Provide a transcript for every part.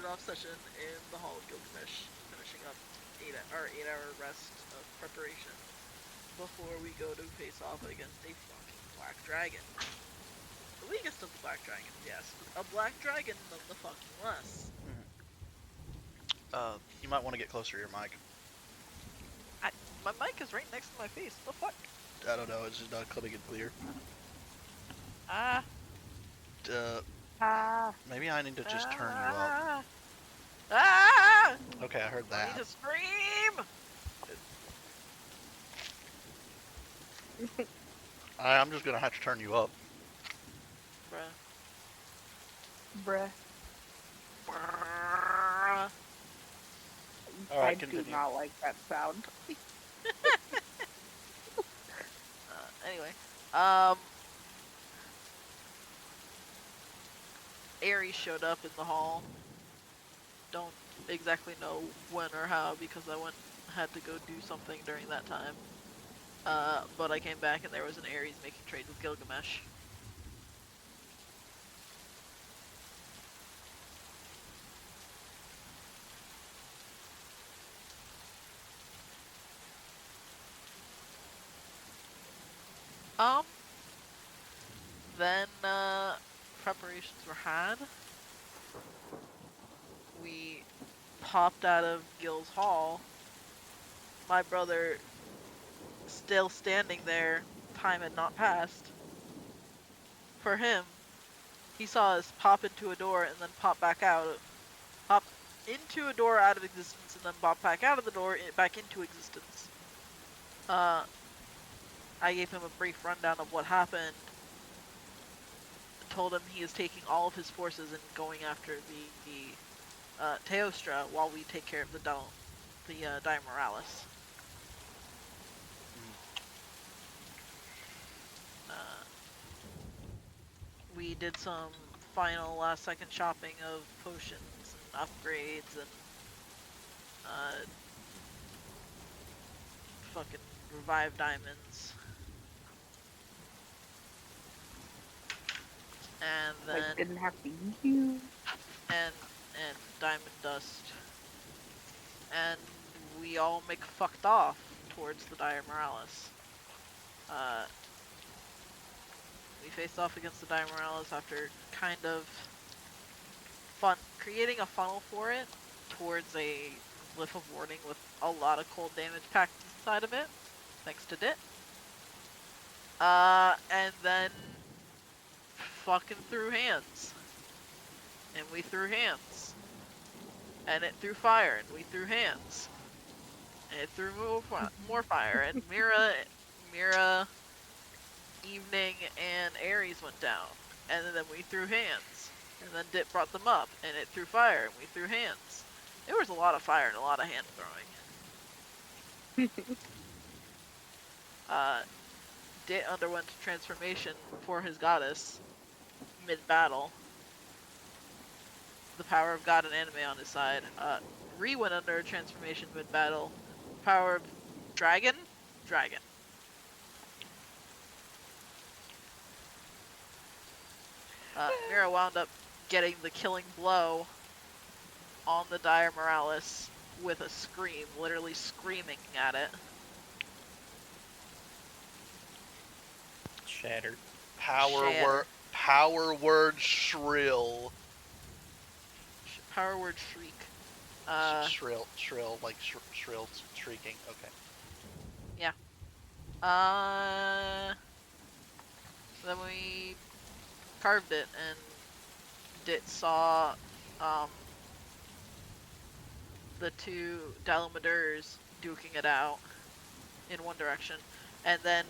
off session in the Hall of Gilgamesh, finishing up our 8-hour rest of preparation before we go to face off against a fucking black dragon. The weakest of the black dragons, yes, but a black dragon nonetheless. You might want to get closer to your mic. My mic is right next to my face. What the fuck? I don't know, it's just not coming in clear. Ah. Maybe I need to just turn you up. Ah! Okay, I heard I that. need to scream! I'm just gonna have to turn you up. Bruh. Bruh. Alright, I continue. do not like that sound. Anyway, Ares showed up in the hall. Don't exactly know when or how because I had to go do something during that time. But I came back and there was an Ares making trades with Gilgamesh. Then, preparations were had. We popped out of Gil's hall. My brother still standing there. Time had not passed. For him, he saw us pop into a door and then pop back out. Pop into a door out of existence and then pop back out of the door back into existence. I gave him a brief rundown of what happened. Told him he is taking all of his forces and going after the Teostra while we take care of the Dire Morales. We did some final last second shopping of potions and upgrades and fucking revive diamonds. And then I didn't have to use you. And diamond dust. And we all make fucked off towards the Dire Morales. We faced off against the Dire Morales after kind of creating a funnel for it towards a glyph of warding with a lot of cold damage packed inside of it, thanks to Dit. And then fucking threw hands. And we threw hands. And it threw fire, and we threw hands. And it threw more fire, and Mira, Evening, and Ares went down. And then we threw hands. And then Dit brought them up, and it threw fire, and we threw hands. There was a lot of fire and a lot of hand throwing. Dit underwent transformation for his goddess mid-battle. The power of God and anime on his side. Ree went under transformation mid-battle. Power of Dragon. Mira wound up getting the killing blow on the Dire Morales with a scream, literally screaming at it. Shattered. Power word shrill. Power word shriek. Shrill, like shrill shrieking. Okay. Yeah. Then we carved it, and Dit saw the two Dalamadurs duking it out in one direction, and then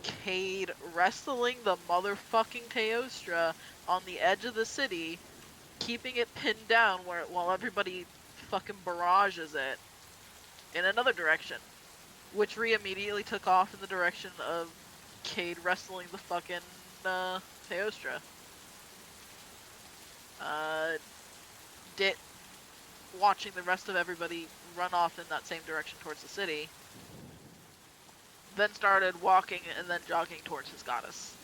Cade wrestling the motherfucking Teostra on the edge of the city, keeping it pinned down while everybody fucking barrages it in another direction, which Ree immediately took off in the direction of Cade wrestling the fucking Teostra. Dit watching the rest of everybody run off in that same direction towards the city, then started walking and then jogging towards his goddess.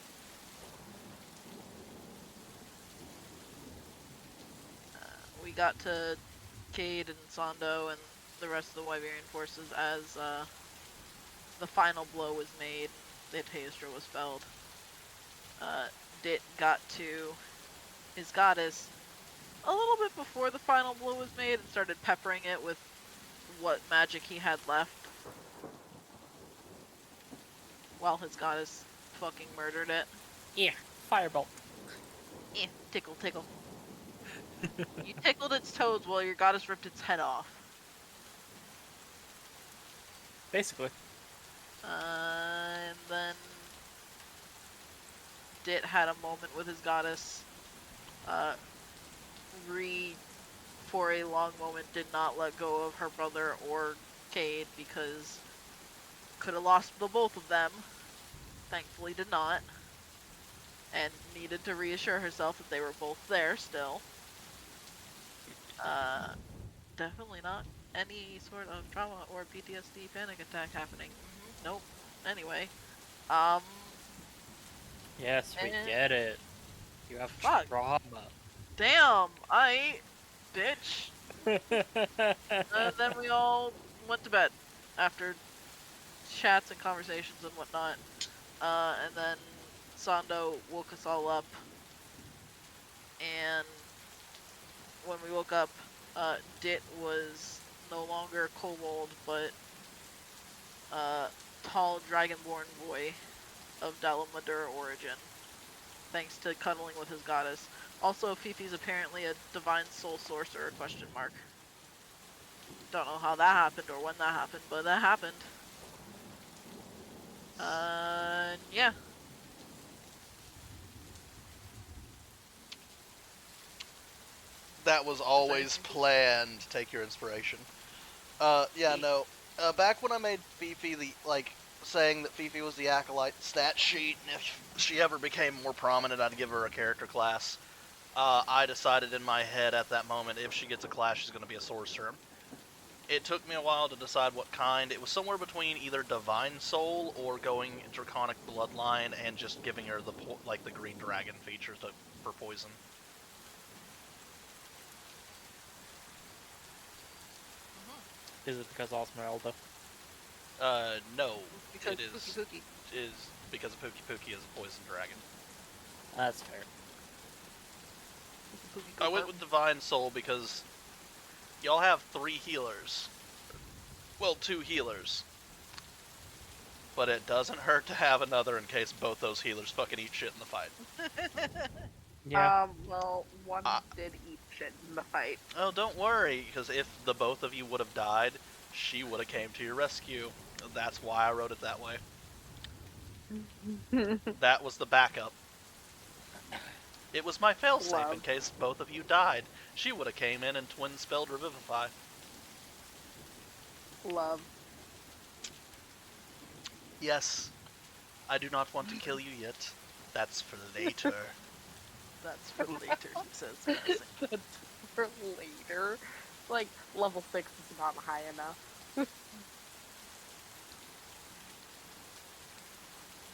We got to Cade and Sando and the rest of the Wyverian forces as the final blow was made, the Teostra was felled. Dit got to his goddess a little bit before the final blow was made and started peppering it with what magic he had left while his goddess fucking murdered it. Yeah, firebolt. Tickle, tickle. You tickled its toes while your goddess ripped its head off. Basically. And then Dit had a moment with his goddess. For a long moment, did not let go of her brother or Cade because could have lost the both of them. Thankfully, did not. And needed to reassure herself that they were both there still. Definitely not any sort of trauma or PTSD panic attack happening. Nope. Anyway, Yes, we And- get it. You have Fuck. trauma. damn, bitch. Then we all went to bed after chats and conversations and whatnot. And then Sando woke us all up. And when we woke up, Dit was no longer kobold, but tall dragonborn boy of Dalamadur origin, thanks to cuddling with his goddess. Also, Fifi's apparently a divine soul sorcerer, question mark. Don't know how that happened or when that happened, but that happened. Yeah. That was always planned. Take your inspiration. Yeah, no. Back when I made Fifi saying that Fifi was the acolyte stat sheet, and if she ever became more prominent, I'd give her a character class. I decided in my head at that moment, if she gets a class, she's going to be a sorcerer. It took me a while to decide what kind. It was somewhere between either Divine Soul or going Draconic Bloodline and just giving her the Green Dragon feature for poison. Is it because Osmeralda? No. Because it is Pookie is because Pookie Pookie is a poison dragon. That's fair. Pookie I went with Divine Soul because y'all have 3 healers. Well, 2 healers. But it doesn't hurt to have another in case both those healers fucking eat shit in the fight. Yeah. Well, one did eat shit in the fight. Oh, don't worry, because if the both of you would have died, she would have came to your rescue. That's why I wrote it that way. That was the backup. It was my failsafe in Love. case both of you died. She would have came in and twin spelled Revivify. Love. Yes, I do not want to kill you yet. That's for later. That's for later, he says. menacing. That's for later. Like, level 6 is not high enough.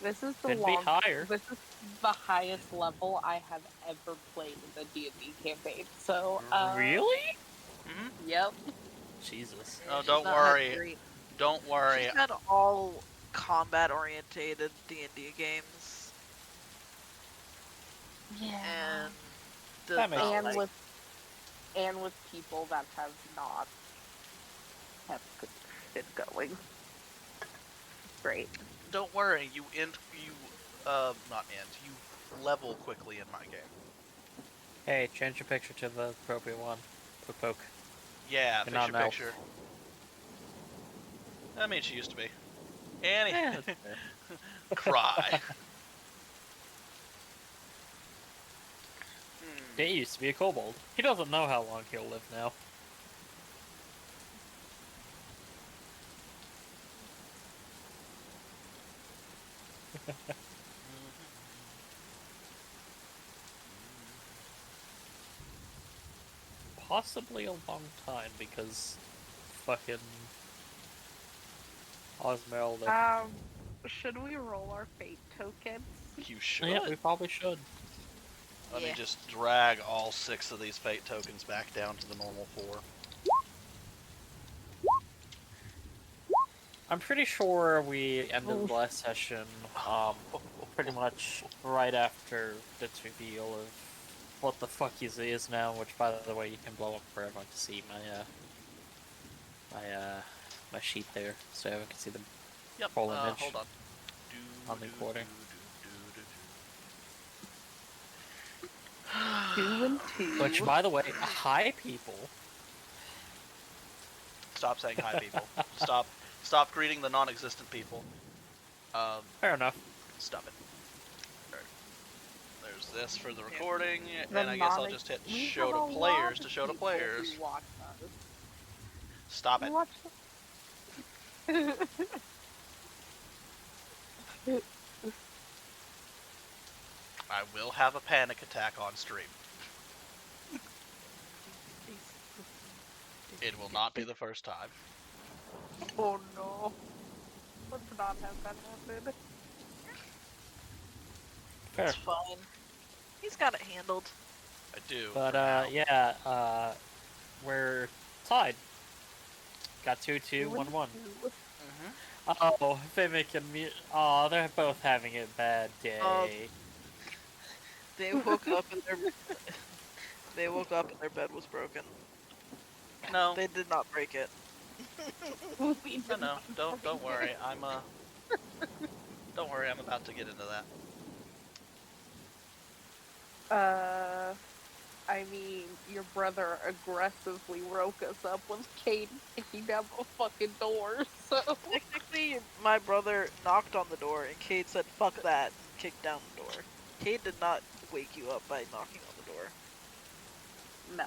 This is the Could be higher. This is the highest level I have ever played in the D&D campaign. So, Really? Hmm? Yep. Jesus. Oh, She's don't not worry. had great- Don't worry. She's had all combat-orientated D&D games, Yeah. and does That makes not And like- with people that have not kept good shit going. Great. Don't worry. You level quickly in my game. Hey, change your picture to the appropriate one. Poke poke. Yeah, You're fix not your an elf. picture. I mean, she used to be. Annie, Yeah, that's fair. cry. It used to be a kobold. He doesn't know how long he'll live now. Possibly a long time because fucking Osmeralda. Should we roll our fate tokens? You should. Yeah, we probably should. Let me Yeah. just drag all 6 of these fate tokens back down to the normal 4. I'm pretty sure we ended the last session pretty much right after this reveal of what the fuck he is now, which by the way you can blow up for everyone to see my sheet there, so everyone can see the Yep. full image Hold on. on the recording. 2 and 2. Which, by the way, hi people. Stop saying hi, people. Stop greeting the non-existent people. Fair enough. Stop it. Alright. There's this for the recording, The and I guess I'll just hit we show have a to lot players of to show to people players. who watch us. Stop Who it. watch I will have a panic attack on stream. It will not be the first time. Oh no. Let's not have that happen. Fair. It's fine. He's got it handled. I do. But for now. yeah, we're tied. Got 2-2, 1-1. 2 and 2. Oh, Vimic and me. Oh, they're both having a bad day. They woke up and they woke up and their bed was broken. No, They did not break it. no, don't worry. Don't worry. I'm about to get into that. I mean, your brother aggressively woke us up with Kate kicking down the fucking door, so... Technically, my brother knocked on the door and Cade said, "Fuck that," and kicked down the door. Cade did not wake you up by knocking on the door. No,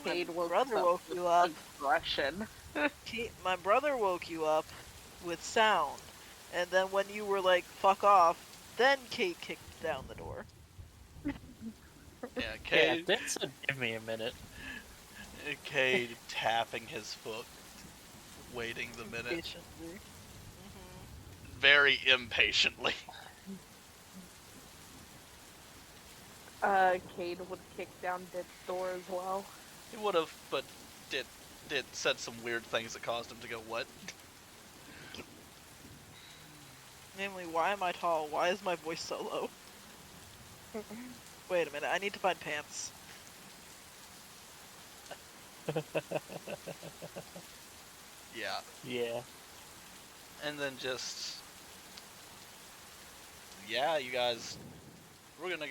My Cade woke brother us up woke with you up. aggression. My brother woke you up with sound, and then when you were like, "Fuck off," then Kate kicked down the door. Yeah, Yeah, Cade. this would give me a minute. Cade tapping his foot, waiting the minute Patiently. very impatiently. Cade would kick down Dit's door as well. He would have, but did said some weird things that caused him to go, "What?" Namely, why am I tall? Why is my voice so low? Wait a minute, I need to find pants. Yeah, Yeah. and then just yeah, you guys. We're gonna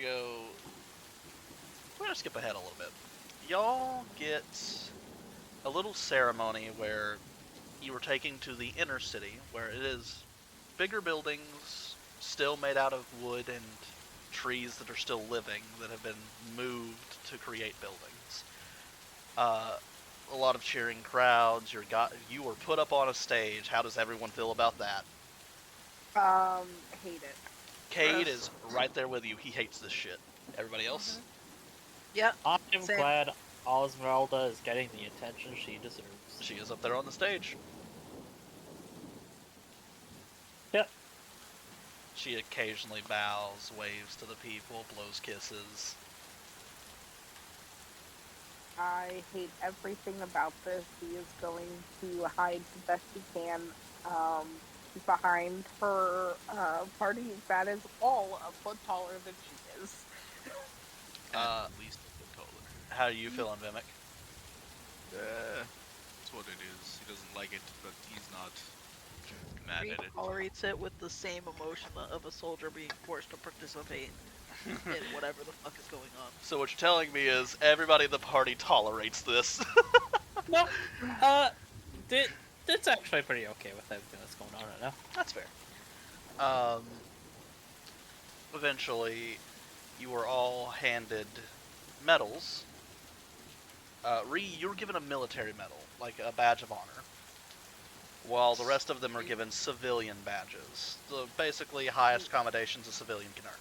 skip ahead a little bit. Y'all get a little ceremony where you were taken to the inner city, where it is bigger buildings, still made out of wood and trees that are still living, that have been moved to create buildings. A lot of cheering crowds. You were put up on a stage. How does everyone feel about that? Hate it. Cade is right there with you. He hates this shit. Everybody else? Yep. I'm Same. glad Esmeralda is getting the attention she deserves. She is up there on the stage. Yep. She occasionally bows, waves to the people, blows kisses. I hate everything about this. He is going to hide the best he can behind her party that is all a foot taller than she is. At least a foot taller. How are you feeling, Vimic? That's what it is. He doesn't like it, but he's not mad He at it. tolerates it with the same emotion of a soldier being forced to participate in whatever the fuck is going on. So what you're telling me is everybody in the party tolerates this. No, it's actually pretty okay with everything that's going on right now. That's fair. Eventually, you were all handed medals. You were given a military medal, like a badge of honor, while the rest of them are given civilian badges. The basically highest accommodations a civilian can earn.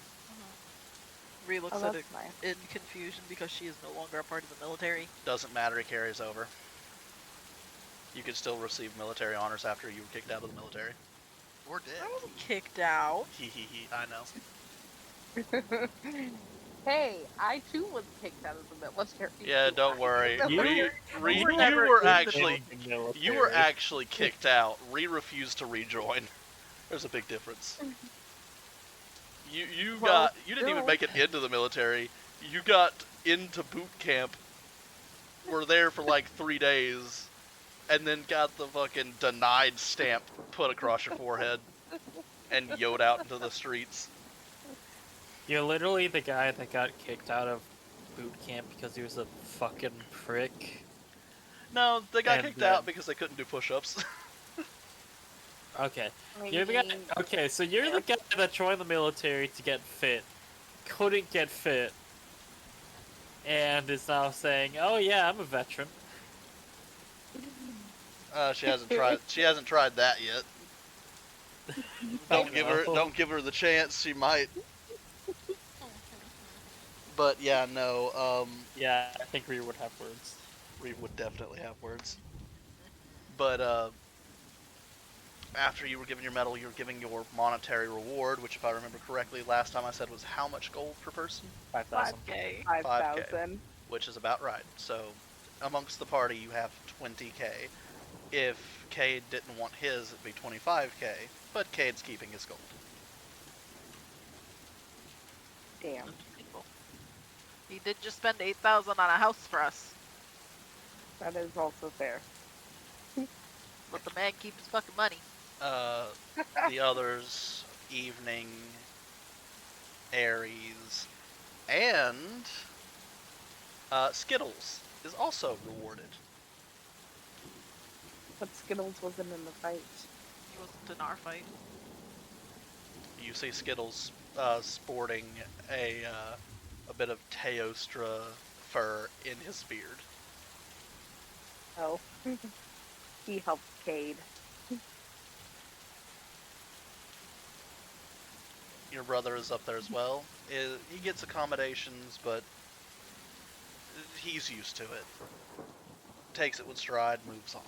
Ree looks Oh, at that's it nice. in confusion because she is no longer a part of the military. Doesn't matter, it carries over. You could still receive military honors after you were kicked out of the military. Or dead. I wasn't kicked out. I know. Hey, I too was kicked out of the military. Yeah, too. don't I worry. did the military Re, You for were never you were in the actually you were military. actually kicked out. Refused to rejoin. There's a big difference. You Well, didn't even still. make it into the military. You got into boot camp. Were there for like 3 days, and then got the fucking denied stamp put across your forehead, and yoed out into the streets. You're literally the guy that got kicked out of boot camp because he was a fucking prick. No, they got And kicked then- out because they couldn't do push-ups. Okay. I You're the guy. mean, Okay, so you're the guy that joined the military to get fit, couldn't get fit, and is now saying, "Oh yeah, I'm a veteran." She hasn't tried. She hasn't tried that yet. Don't I give her. know. Don't give her the chance. She might. But yeah, no. Yeah, I think we would have words. We would definitely have words. But after you were given your medal, you were given your monetary reward, which, if I remember correctly, last time I said was how much gold per person, 5,000. 5K. 5,000. which is about right. So, amongst the party, you have 20k. If Cade didn't want his, it'd be 25k. But Cade's keeping his gold. Damn. People. He did just spend 8,000 on a house for us, That is also fair. but the man keeps his fucking money. The others, Evening, Aries, and Skittles is also rewarded. But Skittles wasn't in the fight. He wasn't in our fight. You see Skittles sporting a bit of Teostra fur in his beard. Oh. He helped Cade. Your brother is up there as well. He gets accommodations, but he's used to it. Takes it with stride, moves on.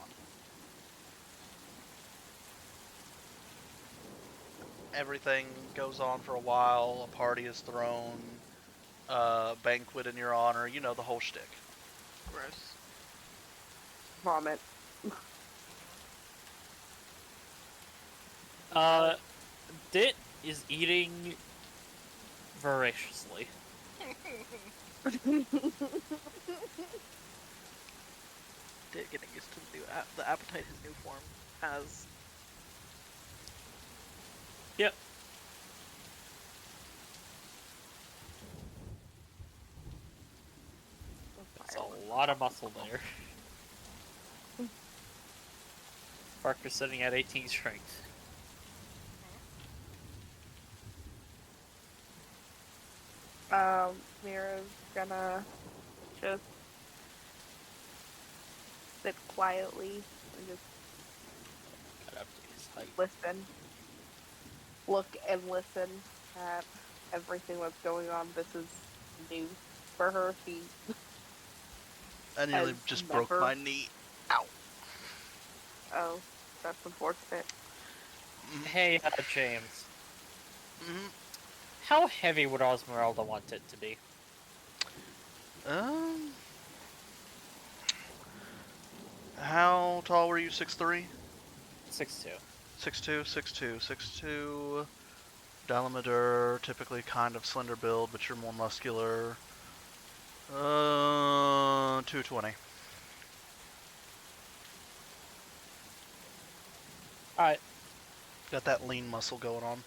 Everything goes on for a while. A party is thrown. Banquet in your honor. You know the whole shtick. Gross. Vomit. Dit is eating voraciously. Did getting used to the appetite his new form has. Yep. There's a lot of muscle there. Parker's sitting at 18 strength. Mira's gonna just sit quietly and just Got up to his height. listen. Look and listen at everything that's going on. This is new for her. She I nearly Has just never- broke my knee. Ow. oh, that's unfortunate. Hey, James. hmm How heavy would Osmeralda want it to be? How tall were you? 6'3"? 6'2". 6'2", 6'2", 6'2". Dalamadur, typically kind of slender build, but you're more muscular. 220. Alright. Got that lean muscle going on.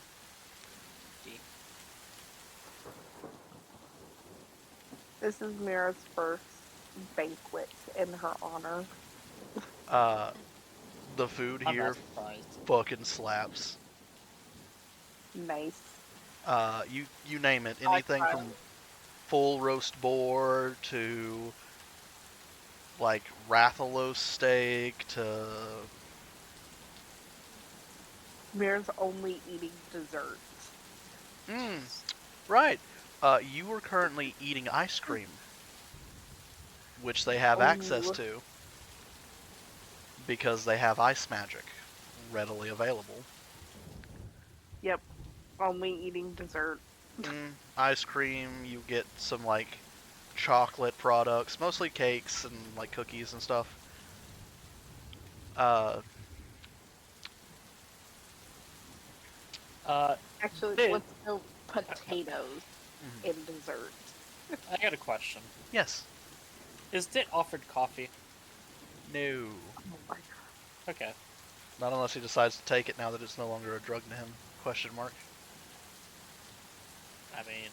This is Mira's first banquet in her honor. The food I'm here not surprised. fucking slaps. Nice. You name it. I Anything tried. from full roast boar to like Rathalos steak to Mira's only eating dessert. right. You are currently eating ice cream, which they have access Ooh. to because they have ice magic readily available. Yep. Only eating dessert. Ice cream. You get some like chocolate products, mostly cakes and like cookies and stuff. Uh, Actually, Dude. let's go potatoes mhm. in dessert. I got a question. Yes. Is Dit offered coffee? No. Oh my Okay. Not unless he decides to take it now that it's no longer a drug to him. Question mark. I mean,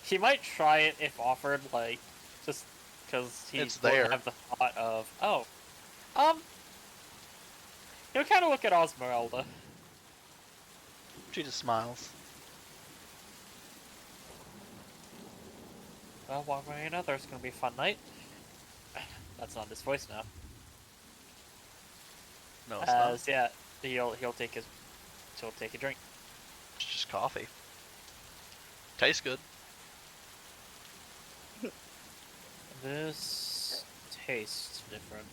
he might try it if offered, like, just because he It's won't there. have the thought of, oh, um, he'll kind of look at Osmeralda. She just smiles. Well, one way or another, it's gonna be a fun night. That's not his voice now. No, it's not. As yeah, he'll take a drink. It's just coffee. Tastes good. This tastes different.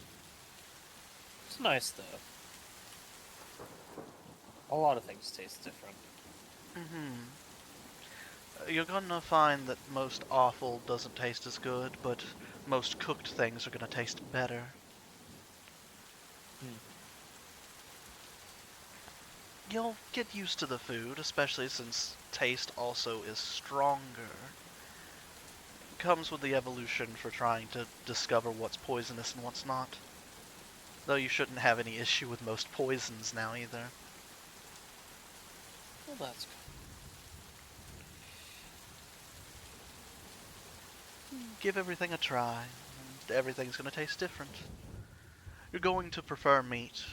It's nice though. A lot of things taste different. You're gonna find that most offal doesn't taste as good, but most cooked things are gonna taste better. You'll get used to the food, especially since taste also is stronger. Comes with the evolution for trying to discover what's poisonous and what's not. Though you shouldn't have any issue with most poisons now either. Well, that's good. Give everything a try, and everything's gonna taste different. You're going to prefer meat.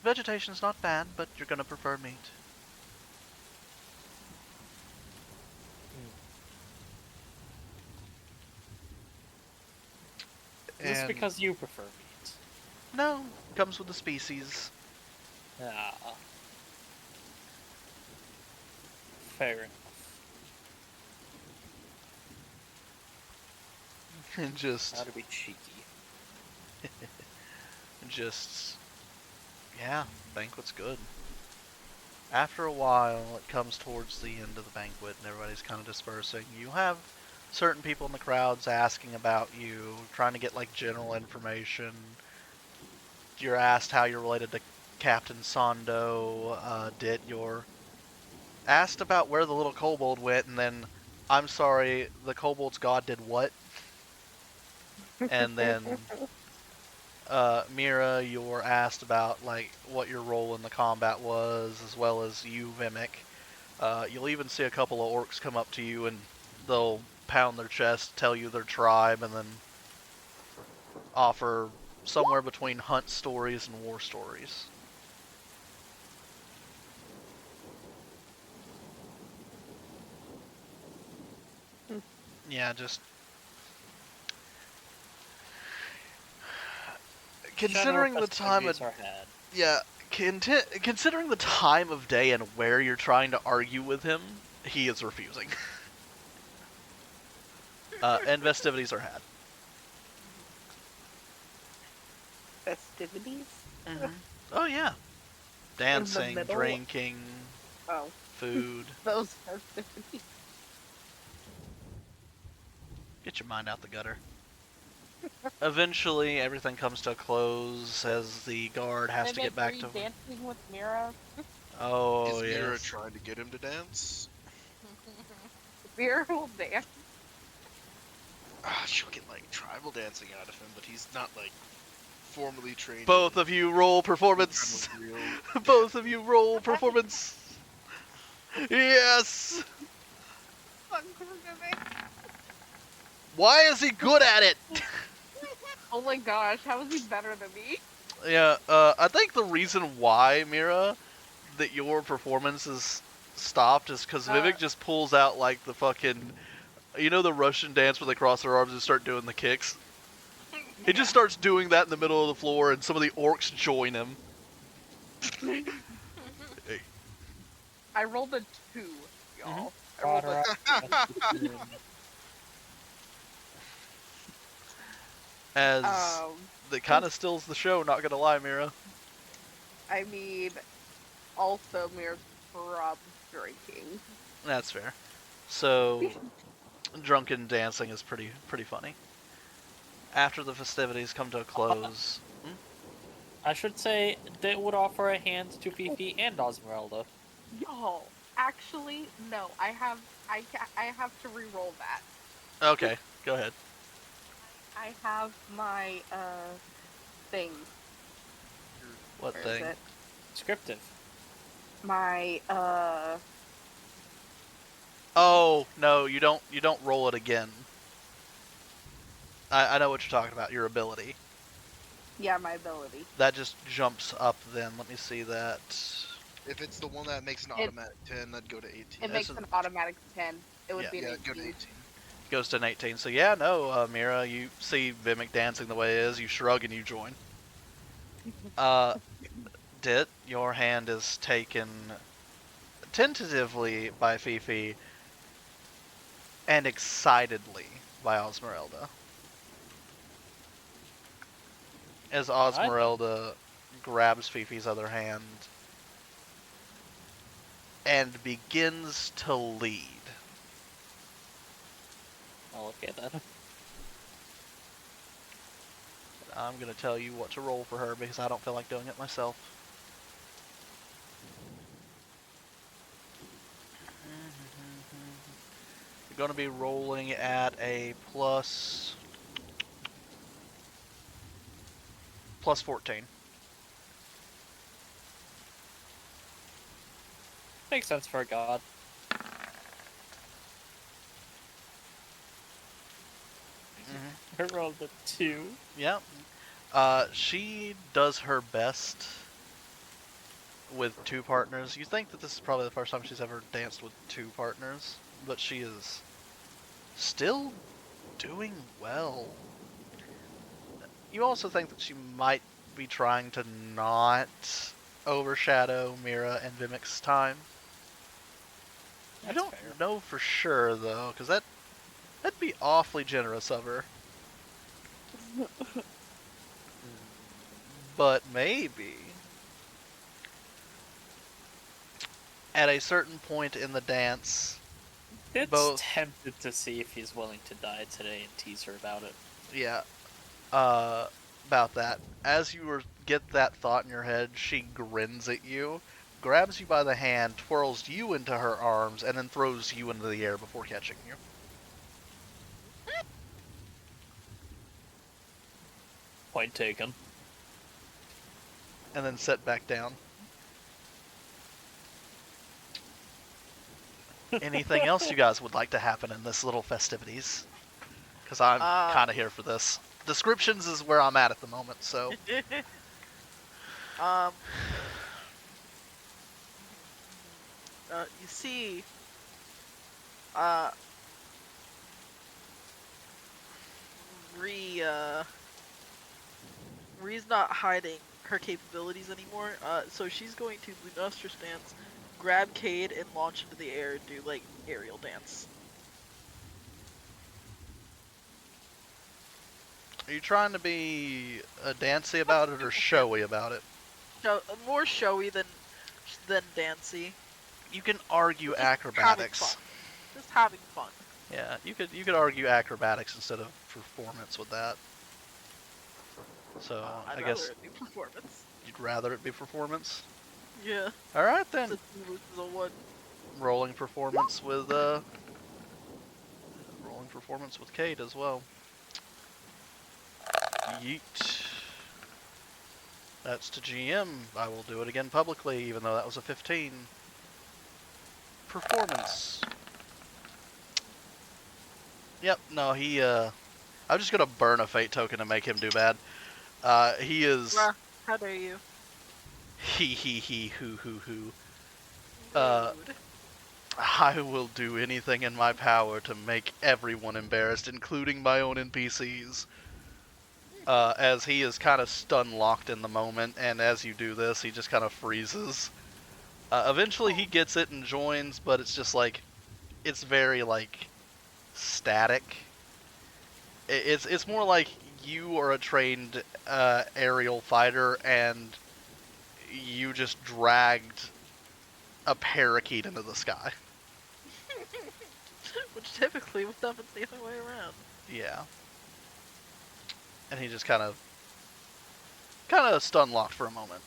Vegetation's not bad, but you're gonna prefer meat. Is this And- because you prefer meat? No, comes with the species. Ah. Fair enough. And just, How to be cheeky. yeah, banquet's good. After a while, it comes towards the end of the banquet and everybody's kind of dispersing. You have certain people in the crowds asking about you, trying to get like general information. You're asked how you're related to Captain Sondo. You're asked about where the little kobold went, and then, I'm sorry, the kobold's god did what? And then, Mira, you're asked about like what your role in the combat was, as well as you, Vimic. You'll even see a couple of orcs come up to you and they'll pound their chest, tell you their tribe, and then offer somewhere between hunt stories and war stories. Yeah, just considering the time of considering the time of day and where you're trying to argue with him, he is refusing. And festivities are had. Festivities? Oh yeah, dancing, middle? drinking, Oh, food. those festivities. Get your mind out the gutter. Eventually, everything comes to a close as the guard has to get back to. Dancing with Mira. Oh Is Mira yes. trying to get him to dance? Mira will dance. She'll get like tribal dancing out of him, but he's not like formally trained. Both of you roll performance. Both of you roll performance. Yes. Why is he good at it? Oh my gosh, how is he better than me? Yeah, I think the reason why, Mira, that your performance is stopped is because Vivek just pulls out, like, the fucking... You know the Russian dance where they cross their arms and start doing the kicks? He just starts doing that in the middle of the floor, and some of the orcs join him. I rolled a 2, y'all. I rolled As a, that kind of stills the show, not gonna lie, Mira. I mean, also Mira's probably drinking. That's fair. So, drunken dancing is pretty funny. After the festivities come to a close, I should say they would offer a hand to Fifi and Osmeralda. Y'all, actually, no. I have to re-roll that. okay, go ahead. I have my thing. What Where is thing? it? Descriptive. My Oh no, you don't. You don't roll it again. I know what you're talking about. Your ability yeah, my ability. that just jumps up. Then let me see that. If it's the one that makes an It- automatic 10, that'd go to 18. It makes That's an automatic 10. It would Yeah. be an Yeah, it'd go to 18. 18. Goes to an 18. So yeah, no, Mira, you see Vimic dancing the way it is. You shrug and you join. Dit, your hand is taken tentatively by Fifi and excitedly by Osmeralda. As Osmeralda grabs Fifi's other hand and begins to lead. Oh, okay then. I'm going to tell you what to roll for her because I don't feel like doing it myself. You're going to be rolling at a plus 14. Makes sense for a god. I rolled a 2. Yeah. She does her best with two partners. You think that this is probably the first time she's ever danced with two partners, but she is still doing well. You also think that she might be trying to not overshadow Mira and Vimic's time. You That's don't fair. know for sure though, because that'd be awfully generous of her. But maybe. At a certain point in the dance, It's both- tempted to see if he's willing to die today and tease her about it. yeah, about that. As you get that thought in your head, she grins at you, grabs you by the hand, twirls you into her arms, and then throws you into the air before catching you. Point taken. And then set back down. Anything else you guys would like to happen in this little festivities? Because I'm kind of here for this. Descriptions is where I'm at the moment, so... You see, Ree's not hiding her capabilities anymore. So she's going to Lunostra stance, grab Cade, and launch into the air and do like aerial dance. Are you trying to be dancy about it or showy about it? More showy than dancy. You can argue Just having acrobatics. fun. Just having fun. Yeah, you could argue acrobatics instead of performance with that. So I'd I rather guess it be performance. you'd rather it be performance. Yeah. All right then. Since this is a one. Rolling performance with Kate as well. Yeet. That's to GM. I will do it again publicly, even though that was a 15. Performance. Yep, no, he, I'm just gonna burn a fate token to make him do bad. He is... Bruh, how dare you? He, hoo. Rude. I will do anything in my power to make everyone embarrassed, including my own NPCs. As he is kind of stun-locked in the moment, and as you do this, he just kind of freezes. Eventually he gets it and joins, but it's just like, it's very, like, static. It's more like you are a trained aerial fighter, and you just dragged a parakeet into the sky. Which typically with them it's the other way around. Yeah. And he just kind of stun locked for a moment.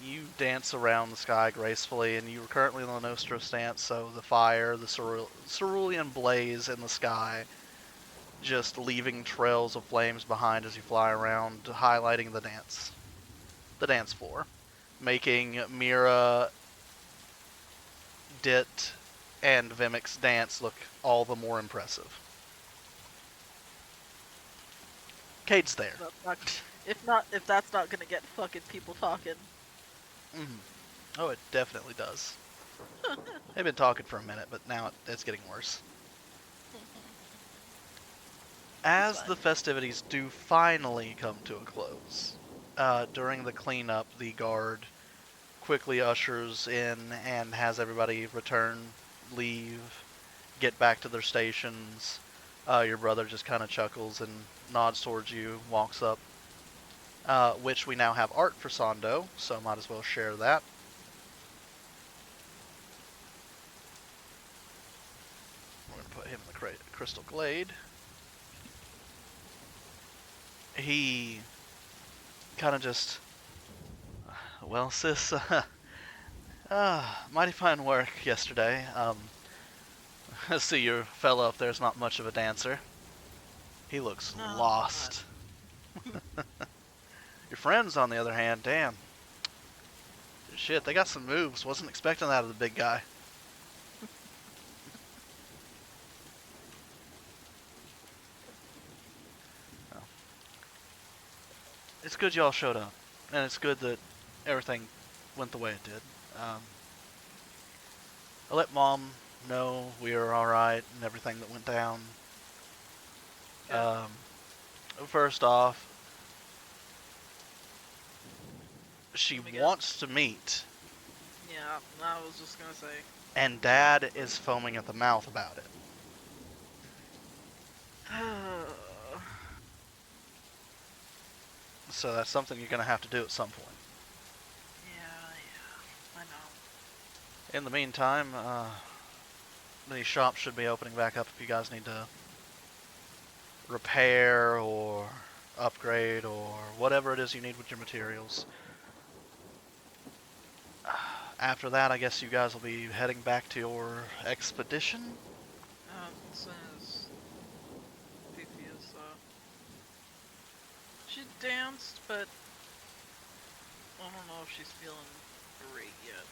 You dance around the sky gracefully, and you are currently in the Nostro stance, so the fire, the cerulean blaze in the sky, just leaving trails of flames behind as you fly around, highlighting the dance floor, making Mira, Dit, and Vimic's dance look all the more impressive. Cade's there. If that's not gonna get fucking people talking. Oh, it definitely does. They've been talking for a minute, but now it's getting worse. As the festivities do finally come to a close, during the cleanup, the guard quickly ushers in and has everybody return, leave, get back to their stations. Your brother just kind of chuckles and nods towards you, walks up. Which we now have art for Sando, so might as well share that. We're going to put him in the Crystal Glade. He kind of just, well, sis, mighty fine work yesterday. I see your fellow up there's not much of a dancer. He looks lost. Your friends, on the other hand, damn. Shit, they got some moves. Wasn't expecting that of the big guy. Well, it's good y'all showed up. And it's good that everything went the way it did. I let Mom know we were alright and everything that went down. First off, she wants to meet. Yeah, I was just gonna say. And Dad is foaming at the mouth about it. So that's something you're going to have to do at some point. Yeah, I know. In the meantime, the shop should be opening back up if you guys need to repair or upgrade or whatever it is you need with your materials. After that, I guess you guys will be heading back to your expedition? As soon as Fifi is, she danced, but I don't know if she's feeling great yet.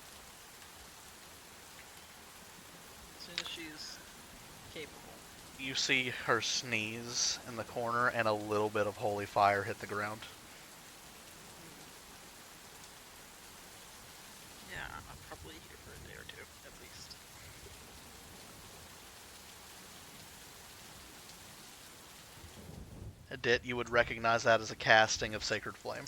As soon as she's capable. You see her sneeze in the corner and a little bit of holy fire hit the ground. Yeah, I'll probably here for a day or two, at least. Dit, you would recognize that as a casting of Sacred Flame.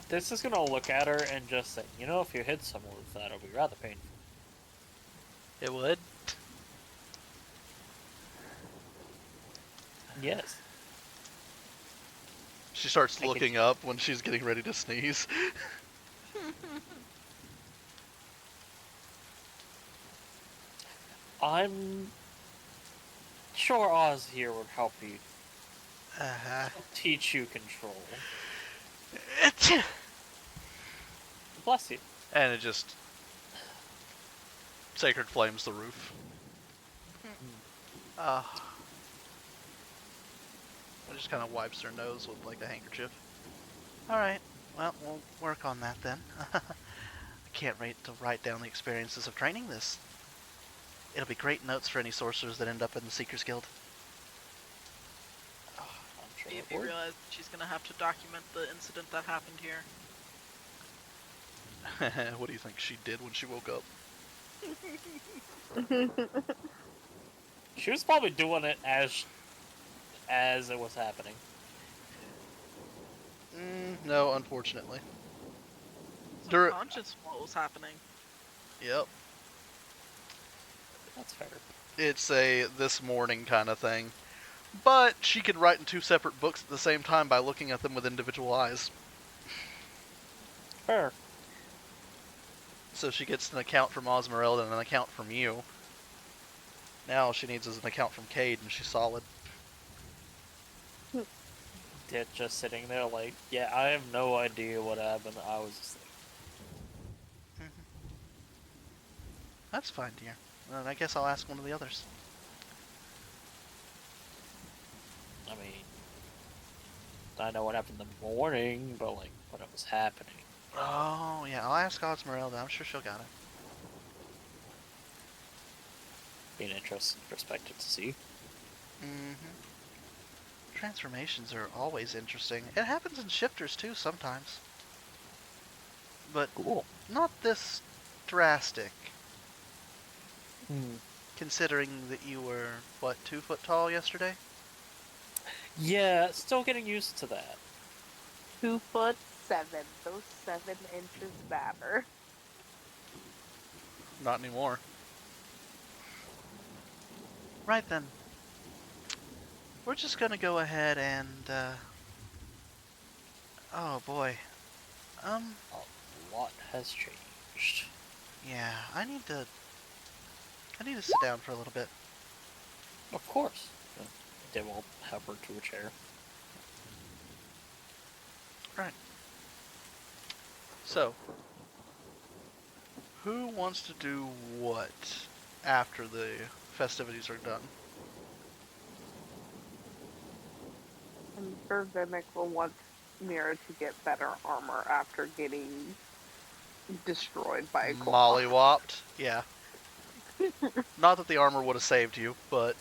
This is gonna look at her and just say, you know, if you hit someone with that, it'll be rather painful. It would? Yes. She starts looking up when she's getting ready to sneeze. I'm sure Oz here would help you. Teach you control. Bless you. And it just Sacred Flames the roof. It just kind of wipes her nose with like a handkerchief. Alright, well, we'll work on that then. I can't wait to write down the experiences of training this. It'll be great notes for any sorcerers that end up in the Seekers Guild. I'm sure If you realize she's gonna have to document the incident that happened here. What do you think she did when she woke up? She was probably doing it as it was happening. No, unfortunately. Subconscious what was happening. Yep. That's fair. It's a this morning kind of thing. But she could write in two separate books at the same time by looking at them with individual eyes. Fair. So she gets an account from Osmeralda and an account from you. Now all she needs is an account from Cade, and she's solid. They're just sitting there like, yeah, I have no idea what happened. I was just like, That's fine, dear. Then I guess I'll ask one of the others. I mean, I know what happened in the morning, but like, what was happening. Oh, yeah, I'll ask Osmeralda. I'm sure she'll got it. Be an interesting perspective to see. Transformations are always interesting. It happens in shifters too sometimes. But Cool. not this drastic, Hmm. considering that you were, what, 2 foot tall yesterday? Yeah, still getting used to that. 2'7". Those 7 inches matter. Not anymore. Right then. We're just gonna go ahead and, oh boy. A lot has changed. Yeah, I need to sit down for a little bit. Of course. They will help her to a chair. Right. So, who wants to do what after the festivities are done? I'm sure Vimic will want Mira to get better armor after getting destroyed by a claw. Mollywopped? Yeah. Not that the armor would have saved you, but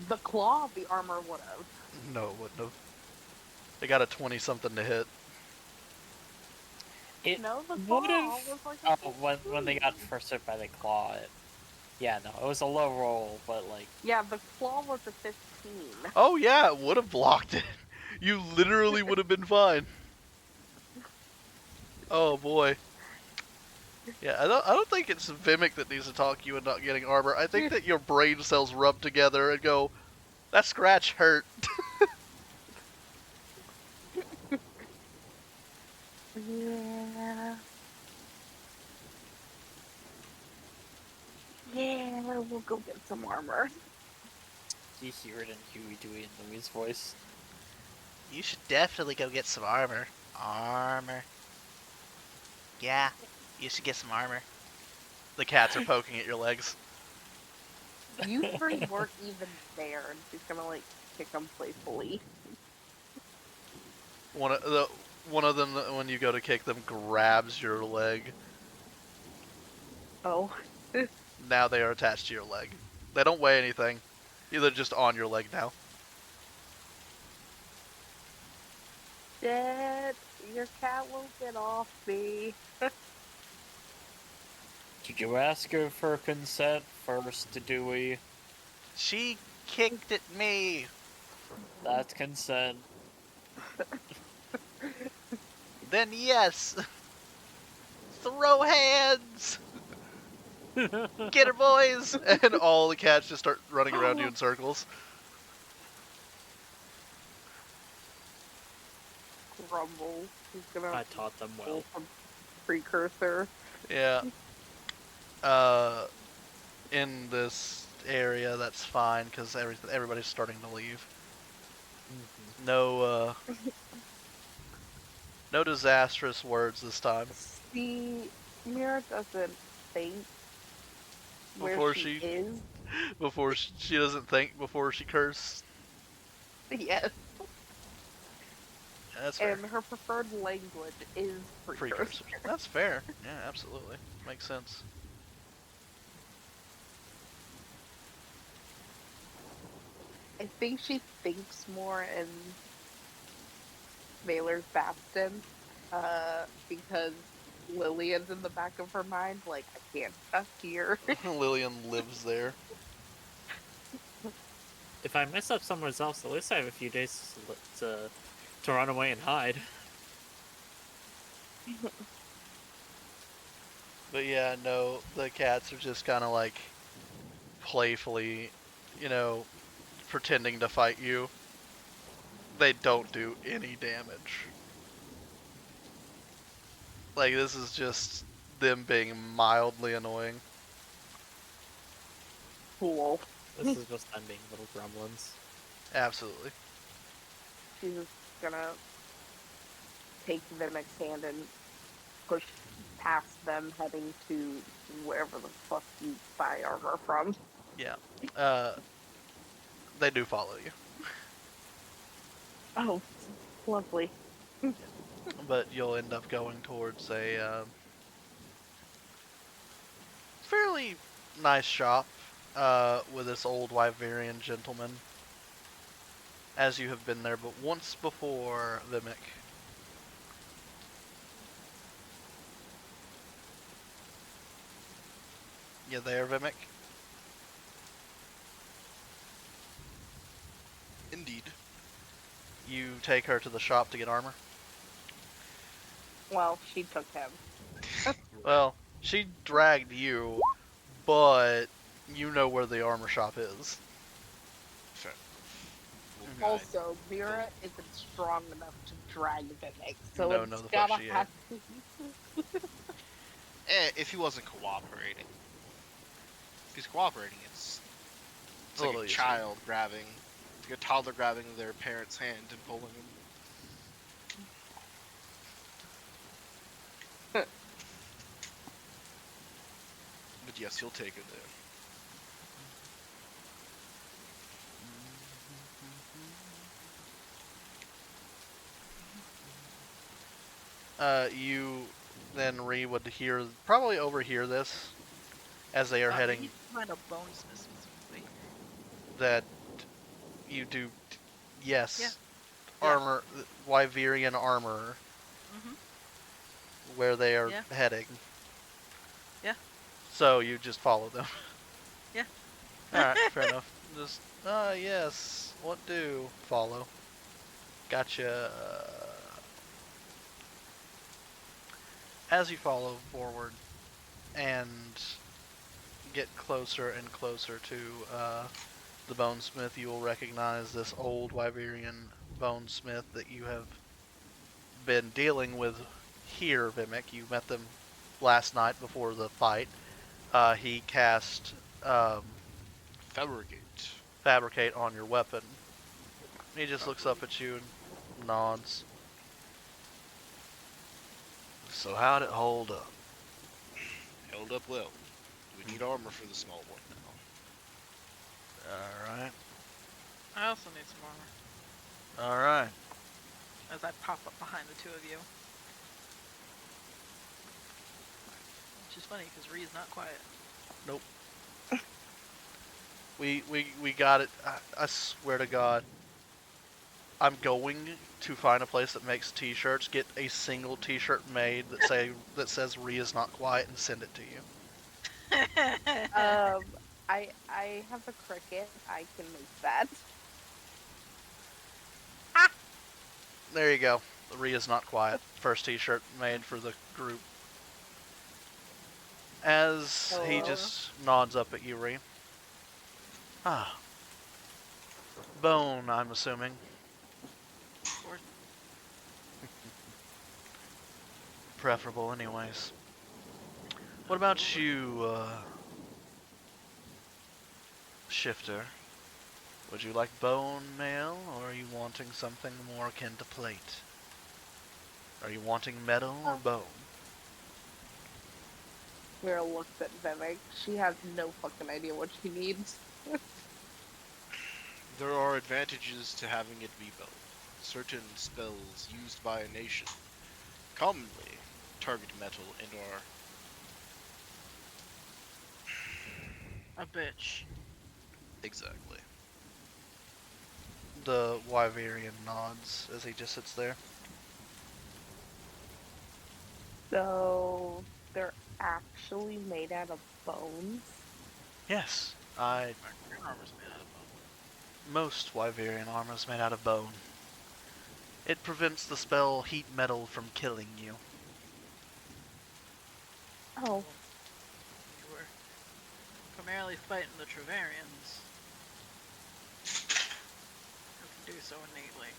The claw of the armor would have. no, it wouldn't have. They got a 20-something to hit. It No, the claw would've- was like a Oh, when they got first hit by the claw, yeah, no, it was a low roll, but like, Yeah, the claw was a 15. Oh yeah, it would have blocked it. You literally would have been fine. Oh boy. Yeah, I don't think it's Vimic that needs to talk you and not getting armor. I think that your brain cells rub together and go, that scratch hurt. Yeah. Yeah, we'll go get some armor. you hear it in Huey, Dewey, and Louie's voice. You should definitely go get some armor. Armor. Yeah, you should get some armor. The cats are poking at your legs. You 3 weren't even there, and she's gonna like kick them playfully. One of them, when you go to kick them, grabs your leg. Oh. Now they are attached to your leg. They don't weigh anything. They're just on your leg now. Dad, your cat won't get off me. Did you ask her for consent first, Dewey? She kicked at me. That's consent. Then yes. Throw hands. Get her, boys. And all the cats just start running around you in circles. Grumble. He's gonna I taught them well. pull some precursor. Yeah. In this area, that's fine because everybody's starting to leave. No, no disastrous words this time. See, Mira doesn't think where Before she she- is. Before she doesn't think before she curses. Yes. Yeah, that's fair. And her preferred language is precursor. Precursor. That's fair. Yeah, absolutely. Makes sense. I think she thinks more in Valor's Bastion, because Lillian's in the back of her mind, like, I can't duck here. Lillian lives there. If I mess up somewhere else, at least I have a few days to run away and hide. But yeah, no, the cats are just kind of like playfully, pretending to fight you. They don't do any damage. Like, this is just them being mildly annoying. Cool. This is just them being little gremlins. Absolutely. She's just gonna take Vimek's hand and push past them, heading to wherever the fuck you buy armor from. Yeah. They do follow you. Oh, lovely. But you'll end up going towards a fairly nice shop with this old Wyverian gentleman. As you have been there but once before, Vimic. You there, Vimic? Indeed. You take her to the shop to get armor? Well, she took him. Well, she dragged you, but you know where the armor shop is. Fair. We'll Mhm. guide. Also, Mira isn't strong enough to drag Vimek, so No, it's no, the fuck gotta she have. If he wasn't cooperating. If he's cooperating, it's A like little a easier. child grabbing, it's like a toddler grabbing their parent's hand and pulling them. But yes, you'll take it there. You then would probably overhear this as they are We heading. need to find a bonesmith specifically. That you do, yes. Yeah. Armor, Wyverian armor, Mhm. where they are Yeah. heading. Yeah. So you just follow them. Yeah. Alright, fair enough. Just, yes. What do? Follow. Gotcha. As you follow forward and get closer and closer to the bonesmith, you will recognize this old Wyverian bonesmith that you have been dealing with here, Vimic. You met them last night before the fight. He cast Fabricate. Fabricate on your weapon. He just looks up at you and nods. So how'd it hold up? Held up well. We need armor for the small one now. Alright. I also need some armor. Alright. As I pop up behind the two of you. Which is funny because Ree's not quiet. Nope. We got it. I swear to God. I'm going to find a place that makes t-shirts, get a single t-shirt made that says Ria's not quiet and send it to you. I have a cricket. I can make that. There you go. Ria's not quiet. First t-shirt made for the group. As he Hello. just nods up at you, Rhea. Ah. Bone, I'm assuming. Or Preferable anyways. What about you, Shifter? Would you like bone mail, or are you wanting something more akin to plate? Are you wanting metal or bone? Mira looks at Vimek. She has no fucking idea what she needs. There are advantages to having it be bone. Certain spells used by a nation commonly target metal and are a bitch. exactly. The Wyverian nods as he just sits there. So they're actually made out of bones. Yes, My green armor's made out of bone. most Wyverian armor is made out of bone. It prevents the spell heat metal from killing you. Oh, You were primarily fighting the Trevarians. Who can do so innately.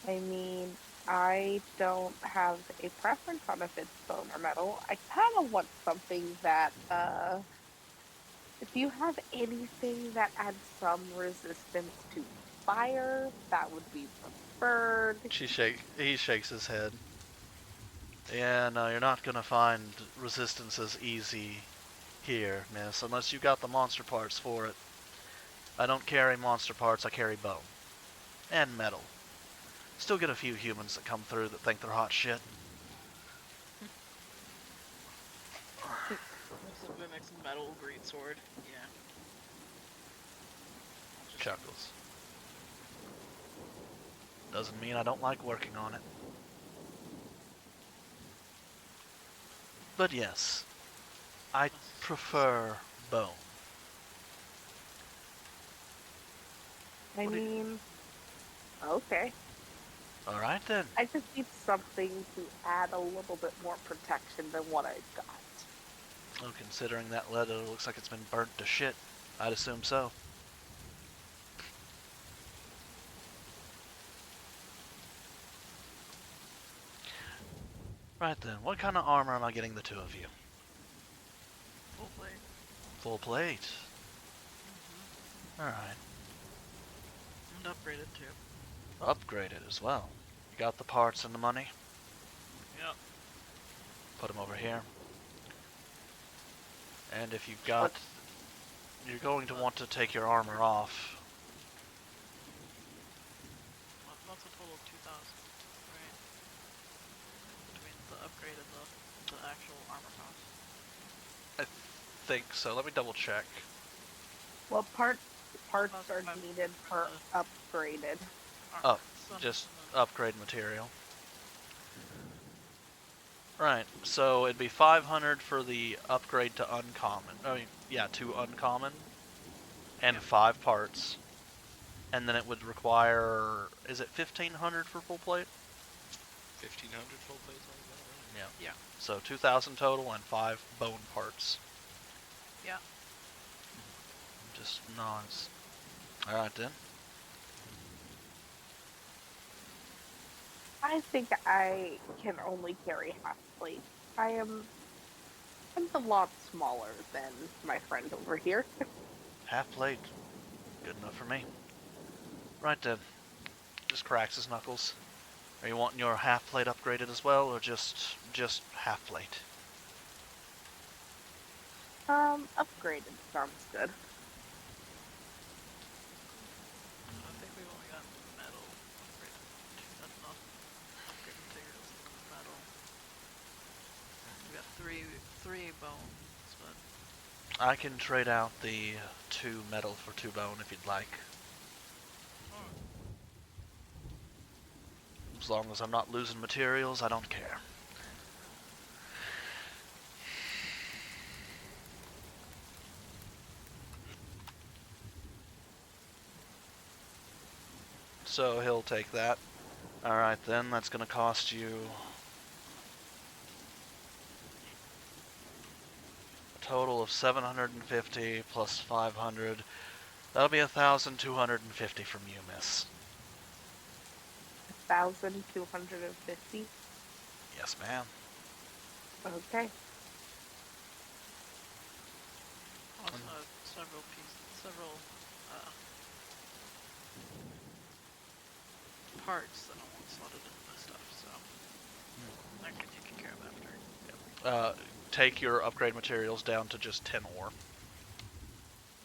I mean, I don't have a preference on if it's bone or metal. I kind of want something that, if you have anything that adds some resistance to fire, that would be preferred. He shakes his head. Yeah, no, you're not gonna find resistances easy here, miss, unless you got the monster parts for it. I don't carry monster parts, I carry bone. And metal. Still get a few humans that come through that think they're hot shit. This is the next metal greatsword. Yeah. Chuckles. Doesn't mean I don't like working on it. But yes, I prefer bone. I What do you- mean, okay. Alright then. I just need something to add a little bit more protection than what I've got. Well, considering that leather looks like it's been burnt to shit, I'd assume so. Right then, what kind of armor am I getting the two of you? Full plate. Full plate. Alright. And upgraded too. Upgraded as well. You got the parts and the money? Yep. Put them over here. And if you've got... You're going to want to take your armor off. That's a total of 2,000, right? Between the upgrade and the actual armor cost. I think so. Let me double check. Well, parts Plus are 500 needed for upgraded. Oh, Some- just some- upgrade material. Right, so it'd be 500 for the upgrade to uncommon. I mean, yeah, to uncommon. And 5 parts. And then it would require... Is it 1,500 for full plate? 1,500 full plates on that, right? Yeah. Yeah. So 2,000 total and 5 bone parts. Yeah. Just nods. Alright then. I think I can only carry half plate. I'm a lot smaller than my friend over here. Half plate. Good enough for me. Right then. Just cracks his knuckles. Are you wanting your half plate upgraded as well, or just half plate? Upgraded sounds good. I think we've only got metal upgraded. That's enough. Upgrade materials and metal. We got three bones, but I can trade out the 2 metal for 2 bone if you'd like. As long as I'm not losing materials, I don't care. So he'll take that. Alright then, that's gonna cost you a total of 750 plus 500. That'll be 1,250 from you, miss. 1,250. Yes, ma'am. Okay. also have several parts that I want slotted into this stuff, so that can be taken care of after. Take your upgrade materials down to just 10 ore.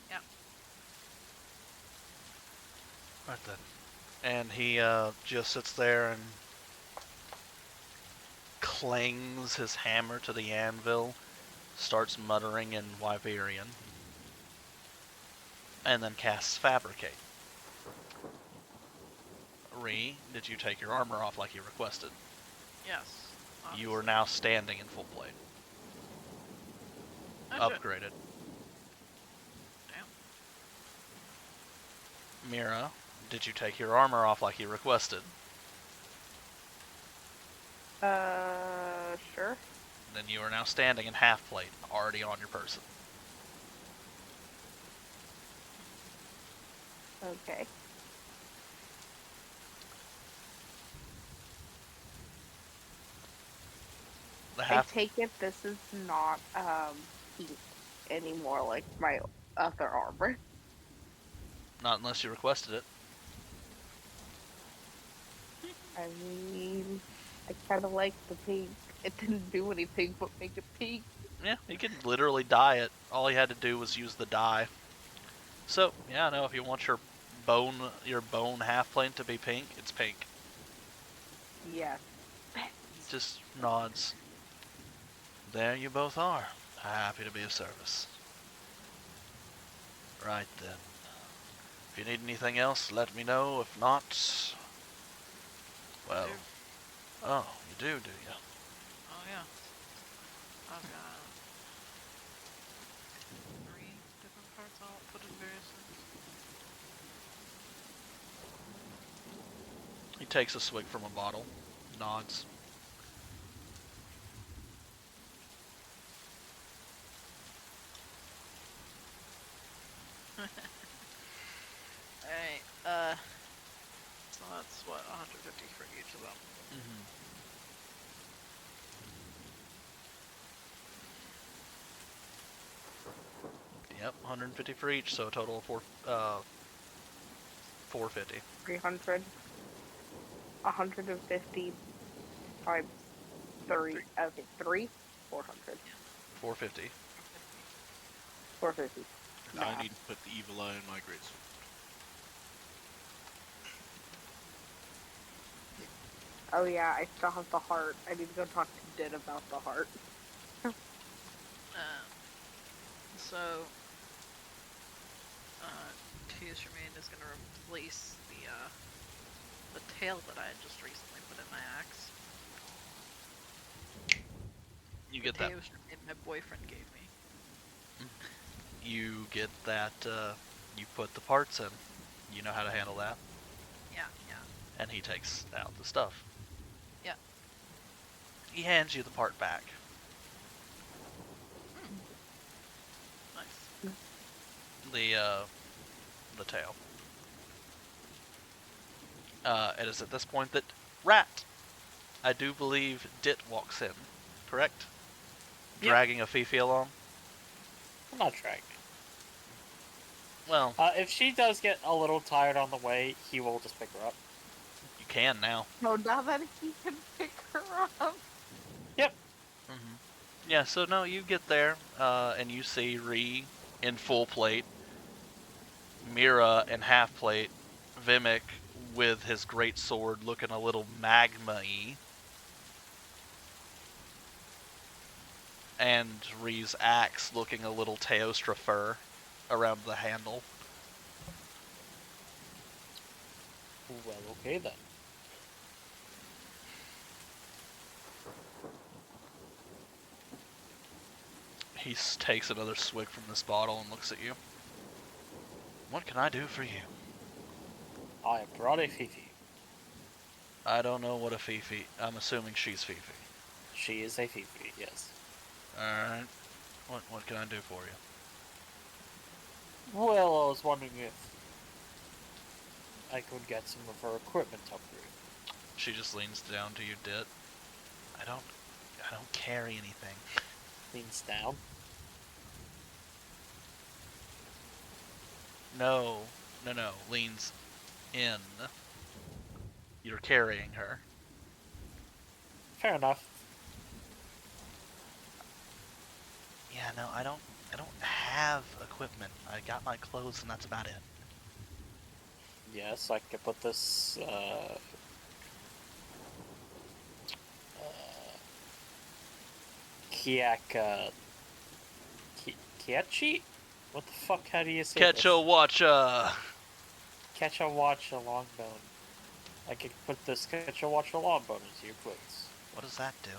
Yeah. Right then. And he just sits there and clangs his hammer to the anvil, starts muttering in Wyverian, and then casts Fabricate. Ree, did you take your armor off like you requested? Yes. You are now standing in full plate. Upgraded. Damn. Mira, did you take your armor off like you requested? Sure. Then you are now standing in half plate, already on your person. Okay. The I half. take it this is not pink anymore, like my other armor. Not unless you requested it. I mean, I kind of like the pink. It didn't do anything but make it pink. Yeah, you can literally dye it. All you had to do was use the dye. So yeah, no, if you want your bone half plate to be pink, it's pink. Yes. Just nods. There you both are. Happy to be of service. Right then. If you need anything else, let me know. If not, well, Do. oh, you do you? Oh yeah. I've got 3 different parts I'll put in various things. He takes a swig from a bottle, nods. Alright, so that's what, 150 for each of them. Mm-hmm. Yep, 150 for each, so a total of 450. 300. 150 times 3. Okay, 3. 400. 450. 450. And I need to put the evil eye in my greatsword. Oh yeah, I still have the heart. I need to go talk to Din about the heart. So, Tears Remain is gonna replace the tail that I had just recently put in my axe. You The get that. Tears Remain my boyfriend gave me. You get that. You put the parts in. You know how to handle that. Yeah. And he takes out the stuff. Yeah. He hands you the part back. Nice. The tail. It is at this point that Rat, I do believe, Dit walks in. Correct? Yep. Dragging a Fifi along. I'm not dragging. Well, If she does get a little tired on the way, he will just pick her up. you can now. So now that he can pick her up. Mm-hmm. Yeah, so no, you get there, and you see Ree in full plate, Mira in half plate, Vimic with his great sword looking a little magma-y, and Ree's axe looking a little Teostra fur around the handle. Well, okay then. He takes another swig from this bottle and looks at you. What can I do for you? I brought a Fifi. I don't know what a Fifi. I'm assuming she's Fifi. She is a Fifi, yes. Alright. What can I do for you? Well, I was wondering if I could get some of her equipment upgrade. She just leans down to you, Dit. I don't carry anything. Leans down. No. Leans in. You're carrying her. Fair enough. Yeah, no, I don't have equipment. I got my clothes and that's about it. Yes, I could put this, Kiachi? What the fuck, how do you say Catch this? a watcha! Catch a watch a longbone. I could put this catch a watch a longbone into your clothes. What does that do?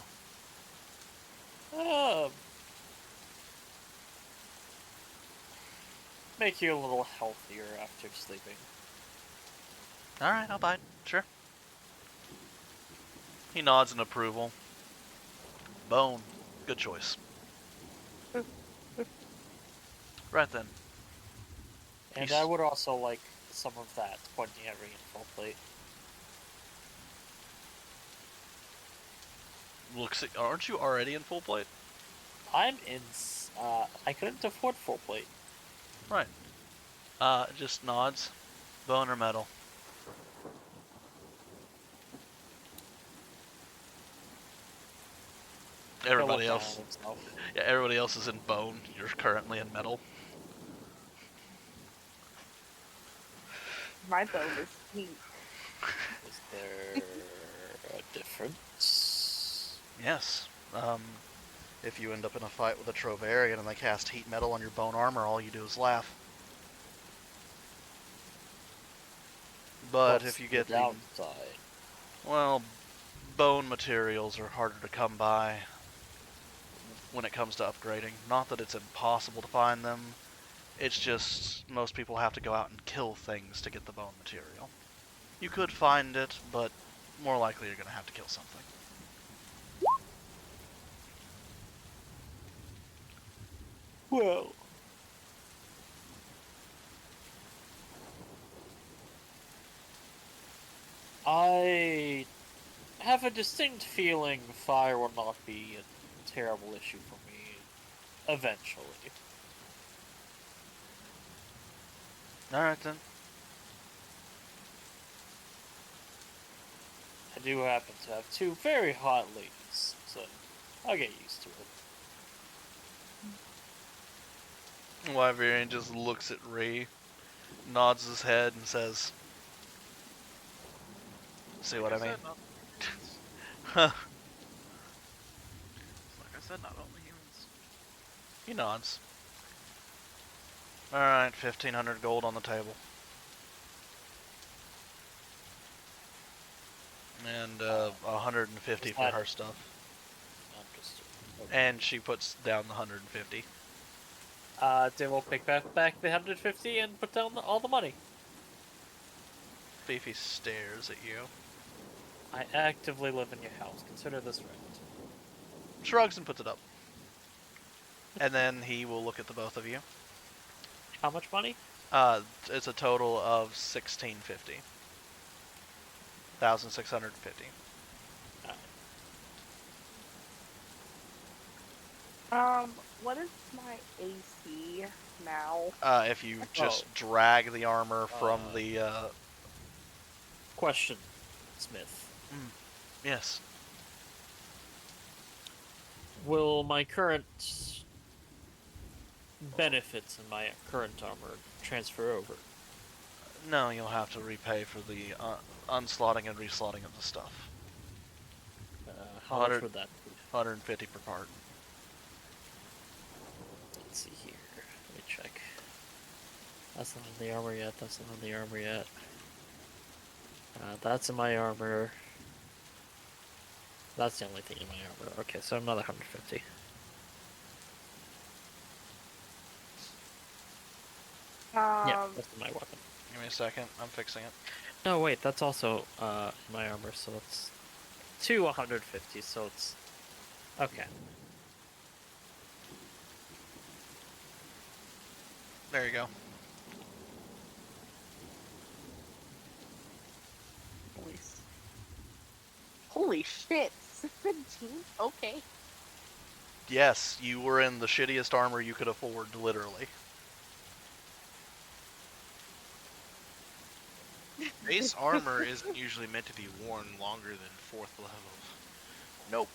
Make you a little healthier after sleeping. Alright, I'll buy it. Sure. He nods in approval. Bone. Good choice. Right then. And He's- I would also like some of that, pointing at Ring and full plate. looks at, aren't you already in full plate? I'm in. I couldn't afford full plate. Right. Just nods. Bone or metal? Everybody He'll look else. down on himself. Yeah, everybody else is in bone. You're currently in metal. My bone is pink. Is there a difference? Yes. If you end up in a fight with a Trovarian and they cast heat metal on your bone armor, all you do is laugh. But What's if you get the downside? well, bone materials are harder to come by when it comes to upgrading. Not that it's impossible to find them. It's just most people have to go out and kill things to get the bone material. You could find it, but more likely you're going to have to kill something. Well, I have a distinct feeling fire will not be a terrible issue for me eventually. Alright then. I do happen to have two very hot ladies, so I'll get used to it. Wyverian just looks at Ree, nods his head, and says, "See what I mean?" said, not humans. Huh. Like I said, not only humans. He nods. Alright, 1,500 gold on the table. And 150 for that- her stuff. I'm just And she puts down the 150. then we'll pick back the 150 and put down all the money. Fifi stares at you, I actively live in your house. Consider this rent. shrugs and puts it up. And then he will look at the both of you. How much money? It's a total of 1,650. 1,650. What is my AC now? If you just drag the armor from the, Question, Smith. yes. Will my current benefits in my current armor transfer over? No, you'll have to repay for the unslotting and reslotting of the stuff. How much 100 would that be? 150 per part. Let's see here. Let me check. That's not in the armor yet. That's not in the armor yet. That's in my armor. That's the only thing in my armor. Okay, so another 150. Yeah, that's in my weapon. Give me a second. I'm fixing it. No, wait, that's also in my armor, so it's 150, so it's... Okay. There you go. Holy shit! 17? Okay. Yes, you were in the shittiest armor you could afford, literally. Base armor isn't usually meant to be worn longer than 4th level. Nope.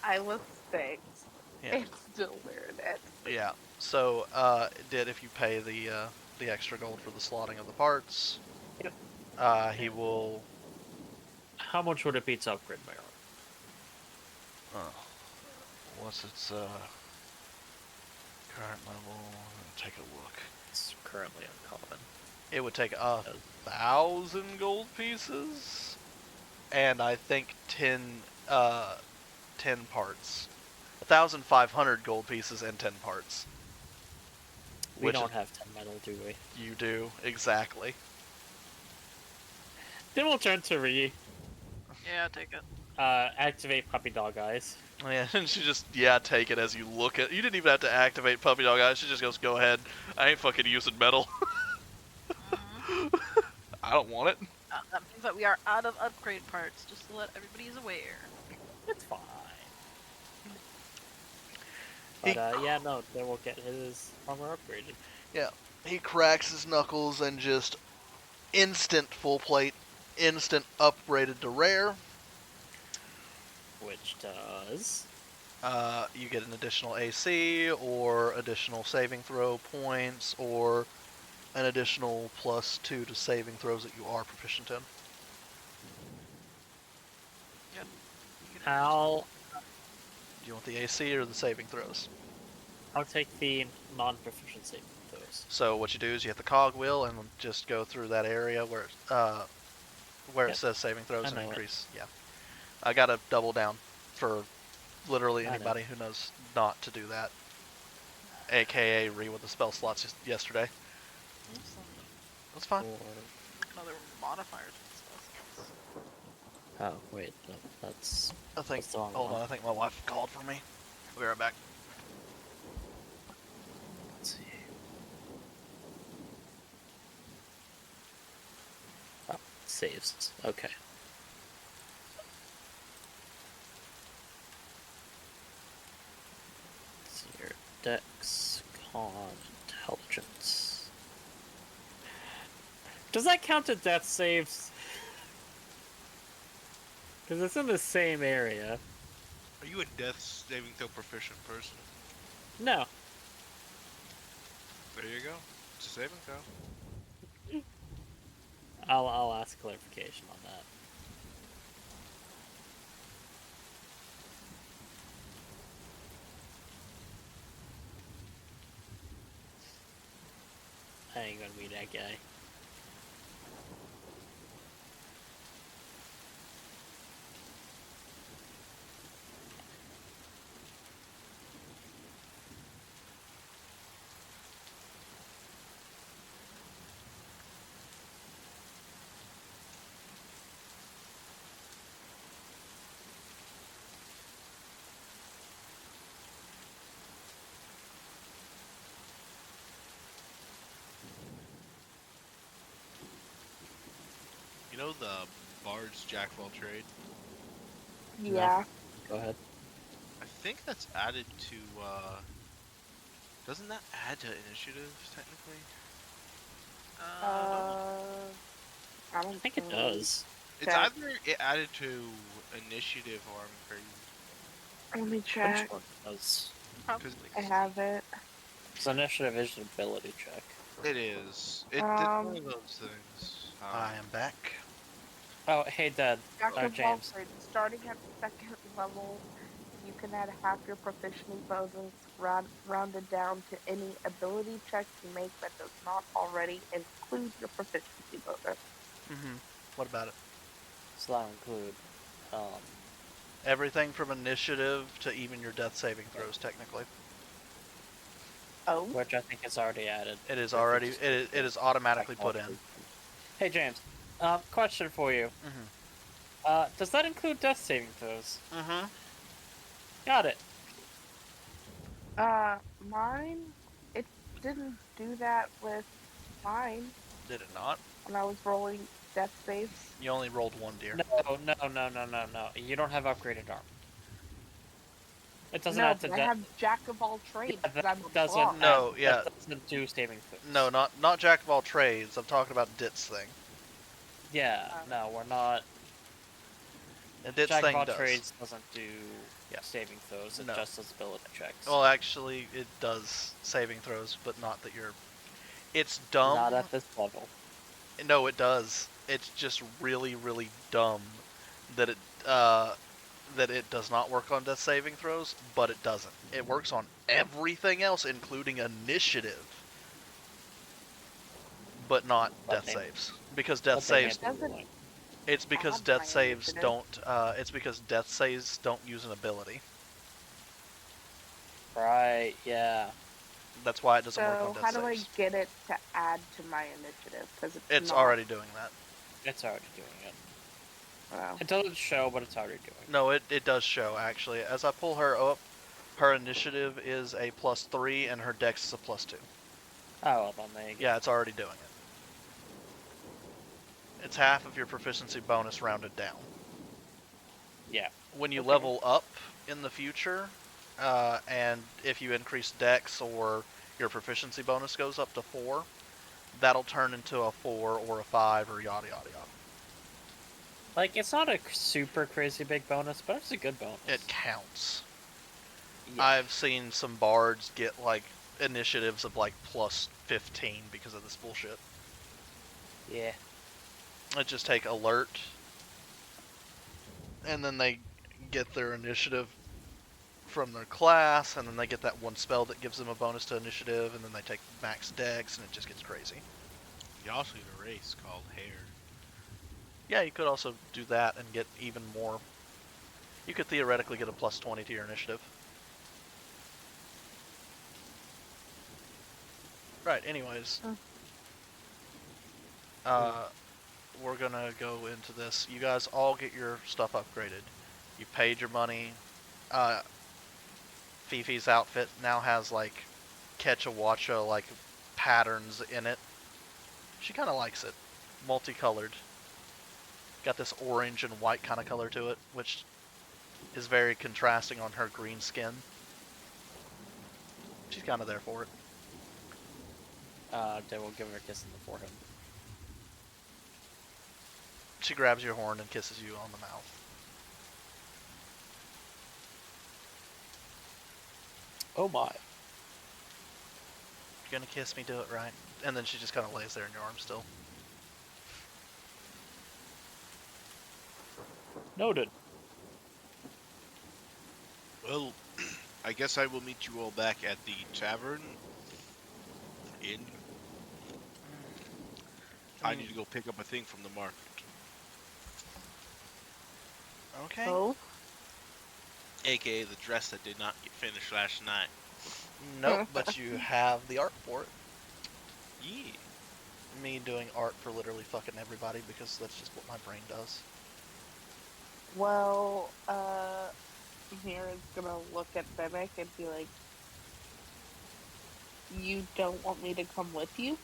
I was 6. Yeah. And still wearing it. Yeah. So, if you pay the extra gold for the slotting of the parts, Yep. he will. How much would it be to upgrade my armor? What's its current level? Take a look. It's currently uncommon. It would take 1,000 gold pieces, and I think 10 parts. 1,500 gold pieces and 10 parts. We Which don't have 10 metal, do we? You do, exactly. Then we'll turn to Ree. Yeah, take it. Activate puppy dog eyes. Oh, yeah, and she just, take it as you look at. You didn't even have to activate Puppy Dog Eyes. She just goes, go ahead. I ain't fucking using metal. I don't want it. That means that we are out of upgrade parts, just to let everybody is aware. It's fine. He- But yeah, no, they will get his armor upgraded. He cracks his knuckles and just instant full plate, instant upgraded to rare. Which does. You get an additional AC, or additional saving throw points, or an additional +2 to saving throws that you are proficient in. You can I'll Do you want the AC or the saving throws? take the non-proficiency of those. So what you do is you hit the cog wheel and just go through that area where it Yep. says saving throws I and know it. increase. Yeah, I gotta double down for literally I know. anybody who knows not to do that. AKA re with the spell slots yesterday. That's fine. Other modifiers and stuff. Oh wait, no, that's I think. That's the wrong Hold one. on, I think my wife called for me. I'll be right back. let's see. Oh, saves. Okay. So your Dex, Con, Intelligence. Does that count as death saves? Because it's in the same area. Are you a death saving throw proficient person? No. There you go. It's a saving throw. I'll ask clarification on that. I ain't gonna be that guy. You know the Bard's Jack of all trade? Yeah. Go ahead. I think that's added to, doesn't that add to initiative, technically? I don't I think it does. It's Okay. either it added to initiative or I'm crazy. Let me I'm check. sure it does. Probably. I have it. Because initiative is an ability check. It is. It's one Um, of those things. I am back. Oh, hey, Dad. Jack of all James. trades, starting at second level, you can add half your proficiency bonus rounded down to any ability check you make that does not already include your proficiency bonus. Mm-hmm. What about it? So that'll include, Everything from initiative to even your death saving throws, technically. Oh, which I think is already added. It is Like, already. it's It is automatically put in. Hey, James. Question for you. Mm-hmm. Does that include death saving throws? Mm-hmm. Got it. mine, it didn't do that with mine Did it not? when I was rolling death saves. You only rolled one, dear. No. You don't have upgraded armor. It doesn't No, add to but I death. have Jack of all trades. Yeah, 'cause that I'm a doesn't. bard. No, yeah. That doesn't do saving throws. No, not jack of all trades. I'm talking about Dit's thing. Yeah, no, we're not. And Dit's Jack thing of all does. trades doesn't do Yeah. saving throws. It No. just does ability checks. Well, actually, it does saving throws, but not that you're. It's dumb. Not at this level. No, it does. It's just really, really dumb that it does not work on death saving throws, but it doesn't. It works on everything else, including initiative, but not But death they- saves. Because But death they saves. handle Doesn't- it. It's because Add death my saves initiative. don't. It's because death saves don't use an ability. Right, yeah. That's why it doesn't work So on death how do I saves. get it to add to my initiative? Because It's not, already doing that. It's already doing it. Oh. It doesn't show, but it's already doing it. No, it does show actually. As I pull her up, her initiative is a +3 and her dex is a +2. Oh, well, then there you go. Yeah, it's already doing it. It's half of your proficiency bonus rounded down. Yeah. When you Okay. level up in the future, and if you increase dex or your proficiency bonus goes up to 4, that'll turn into a 4 or a 5 or yada yada yada. Like, it's not a super crazy big bonus, but it's a good bonus. It counts. Yeah. I've seen some bards get like initiatives of like plus 15 because of this bullshit. Yeah. They just take alert, and then they get their initiative from their class, and then they get that one spell that gives them a bonus to initiative, and then they take max dex, and it just gets crazy. You also need a race called Hare. Yeah, you could also do that and get even more. You could theoretically get a plus 20 to your initiative. Right, anyways. We're gonna go into this. You guys all get your stuff upgraded. You paid your money. Fifi's outfit now has like Quechua like patterns in it. She kind of likes it. Multicolored. Got this orange and white kind of color to it, which is very contrasting on her green skin. She's kind of there for it. They will give her a kiss in the forehead. She grabs your horn and kisses you on the mouth. Oh my. You're gonna kiss me, do it right. And then she just kind of lays there in your arms still. Noted. Well, I guess I will meet you all back at the tavern. I need to go pick up a thing from the market. Okay. Oh, AKA the dress that did not get finished last night. Nope, but you have the art for it. Yeah. Me doing art for literally fucking everybody because that's just what my brain does. well, Mira's gonna look at Mimic and be like, "You don't want me to come with you?"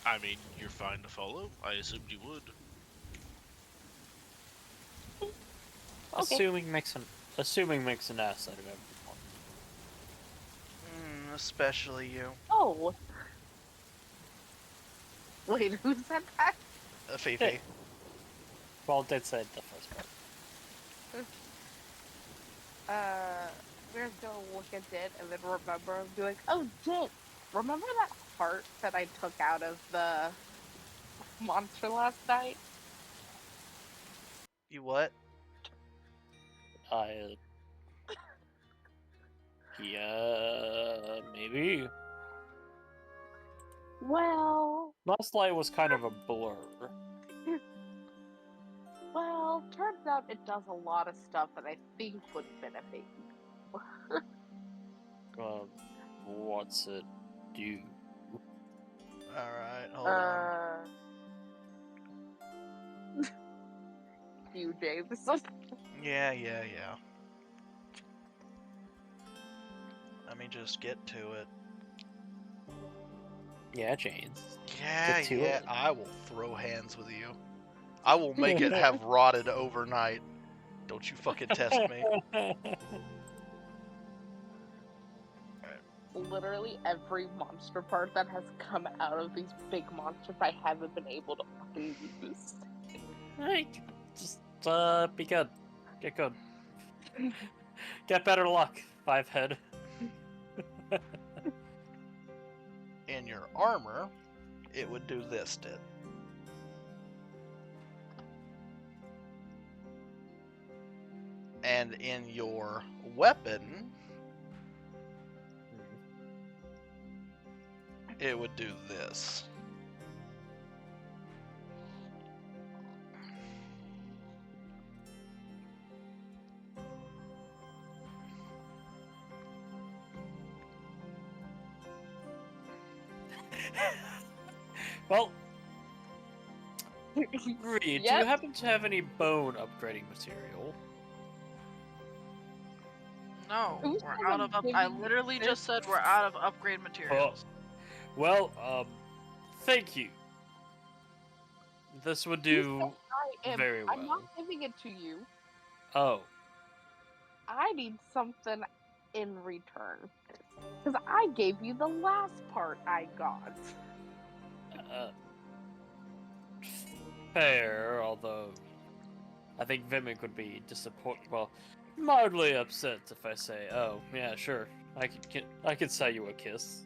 I mean, you're fine to follow. I assumed you would. Okay. Assuming makes an ass out of everyone. Especially you. Oh. Wait, who said that? Fifi. Hey. Well, did say the first part. Mira's gonna look at Dit and then remember and be like, "Oh, Dit, remember that heart that I took out of the monster last night?" You what? Yeah, maybe. Well, Last light was kind of a blur. turns out it does a lot of stuff that I think would benefit you. What's it do? Alright, hold on. You, James. Yeah. Let me just get to it. Yeah, James. Yeah, Get to yeah, it. I will throw hands with you. I will make it have rotted overnight. Don't you fucking test me. Literally every monster part that has come out of these big monsters I haven't been able to fucking use. Hey, just be good. Get good. Get better luck, 5 head. In your armor, it would do this, Dit. And in your weapon, it would do this. Well, Reed, do you Yep. happen to have any bone upgrading material? No, Who's we're gonna out of. give I you literally this? just said we're out of upgrade materials. Well, thank you. This would do very well. I'm not giving it to you. Oh, I need something in return? Because I gave you the last part I got. Fair, although I think Vimic would be disappointed. Well, mildly upset if I say, "Oh, yeah, sure, I could sell you a kiss."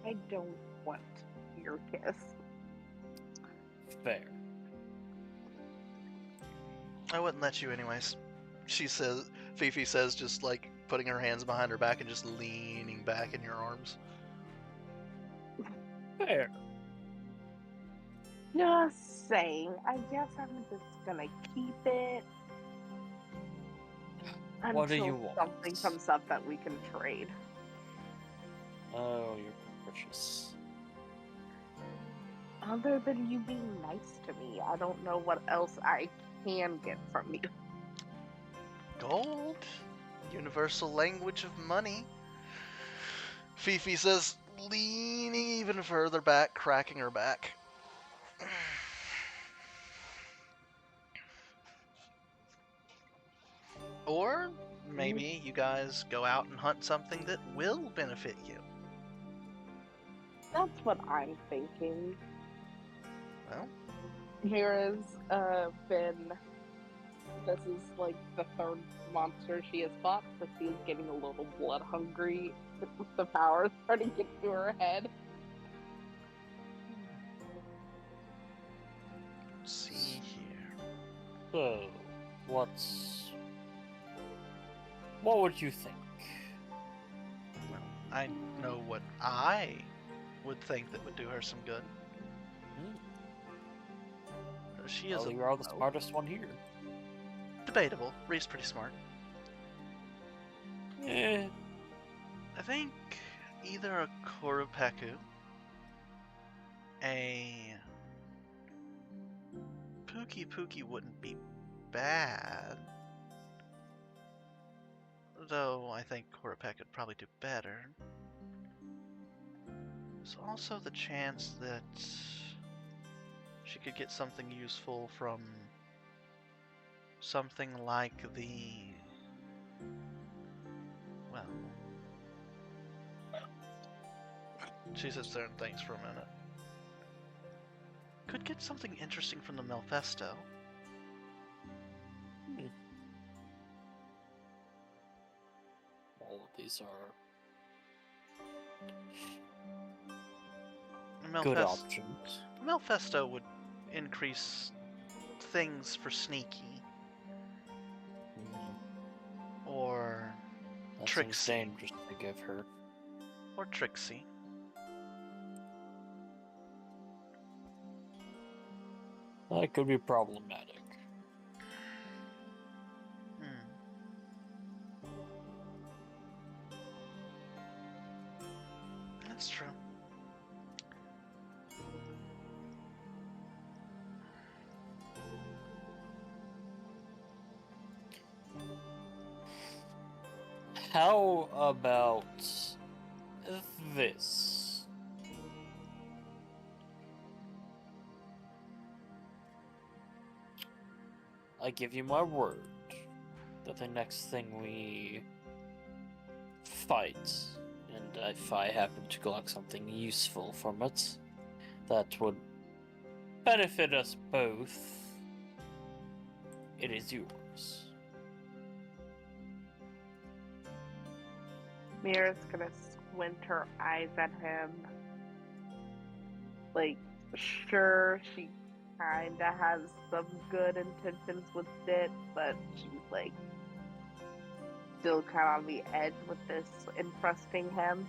I don't want your kiss. Fair. I wouldn't let you anyways. Fifi says, just like putting her hands behind her back and just leaning back in your arms. Fair. Just saying. I guess I'm just gonna keep it What do until you want? something comes up that we can trade. Oh, you're capricious. Other than you being nice to me, I don't know what else I can get from you. Gold? Universal language of money. Fifi says, leaning even further back, cracking her back. Or maybe you guys go out and hunt something that will benefit you. That's what I'm thinking. Well, Mira's been. This is like the third monster she has fought, so she's getting a little blood hungry. The power starting to get to her head. let's see here. So, what would you think? Well, I know what I would think that would do her some good. She is Well, you are the smartest one here. debatable. Ree's pretty smart. Eh. I think either a Korupeku, a Pookie wouldn't be bad, though I think Korupeku would probably do better. There's also the chance that she could get something useful from something like the... well... she sits there and thinks for a minute. Could get something interesting from the Melfesto. All of these are good options. Melfesto would increase things for Sneaky. Or That seems Trixie. dangerous to give her. Or Trixie. That could be problematic. That's true. How about this? I give you my word that the next thing we fight, and if I happen to collect something useful from it, that would benefit us both, it is yours. Mira's gonna squint her eyes at him. Like, sure, she kinda has some good intentions with it, but she's like still kind of on the edge with this entrusting him.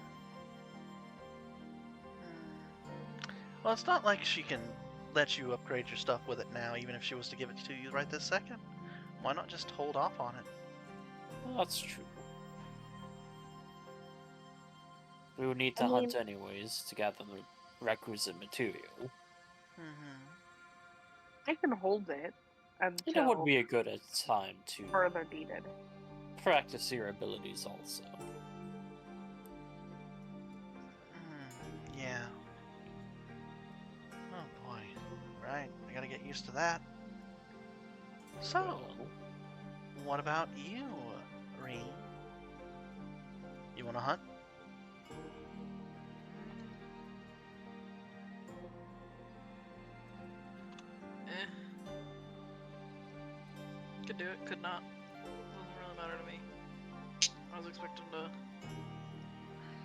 Well, it's not like she can let you upgrade your stuff with it now, even if she was to give it to you right this second. Why not just hold off on it? Well, that's true. We would need to hunt anyways to gather the requisite material. I can hold it And it until would be a good time to further needed. practice your abilities also. Yeah. Oh boy. Right, I gotta get used to that. So, Well, What about you, Reen? You want to hunt? Eh. Could do it, could not. Doesn't really matter to me. I was expecting to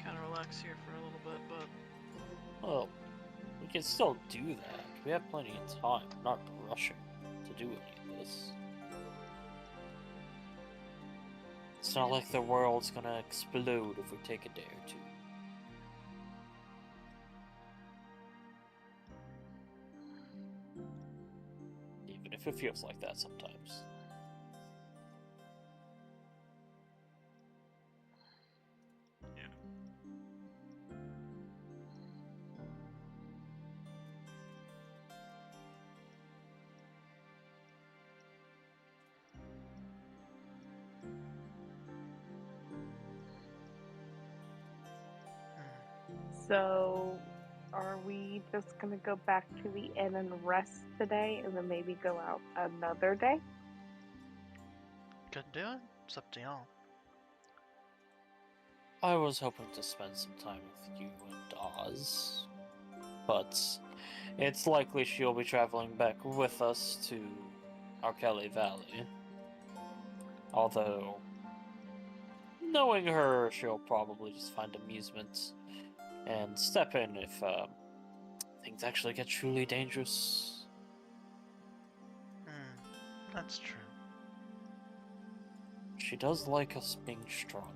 kind of relax here for a little bit, but Well, we can still do that. We have plenty of time. We're not rushing to do any of this. It's not like the world's gonna explode if we take a day or two. Even if it feels like that sometimes. Yeah. So, are we just gonna go back to the inn and rest today, and then maybe go out another day? Could do it. It's up to y'all. I was hoping to spend some time with you and Oz, but it's likely she'll be traveling back with us to Arkeli Valley. Although, knowing her, she'll probably just find amusement and step in if things actually get truly dangerous. That's true. She does like us being stronger.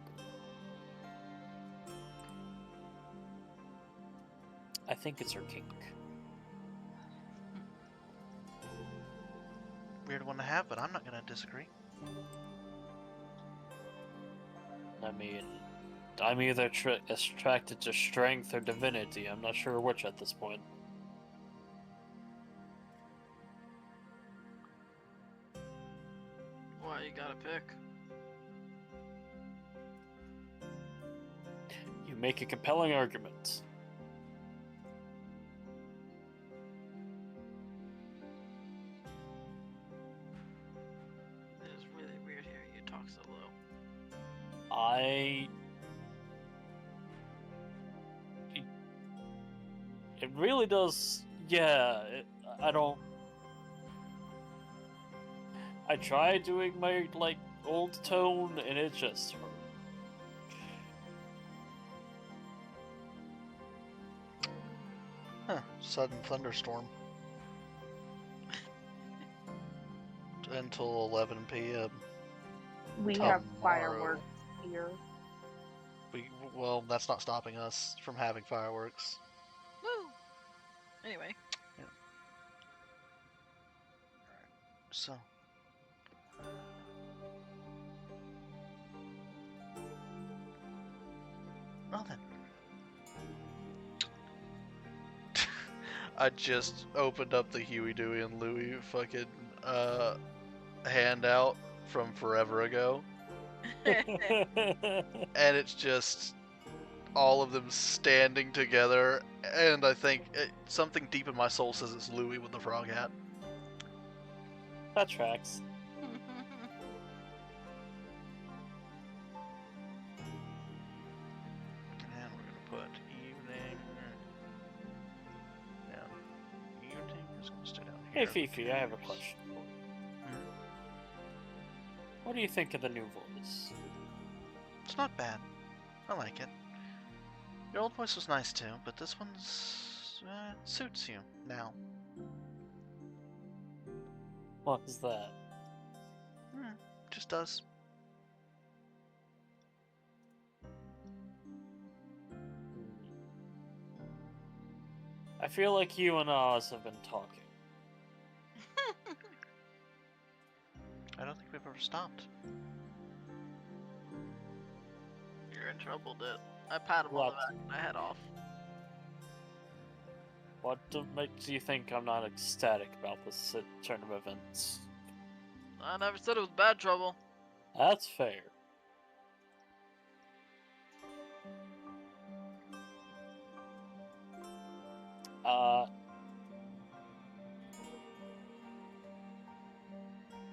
I think it's her kink. Weird one to have, but I'm not gonna disagree. I mean, I'm either attracted to strength or divinity. I'm not sure which at this point. why you gotta pick? You make a compelling argument. It is really weird hearing you talk so low. It really does. Yeah, I don't. I tried doing my, like, old tone, and it just hurt. Huh. Sudden thunderstorm. Until 11 p.m. We have Tomorrow. fireworks here. Well, that's not stopping us from having fireworks. Woo! Anyway, So. Well then. I just opened up the Huey, Dewey, and Louie fucking handout from forever ago, and it's just all of them standing together, and I think something deep in my soul says it's Louie with the frog hat. That tracks. And we're gonna put evening down. Evening is gonna stay down Hey here. Fifi, I have a question for you. Mhm. What do you think of the new voice? It's not bad. I like it. Your old voice was nice too, but this one's suits you now. What is that? Just does. I feel like you and Oz have been talking. I don't think we've ever stopped. you're in trouble, dude. I pat him on the What? back and I head off. What makes you think I'm not ecstatic about this turn of events? I never said it was bad trouble. That's fair.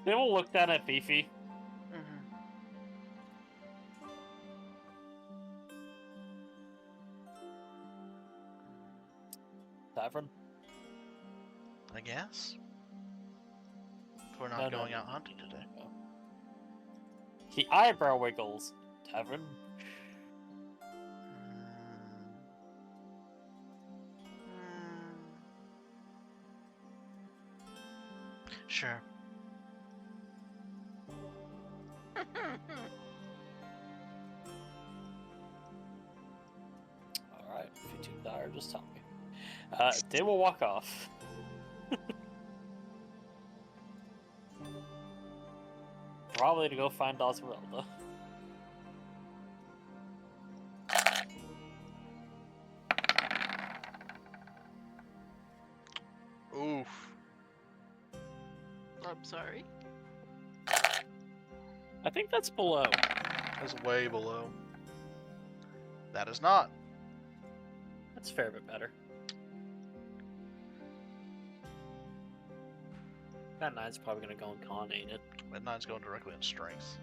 They will look down at Fifi, tavern? I guess. If we're No, not no, going no, out no, hunting no, today. no. He eyebrow wiggles. Tavern? Sure. Alright, if you're too tired, just tell me. They will walk off. Probably to go find Osmeralda. Oof. I'm sorry. I think that's below. That's way below. That is not. That's a fair bit better. That 9's probably gonna go in con, ain't it? That 9's going directly in strength.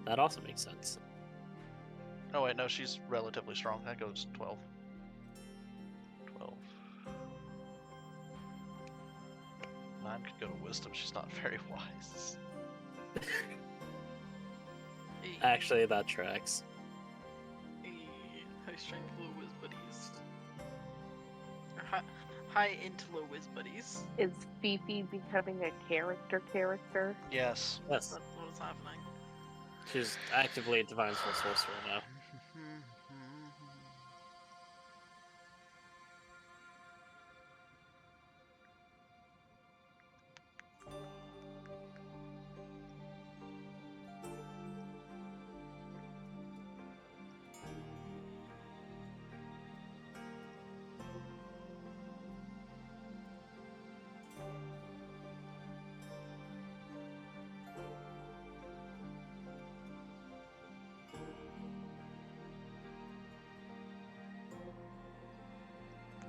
That also makes sense. Oh wait, no, she's relatively strong. That goes 12. 12. 9 could go to wisdom. She's not very wise. Hey, Actually, that tracks. hey, high strength, low whiz buddies. Or high into low whiz buddies. Is Fifi becoming a character? Yes. Yes, That's what is happening. she's actively a divine soul sorcerer now.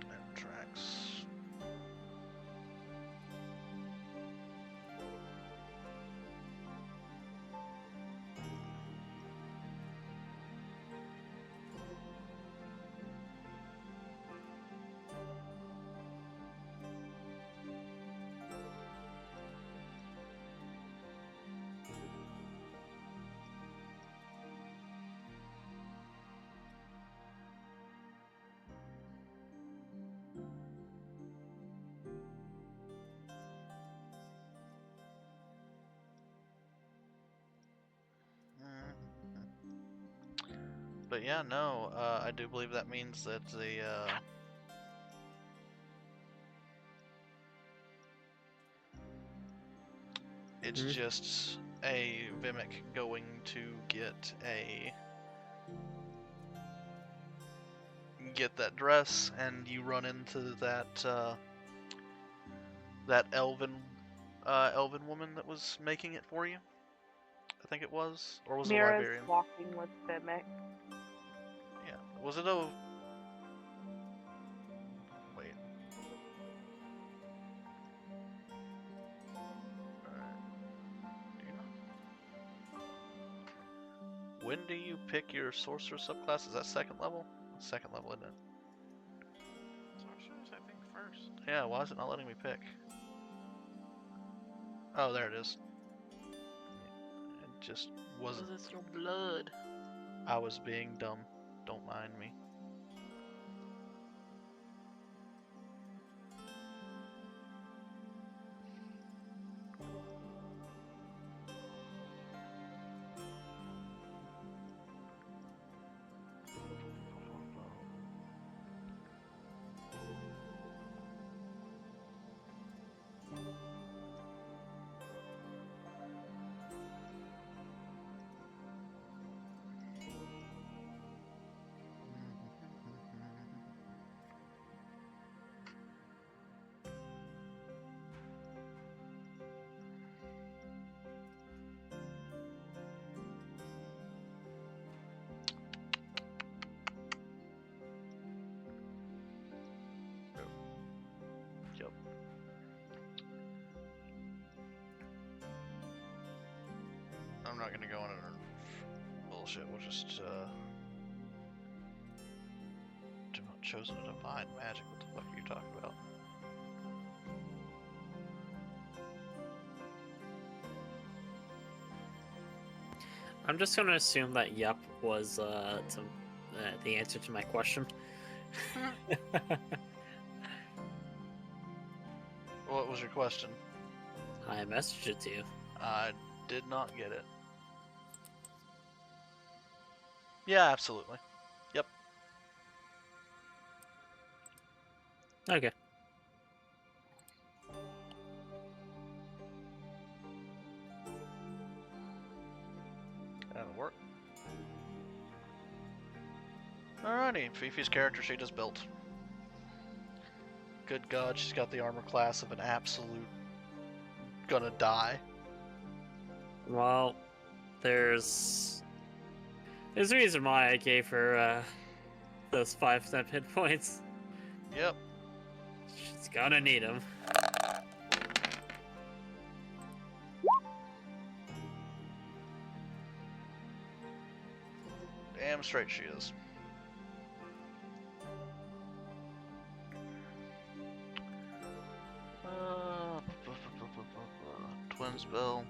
That tracks. But yeah, no, I do believe that means that the it's Mhm. just a Vimic going to get that dress, and you run into that that elven woman that was making it for you. I think it was, or was it a Mira's Wyverian? walking with Vimic. Yeah, was it a? Wait. Do you know? When do you pick your sorcerer subclass? Is that second level? Second level, isn't it? Sorcerers, I think, first. Yeah, why is it not letting me pick? Oh, there it is. It just wasn't. Because it's your blood. I was being dumb. Don't mind me. Yep. I'm not gonna go on bullshit. We'll just chosen a divine magic. What the fuck are you talking about? I'm just gonna assume that "yup" was the answer to my question. What was your question? I messaged it to you. I did not get it. Yeah, absolutely. Yep. Okay. That'll work. Alrighty, Fifi's character sheet is built. Good God, she's got the armor class of an absolute gonna die. Well, there's a reason why I gave her those 5 step hit points. Yep. She's gonna need them. Damn straight she is. Twin spell.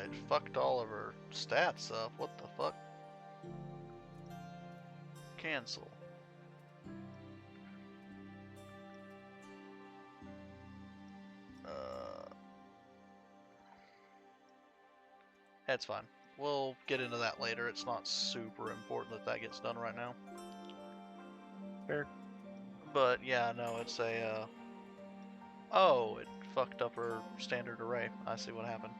It fucked all of her stats up. What the fuck? Cancel. That's fine. We'll get into that later. It's not super important that that gets done right now. Sure. But yeah, no, it's a. Oh, it fucked up her standard array. I see what happened.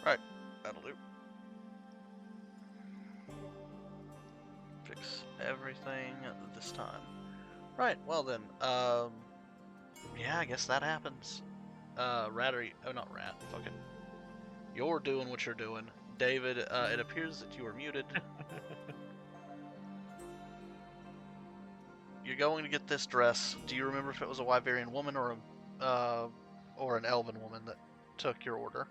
Right, that'll do. Fix everything this time. Right, well then, yeah, I guess that happens. Rat, oh not Rat, fucking. You're doing what you're doing. David, it appears that you are muted. You're going to get this dress. Do you remember if it was a Wyverian woman or an Elven woman that took your order?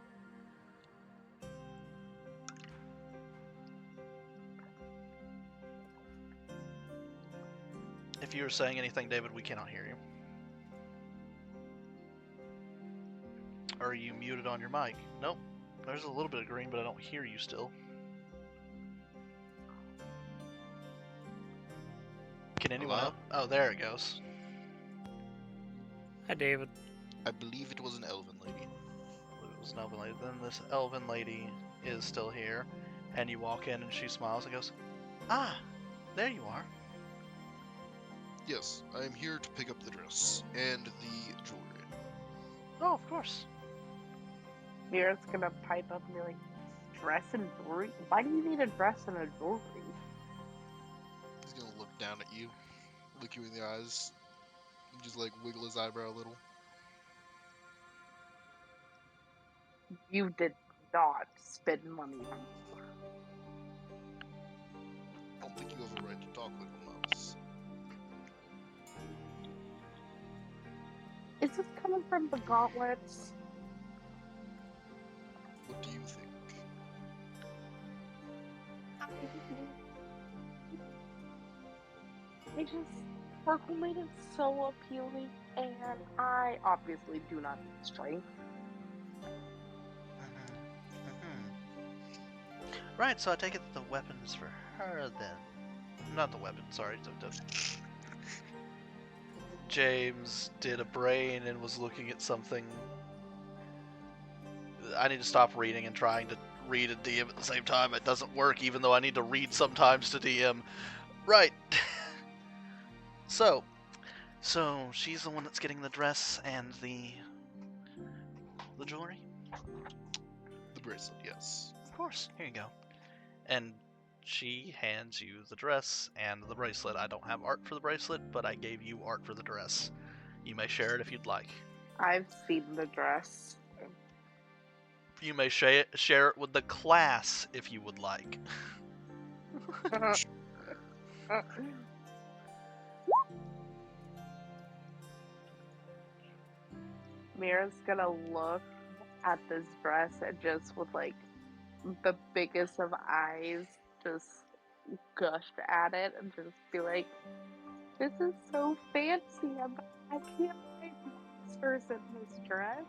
If you were saying anything, David, we cannot hear you. Are you muted on your mic? Nope. There's a little bit of green, but I don't hear you still. Can anyone Hello? else? Oh, there it goes. Hi, David. I believe it was an elven lady. It was an elven lady. Then this elven lady is still here, and you walk in and she smiles and goes, "Ah, there you are." Yes, I am here to pick up the dress and the jewelry. Oh, of course. Mira's gonna pipe up and be like, dress and jewelry? Why do you need a dress and a jewelry? He's gonna look down at you, look you in the eyes, and just like wiggle his eyebrow a little. You did not spend money on I don't think you have a right to talk like a mouse. Is this coming from the gauntlets? What do you think? I just, Sparkle made it so appealing, and I obviously do not need strength. Right, so I take it that the weapon's for her then. Not the weapon, sorry. James did a brain and was looking at something I need to stop reading and trying to read and DM at the same time. It doesn't work, even though I need to read sometimes to DM. Right. So she's the one that's getting the dress and the jewelry? The bracelet, yes. Of course. Here you go. And she hands you the dress and the bracelet. I don't have art for the bracelet, but I gave you art for the dress. You may share it if you'd like. I've seen the dress. You may share it with the class if you would like. Mira's gonna look at this dress and just with like the biggest of eyes just gushed at it and just be like, this is so fancy. I can't fight monsters in this dress.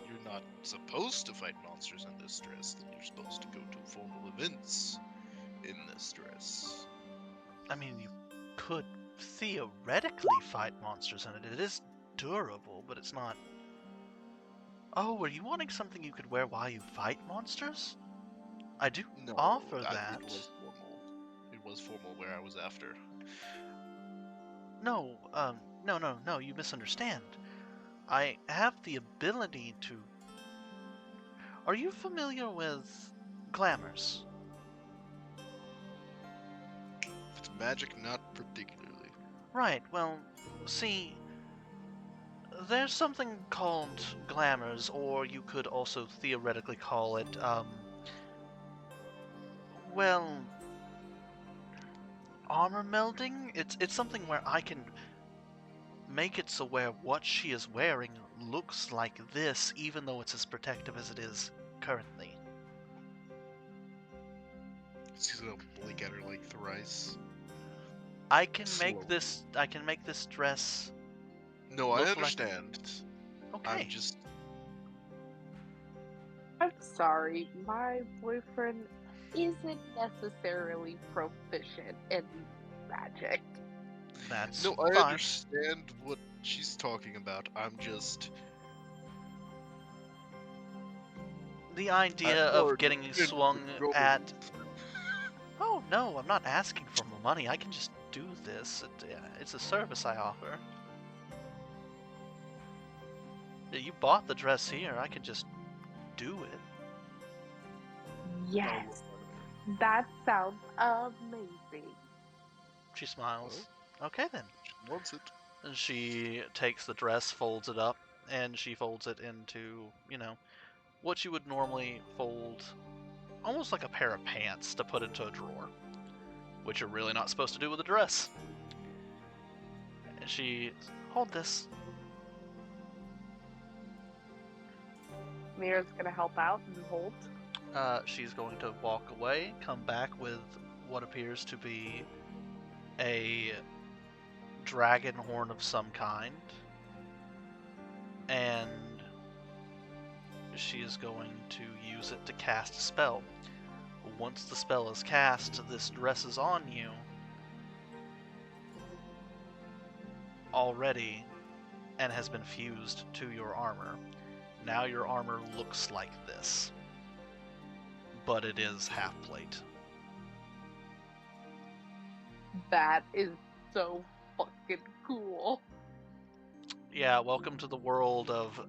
You're not supposed to fight monsters in this dress. You're supposed to go to formal events in this dress. I mean, you could theoretically fight monsters in it. It is durable, but it's not... Oh, were you wanting something you could wear while you fight monsters? I do No, offer that. It was formal. It was formal where I was after. No, no, you misunderstand. I have the ability to... Are you familiar with glamours? If it's magic, not particularly. Right, well, see, there's something called glamours, or you could also theoretically call it, well, armor melding? It's something where I can make it so where what she is wearing looks like this, even though it's as protective as it is currently. She's gonna blink at her like thrice. I can Slowly. make this dress... No, I Look like- understand. Okay. I'm sorry, my boyfriend isn't necessarily proficient in magic. That's No, I fine. understand what she's talking about. I'm just. The idea of already getting been swung rolled. at... Oh, no, I'm not asking for more money. I can just do this. It's a service I offer. You bought the dress here. I can just do it. Yes, that sounds amazing. She smiles. Okay, then. She wants it. And she takes the dress, folds it up, and she folds it into, what you would normally fold almost like a pair of pants to put into a drawer, which you're really not supposed to do with a dress. And she, hold this. Mira's gonna help out and hold. She's going to walk away, come back with what appears to be a dragon horn of some kind, and she is going to use it to cast a spell. Once the spell is cast, this dress is on you already and has been fused to your armor. Now your armor looks like this, but it is half plate. That is so fucking cool. Yeah, welcome to the world of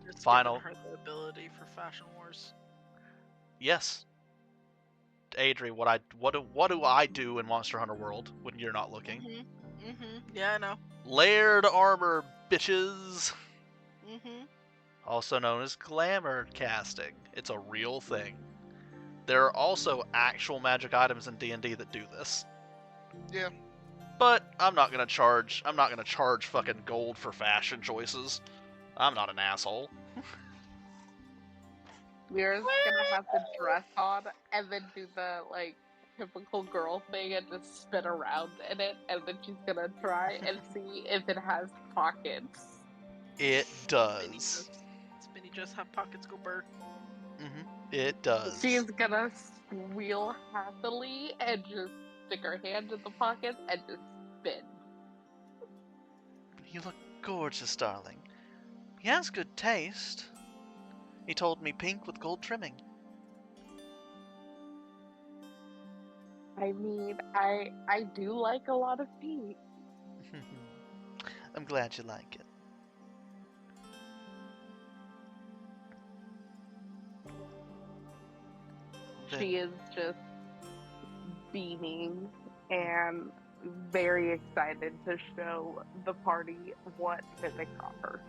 It's Final. given her the ability for Fashion Wars. Yes. Adri, what do I do in Monster Hunter World when you're not looking? Yeah, I know. Layered armor, bitches. Also, Also known as glamour casting. It's a real thing. There are also actual magic items in D&D that do this. Yeah. But I'm not gonna charge fucking gold for fashion choices. I'm not an asshole. Mira's gonna have the dress on and then do the like typical girl thing and just spin around in it, and then she's gonna try and see if it has pockets. It does. Spinny just have pockets go bird. It does. She's gonna squeal happily and just stick her hand in the pockets and just spin. You look gorgeous, darling. He has good taste. He told me pink with gold trimming. I mean, I do like a lot of pink. I'm glad you like it. She is just beaming and very excited to show the party what Vivek got her.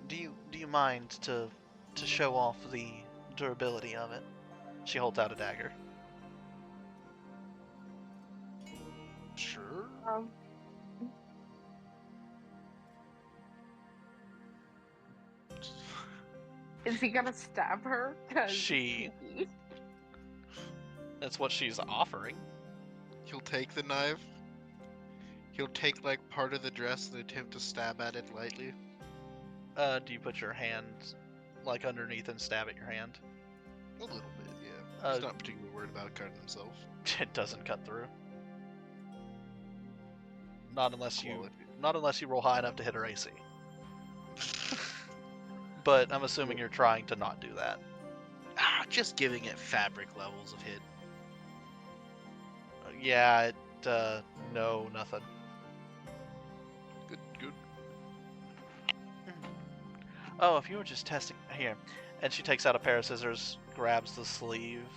Do you mind to show off the durability of it? She holds out a dagger. Sure. Is he gonna stab her? 'Cause She- That's what she's offering. He'll take the knife. He'll take like part of the dress and attempt to stab at it lightly. Do you put your hand like underneath and stab at your hand? A little bit, yeah. He's Uh, not particularly worried about cutting himself. It doesn't cut through. Not unless you Quality. roll high enough to hit her AC. But I'm assuming you're trying to not do that. Just giving it fabric levels of hit. Yeah, no, nothing. Good. Oh, if you were just testing here, and she takes out a pair of scissors, grabs the sleeve,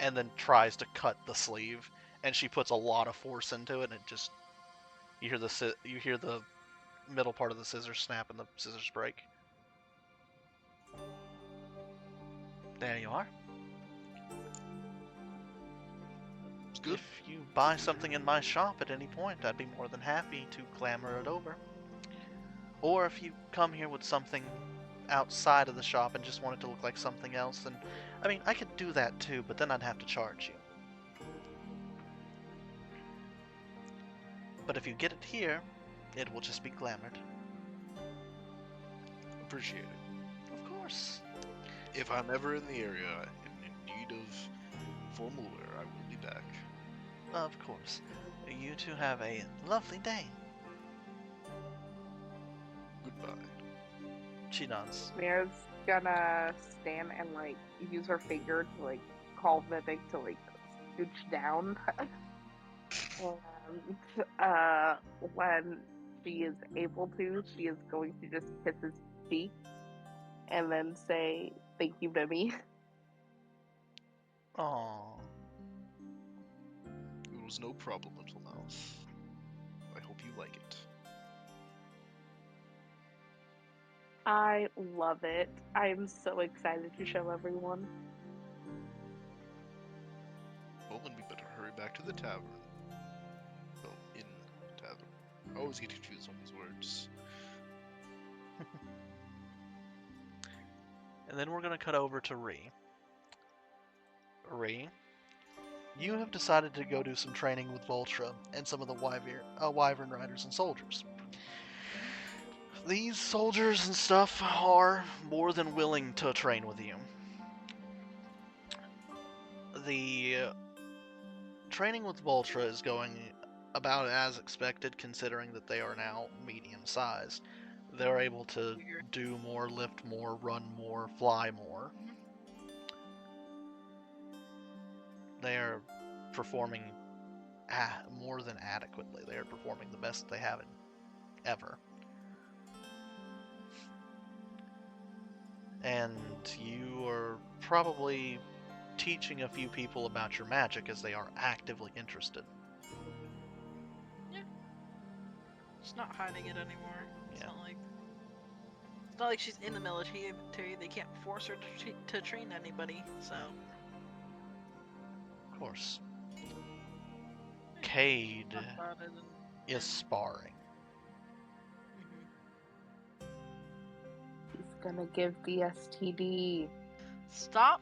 and then tries to cut the sleeve, and she puts a lot of force into it, and it just you hear the middle part of the scissors snap and the scissors break. There you are. It's good. If you buy something in my shop at any point, I'd be more than happy to clamor it over. Or if you come here with something outside of the shop and just want it to look like something else, then, I mean, I could do that too, but then I'd have to charge you. But if you get it here, it will just be glamored. Appreciate it. Of course. If I'm ever in the area in need of formal wear, I will be back. Of course. You two have a lovely day. Goodbye. She nods. Mira's gonna stand and like use her finger to like call Vivek to like scooch down. And when she is able to, she is going to just kiss his cheek and then say, "Thank you, Vivy." Aww. It was no problem until now. I hope you like it. I love it. I'm so excited to show everyone. Well, then we better hurry back to the tavern. Well, in the tavern. I always get to choose someone's words. And then we're going to cut over to Ree. Ree, you have decided to go do some training with Voltra and some of the Wyvern riders and soldiers. These soldiers and stuff are more than willing to train with you. The training with Voltra is going about as expected, considering that they are now medium-sized. They're able to do more, lift more, run more, fly more. They are performing more than adequately. They are performing the best they have ever. And you are probably teaching a few people about your magic as they are actively interested. She's not hiding it anymore. It's Yeah. not like she's in the military. They can't force her to train anybody. So Of course. Cade talk about it and- is sparring. Mhm. He's gonna give the STD. Stop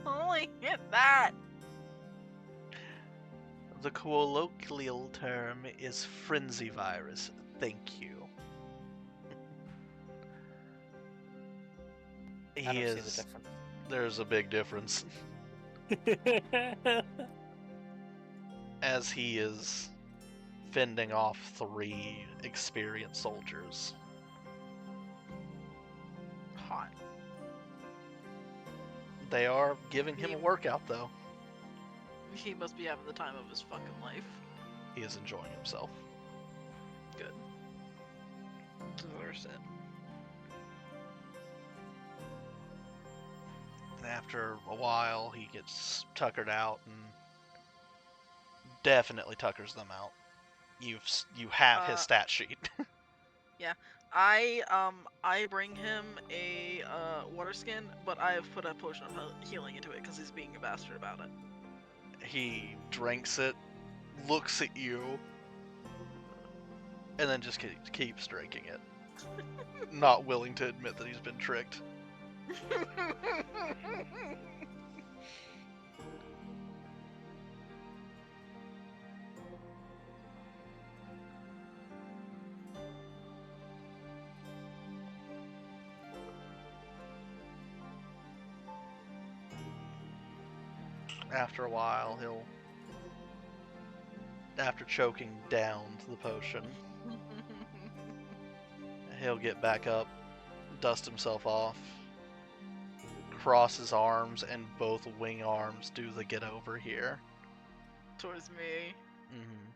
calling it that. The colloquial term is frenzy virus. Thank you. I He don't see is. the There's a big difference. difference. As he is fending off 3 experienced soldiers. Hot. They are giving him a workout, though. He must be having the time of his fucking life. He is enjoying himself. Good. Deserves it. And after a while, he gets tuckered out and definitely tuckers them out. You have his stat sheet. I bring him a water skin, but I have put a potion of healing into it because he's being a bastard about it. He drinks it, looks at you, and then just keeps drinking it. Not willing to admit that he's been tricked. After a while, after choking down the potion, he'll get back up, dust himself off, cross his arms, and both wing arms do the get over here. Towards me. Mm-hmm.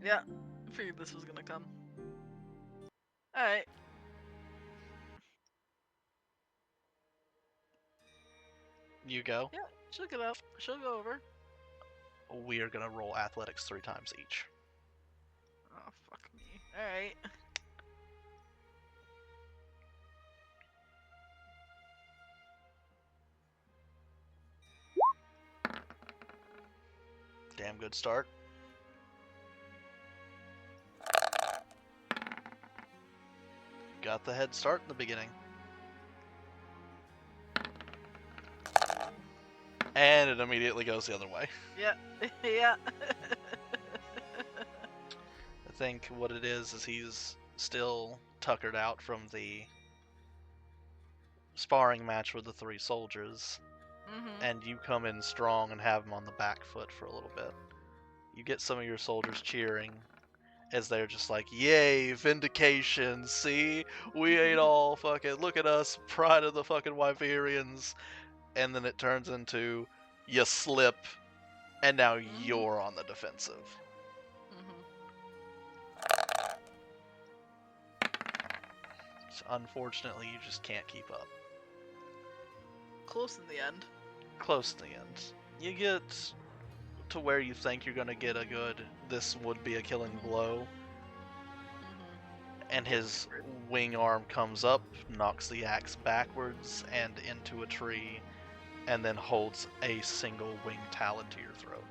Yeah, I figured this was gonna come. Alright. You go. Yeah, she'll get up. She'll go over. We are gonna roll athletics 3 times each. Oh, fuck me. Alright. Damn good start. Got the head start in the beginning. And it immediately goes the other way. Yeah. Yeah. I think what it is he's still tuckered out from the sparring match with the 3 soldiers. Mm-hmm. And you come in strong and have him on the back foot for a little bit. You get some of your soldiers cheering as they're just like, yay, vindication, see? We ain't all fucking, look at us, pride of the fucking Wyverians. And then it turns into, you slip, and now you're on the defensive. So unfortunately, you just can't keep up. Close in the end. Close to the end. You get to where you think you're gonna get a good, this would be a killing blow, and his wing arm comes up, knocks the axe backwards and into a tree, and then holds a single wing talon to your throat.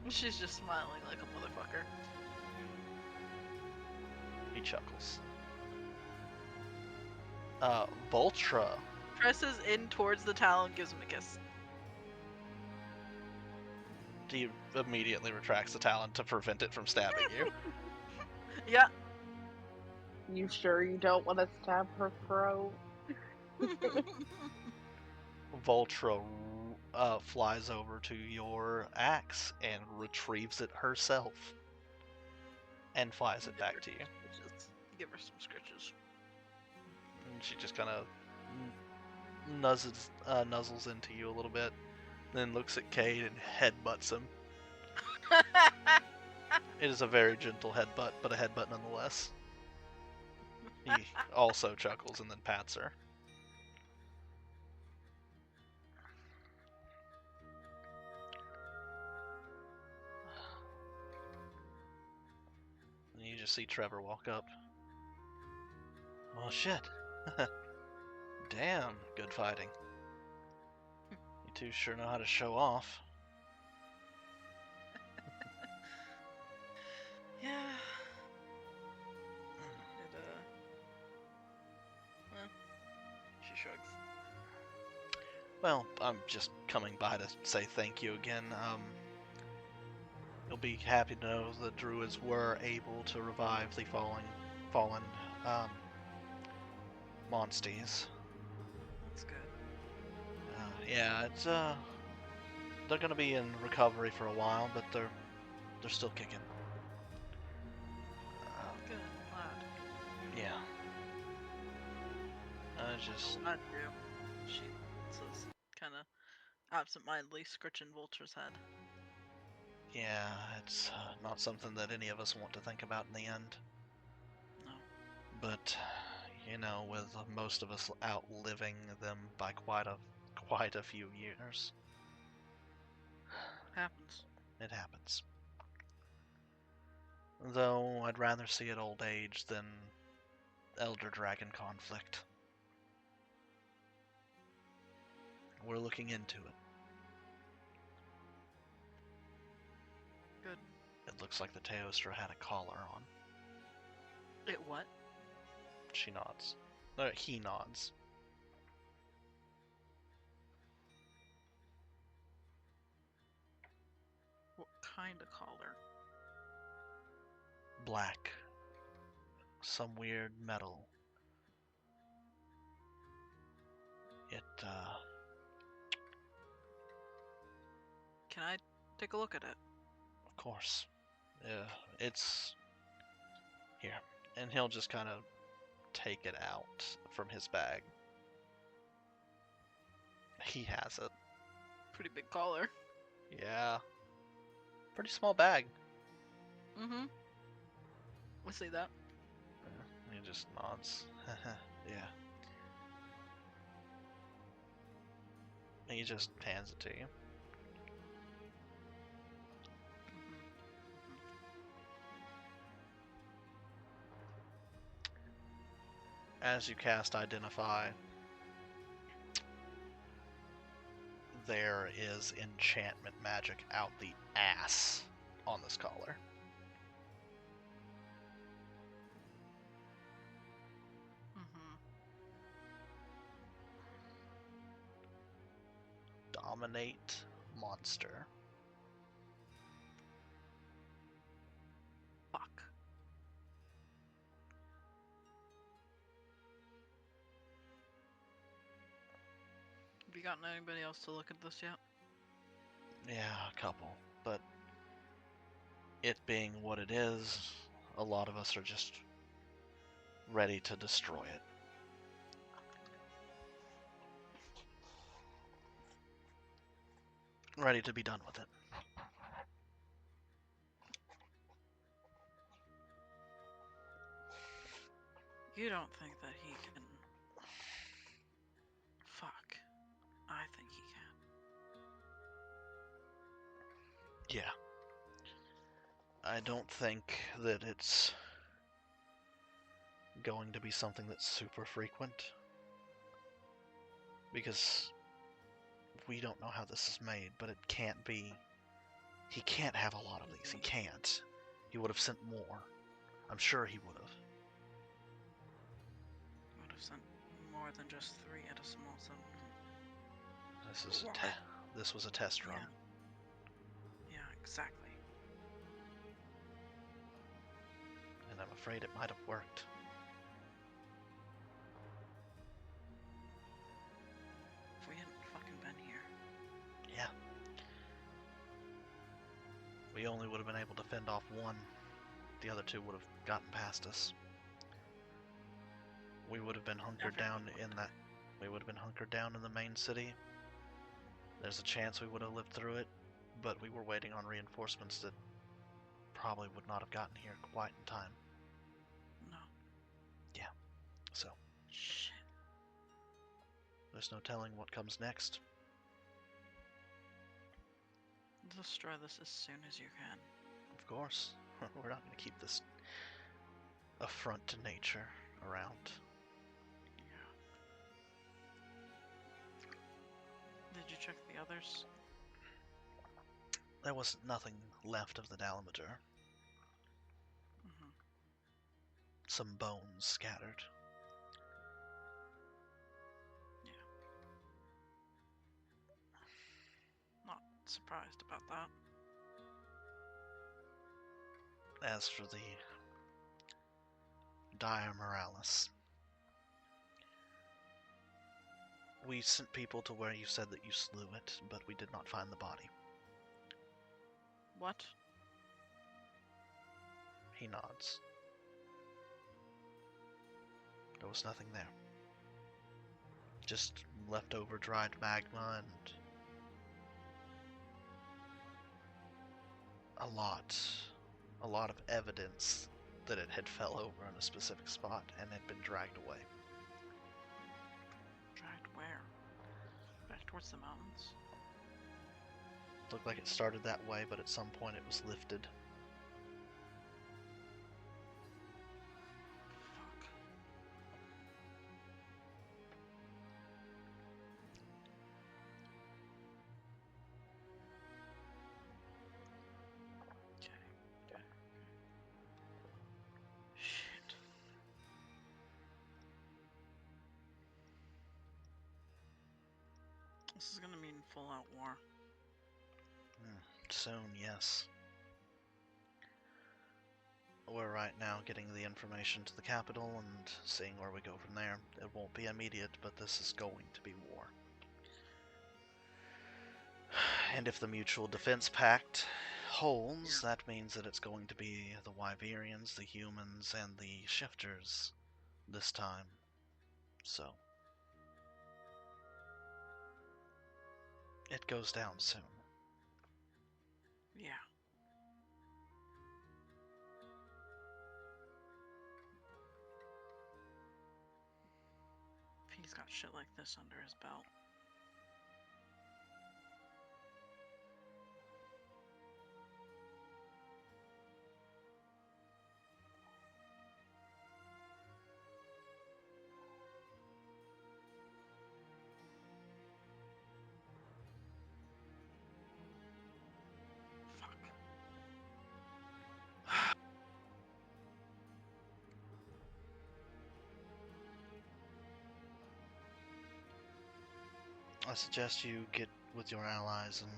She's just smiling like a motherfucker. He chuckles. Voltra. Presses in towards the talon, gives him a kiss. He immediately retracts the talon to prevent it from stabbing you. Yeah. You sure you don't want to stab her throat? Voltra flies over to your axe and retrieves it herself. And flies it back to you. Just give her some scritches. And she just kind of nuzzles into you a little bit, then looks at Cade and headbutts him. It is a very gentle headbutt, but a headbutt nonetheless. He also chuckles and then pats her. And you just see Trevor walk up. Well, shit. Damn, good fighting. You two sure know how to show off. Yeah. Well, she shrugs. Well, I'm just coming by to say thank you again. You'll be happy to know the druids were able to revive the fallen monsties. That's good. Yeah, it's they're gonna be in recovery for a while, but they're still kicking. Good. Glad. Yeah. I just Glad to. She says, kind of absentmindedly scritching Vulture's head. Yeah, it's not something that any of us want to think about in the end. No. But, you know, with most of us outliving them by quite a few years, Happens. it happens. Though I'd rather see it old age than Elder Dragon conflict. We're looking into it. Good. It looks like the Teostra had a collar on. It what? She nods. He nods. What kind of collar? Black. Some weird metal. It, Can I take a look at it? of course. It's... Here. And he'll just kind of take it out from his bag. He has it. Pretty big collar. Yeah. Pretty small bag. Mm-hmm. I see that. He just nods. Yeah. He just hands it to you. As you cast Identify, there is enchantment magic out the ass on this collar. Mm-hmm. Dominate monster. Fuck. Have you gotten anybody else to look at this yet? Yeah, a couple. But it being what it is, a lot of us are just ready to destroy it. Ready to be done with it. You don't think that he can... Fuck. I think he can. Yeah. I don't think that it's going to be something that's super frequent. Because we don't know how this is made, but it can't be... He can't have a lot of these. He can't. He would have sent more. I'm sure he would have. Would have sent more than just 3 at a small sum. This was a test run. Yeah, exactly. And I'm afraid it might have worked. If we hadn't fucking been here. Yeah. We only would have been able to fend off one. The other 2 would have gotten past us. We would have been hunkered down in that... We would have been hunkered down in the main city. There's a chance we would have lived through it, but we were waiting on reinforcements that probably would not have gotten here quite in time. No. Yeah. So, Shit. there's no telling what comes next. Destroy this as soon as you can. Of course. We're not going to keep this affront to nature around. Yeah. Did you check the others? There was nothing left of the Dalamadur. Mm-hmm. Some bones scattered. Yeah. Not surprised about that. As for the Dire Morales, we sent people to where you said that you slew it, but we did not find the body. What? He nods. There was nothing there. Just leftover dried magma and a lot of evidence that it had fell over in a specific spot and had been dragged away. Dragged where? Back towards the mountains? Looked like it started that way, but at some point it was lifted. Fuck. Okay. Okay. Shit. This is gonna mean full-out war. Soon, yes. We're right now getting the information to the capital and seeing where we go from there. It won't be immediate, but this is going to be war. And if the Mutual Defense Pact holds, that means that it's going to be the Wyverians, the humans, and the Shifters this time. So it goes down soon. Yeah. If he's got shit like this under his belt. Fuck. I suggest you get with your allies and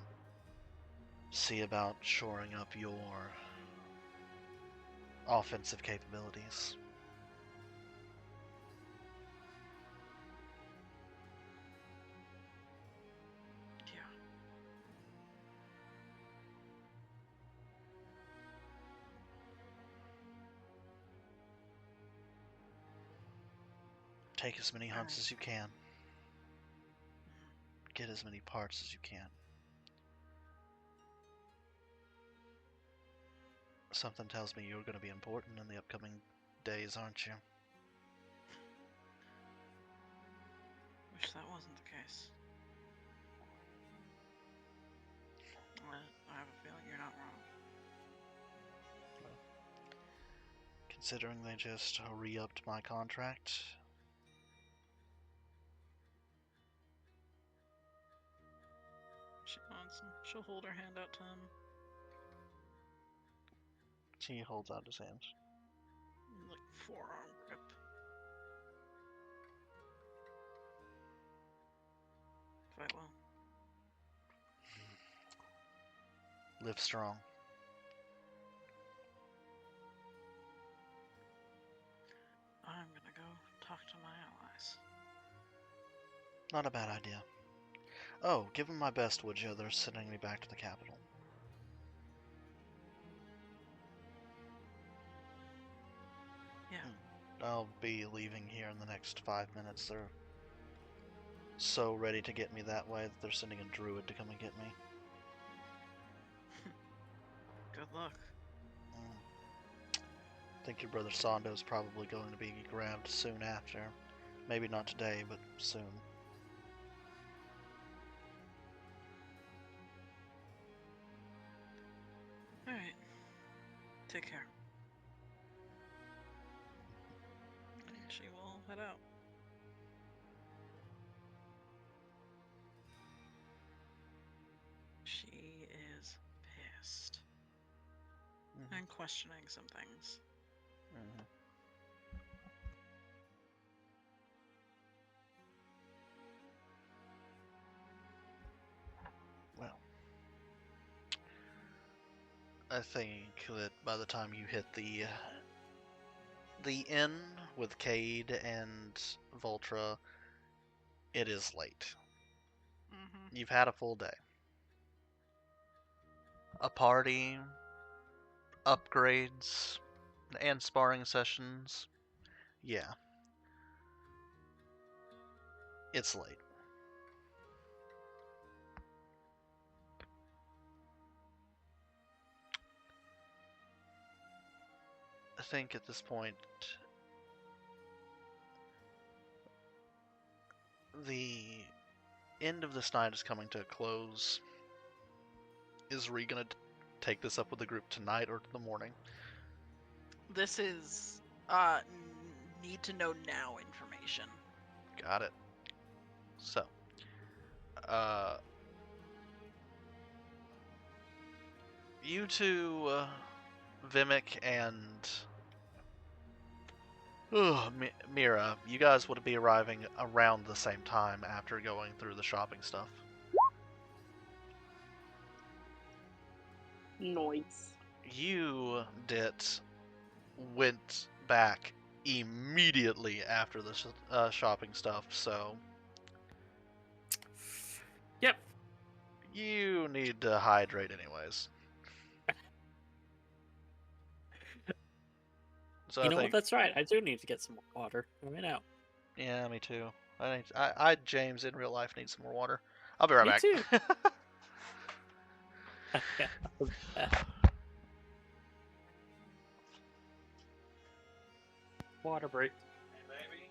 see about shoring up your offensive capabilities. Yeah. Take as many hunts Alright. as you can. Get as many parts as you can. Something tells me you're going to be important in the upcoming days, aren't you? Wish that wasn't the case. I have a feeling you're not wrong. Considering they just re-upped my contract, She wants him. She'll hold her hand out to him. he holds out his hand. Like forearm grip. Fight well. Live strong. I'm gonna go talk to my allies. Not a bad idea. Oh, give them my best, would you? They're sending me back to the capital. Yeah. I'll be leaving here in the next 5 minutes. They're so ready to get me that way that they're sending a druid to come and get me. Good luck. I think your brother Sando's probably going to be grabbed soon after. Maybe not today, but soon. Alright. Take care. And she will head out. She is pissed. Mhm. And questioning some things. Mhm. Well, I think that by the time you hit the inn with Cade and Voltra, it is late. Mm-hmm. You've had a full day. A party, upgrades, and sparring sessions. Yeah. It's late. I think at this point, the end of this night is coming to a close. Is Ree gonna take this up with the group tonight or the morning? This is need to know now information. Got it. So, you two, Vimic and Mira, you guys would be arriving around the same time after going through the shopping stuff. Noise. You, Dit, went back immediately after the shopping stuff, so Yep. you need to hydrate anyways. So You I know think, what? That's right. I do need to get some water. I went out. yeah, me too. I James in real life need some more water. I'll be right Me back. too. Water break. Hey, baby.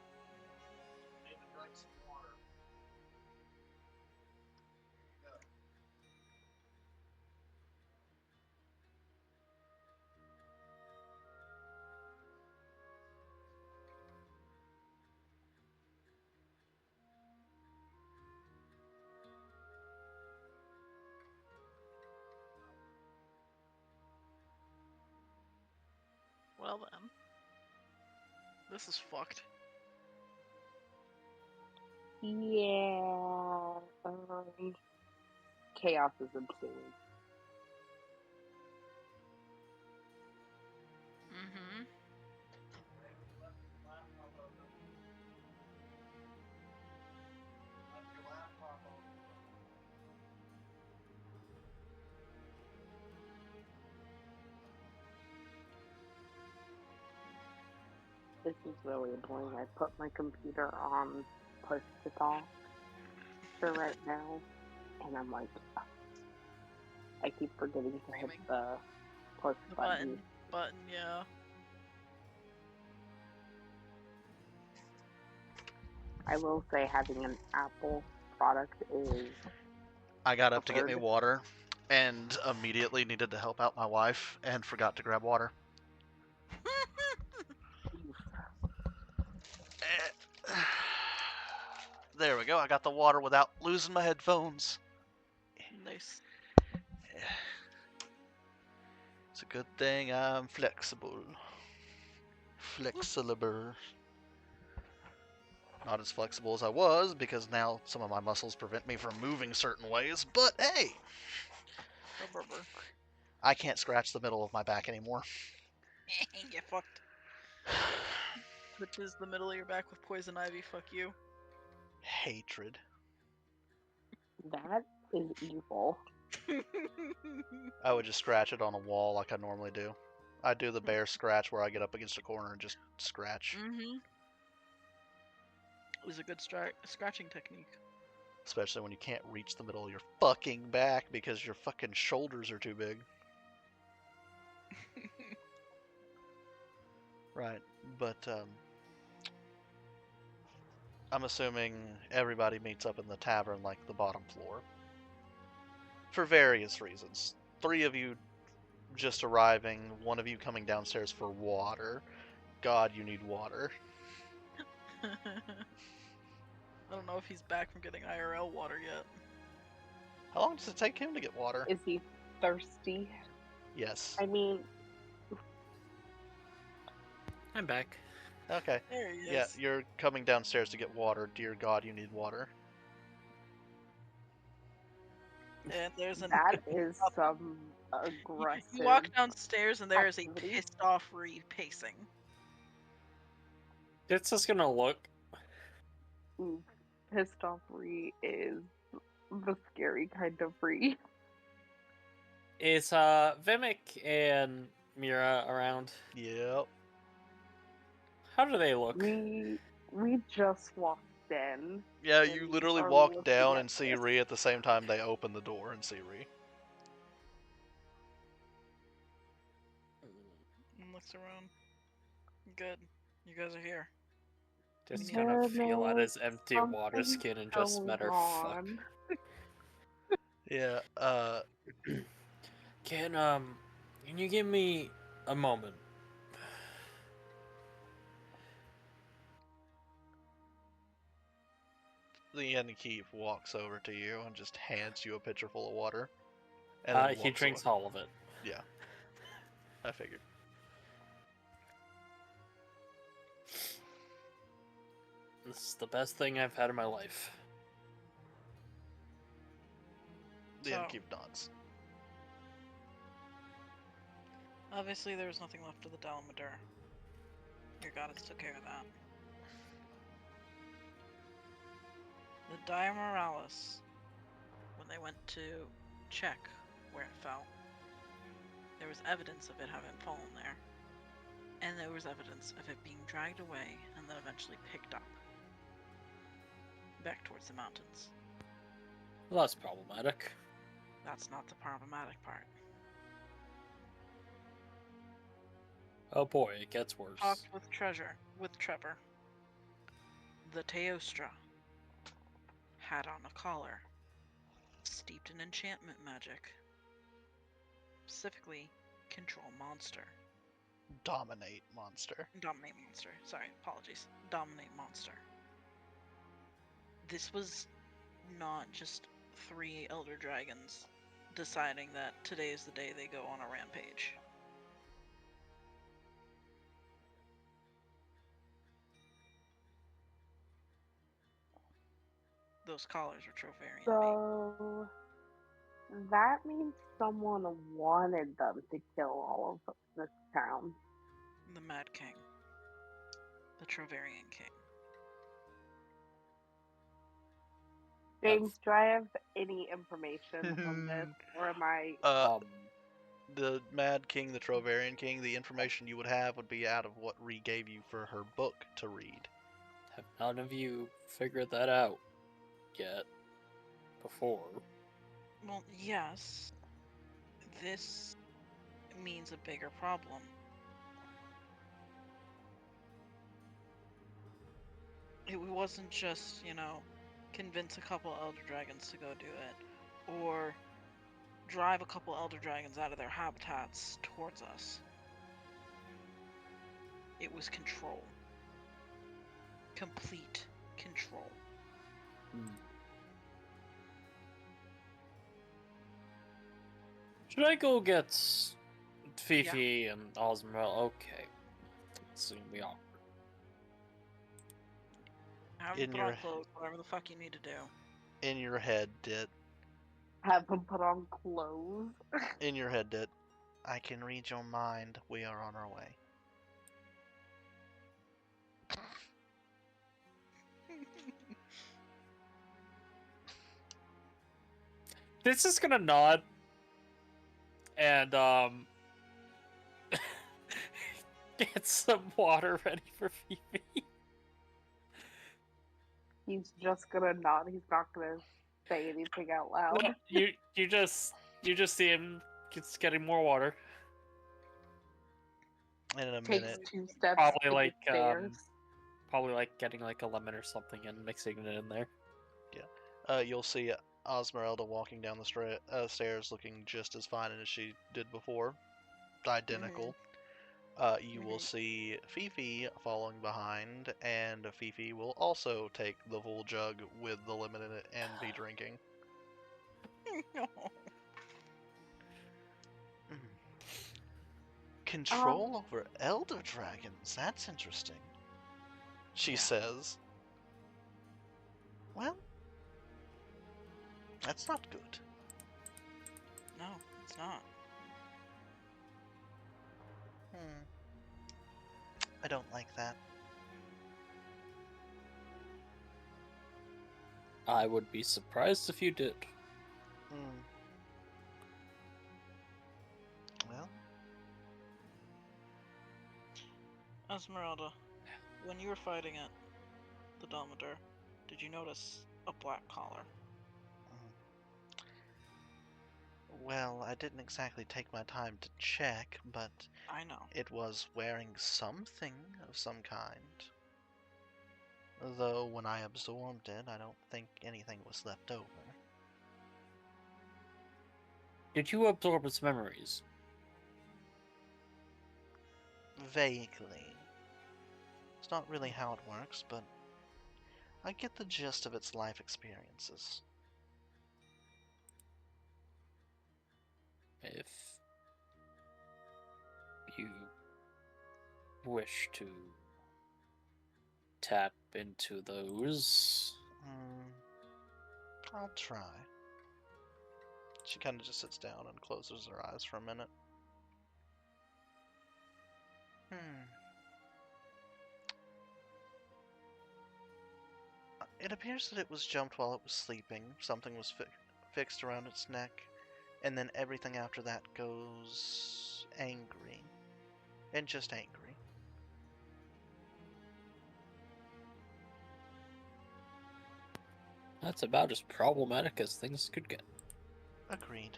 Need to drink some water. Go. Well then. This is fucked. Yeah. Chaos is ensuing. Mm-hmm. This is really annoying. I put my computer on push to talk for right now, and I'm like, I keep forgetting to hit Screaming. the push The button. button, yeah. I will say having an Apple product is I got up to get me preferred. water and immediately needed to help out my wife and forgot to grab water. There we go. I got the water without losing my headphones. Nice. It's a good thing I'm flexible. Flexible. Not as flexible as I was because now some of my muscles prevent me from moving certain ways, but hey! I can't scratch the middle of my back anymore. Get fucked. Which is the middle of your back with poison ivy, fuck you. Hatred. That is evil. I would just scratch it on a wall like I normally do. I do the bear scratch where I get up against a corner and just scratch. Mm-hmm. It was a good scratching technique. Especially when you can't reach the middle of your fucking back because your fucking shoulders are too big. Right, but I'm assuming everybody meets up in the tavern like the bottom floor. For various reasons. 3 of you just arriving, 1 of you coming downstairs for water. God, you need water. I don't know if he's back from getting IRL water yet. How long does it take him to get water? Is he thirsty? Yes. I mean, I'm back. Okay. There he is. Yeah, you're coming downstairs to get water. Dear God, you need water. And there's an that is some you aggressive. walk downstairs and there is a activity. pissed off Reed pacing. It's just gonna look. Pissed off Ree is the scary kind of Ree. Is Vimic and Mira around? Yep. How do they look? We just walked walked in. Yeah, And you literally are walk looking down at and see this. Ree at the same time they open the door and see Ree. And looks around. Good. You guys are here. Just There gonna feel at is his empty water something skin and just going matter fuck. on. Yeah, Can you give me a moment? the Yennekeep walks over to you and just hands you a pitcher full of water. And then He walks drinks away. all of it. Yeah. I figured. This is the best thing I've had in my life. The So- Yennekeep nods. Obviously, there was nothing left of the Dalamadur. Your goddess took care of that. The Dia Moralis, when they went to check where it fell, there was evidence of it having fallen there. And there was evidence of it being dragged away and then eventually picked up. Back towards the mountains. Well, that's problematic. That's not the problematic part. Oh boy, it gets worse. Talked with Trevor. The Teostra had on a collar, steeped in enchantment magic. Specifically, control monster. Dominate monster. Dominate monster. Sorry, apologies. Dominate monster. This was not just 3 elder dragons deciding that today is the day they go on a rampage. Those collars were Trovarian made. So that means someone wanted them to kill all of this town. The Mad King. The Trovarian King. James, do I have any information from this, or am I? The Mad King, the Trovarian King, the information you would have would be out of what Ree gave you for her book to read. Have none of you figured that out yet? Before? Well, yes. This means a bigger problem. It wasn't just, convince a couple Elder Dragons to go do it, or drive a couple Elder Dragons out of their habitats towards us. It was control. Complete control. Should I go get Fifi and Osmeril? Okay. It's gonna be awkward. Have In them put on your- clothes, whatever the fuck you need to do. In your head, Dit. Have them put on clothes. In your head, Dit. I can read your mind. We are on our way. This is gonna nod and get some water ready for Fifi. He's just gonna nod. He's not gonna say anything out loud. No, you just see him just getting more water. And in a Takes minute, 2 steps. Probably to the like stairs. probably like getting like a lemon or something and mixing it in there. you'll see Osmeralda walking down the stairs looking just as fine as she did before. Identical. You will see Fifi following behind, and Fifi will also take the full jug with the lemon in it and be drinking. No. Control over elder dragons, that's interesting. She says. Well, that's not good. No, it's not. I don't like that. I would be surprised if you did. Well, Esmeralda, when you were fighting it, the Dalamadur, did you notice a black collar? Well, I didn't exactly take my time to check, but I know. it was wearing something of some kind. Though when I absorbed it, I don't think anything was left over. Did you absorb its memories? Vaguely. It's not really how it works, but I get the gist of its life experiences. If you wish to tap into those, I'll try. She kind of just sits down and closes her eyes for a minute. It appears that it was jumped while it was sleeping. Something was fixed around its neck, and then everything after that goes angry. And just angry. that's about as problematic as things could get. Agreed.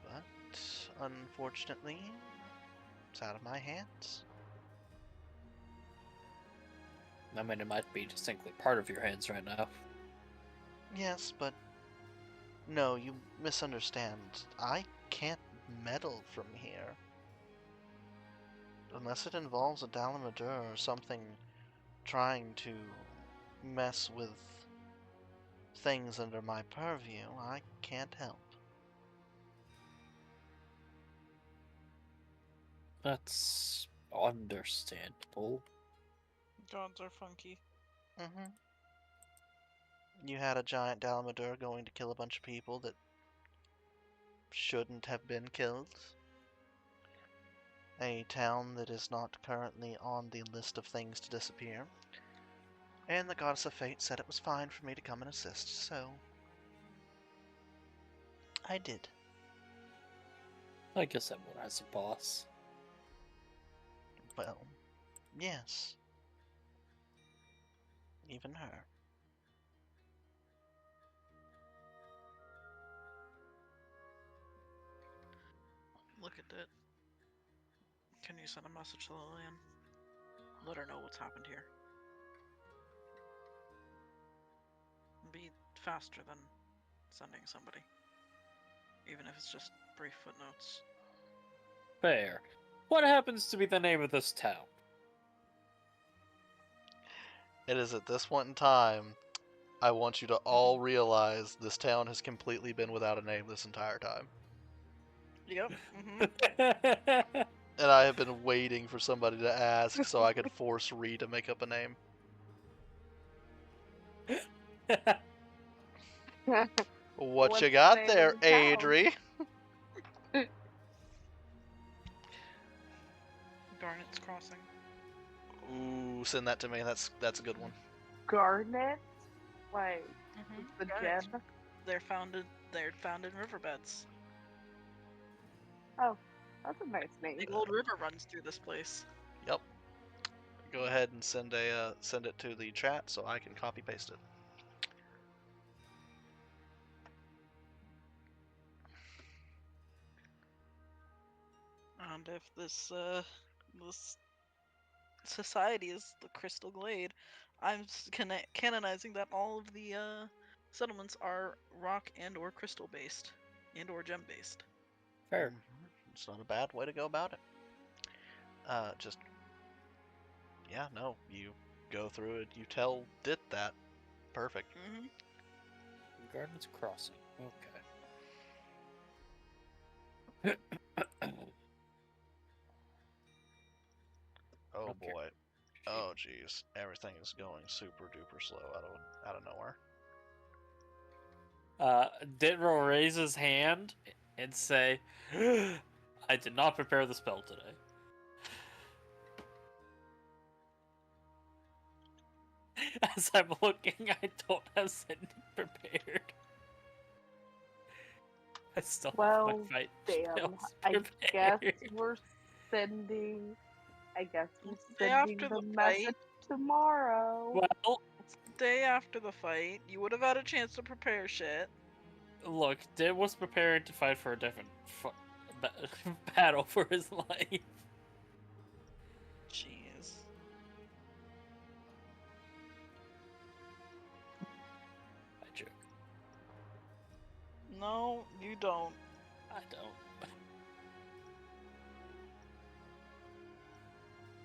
But, unfortunately, it's out of my hands. I mean, it might be distinctly part of your hands right now. Yes, but no, you misunderstand. I can't meddle from here. Unless it involves a Dalamadur or something trying to mess with things under my purview, I can't help. That's understandable. Gods are funky. You had a giant Dalamadur going to kill a bunch of people that shouldn't have been killed. A town that is not currently on the list of things to disappear. And the Goddess of Fate said it was fine for me to come and assist, so I did. I guess everyone has a boss. Well, yes. Even her. Look at it. Can you send a message to Lillian? Let her know what's happened here. Be faster than sending somebody. Even if it's just brief footnotes. Fair. What happens to be the name of this town? It is at this point in time, I want you to all realize this town has completely been without a name this entire time. Yep. Mm-hmm. And I have been waiting for somebody to ask so I could force Ree to make up a name. What What's you the got name there, of the town? Adri? Garnet's Crossing. Ooh, send that to me. That's a good one. Garnet? Like, Mm-hmm. the gem? They're found in riverbeds. Oh, that's a nice name. Big old river runs through this place. Yep. Go ahead and send it to the chat so I can copy paste it. And if this society is the Crystal Glade, I'm canonizing that all of the settlements are rock and or crystal based and or gem based. Fair. It's not a bad way to go about it. Yeah, no, you go through it, you tell Dit that. Perfect. Mm-hmm. Garden's Crossing. Okay. Oh Okay. boy. Oh jeez. Everything is going super duper slow out of nowhere. Ditro raise his hand and say, I did not prepare the spell today. As I'm looking, I don't have sending prepared. I still have Well, my fight damn. spells I guess prepared. we're sending. I guess we're Say sending after the the message fight, tomorrow. Well, It's the day after the fight. You would have had a chance to prepare shit. look, Dib was preparing to fight for a different battle for his life. Jeez. I joke. No, you don't. I don't.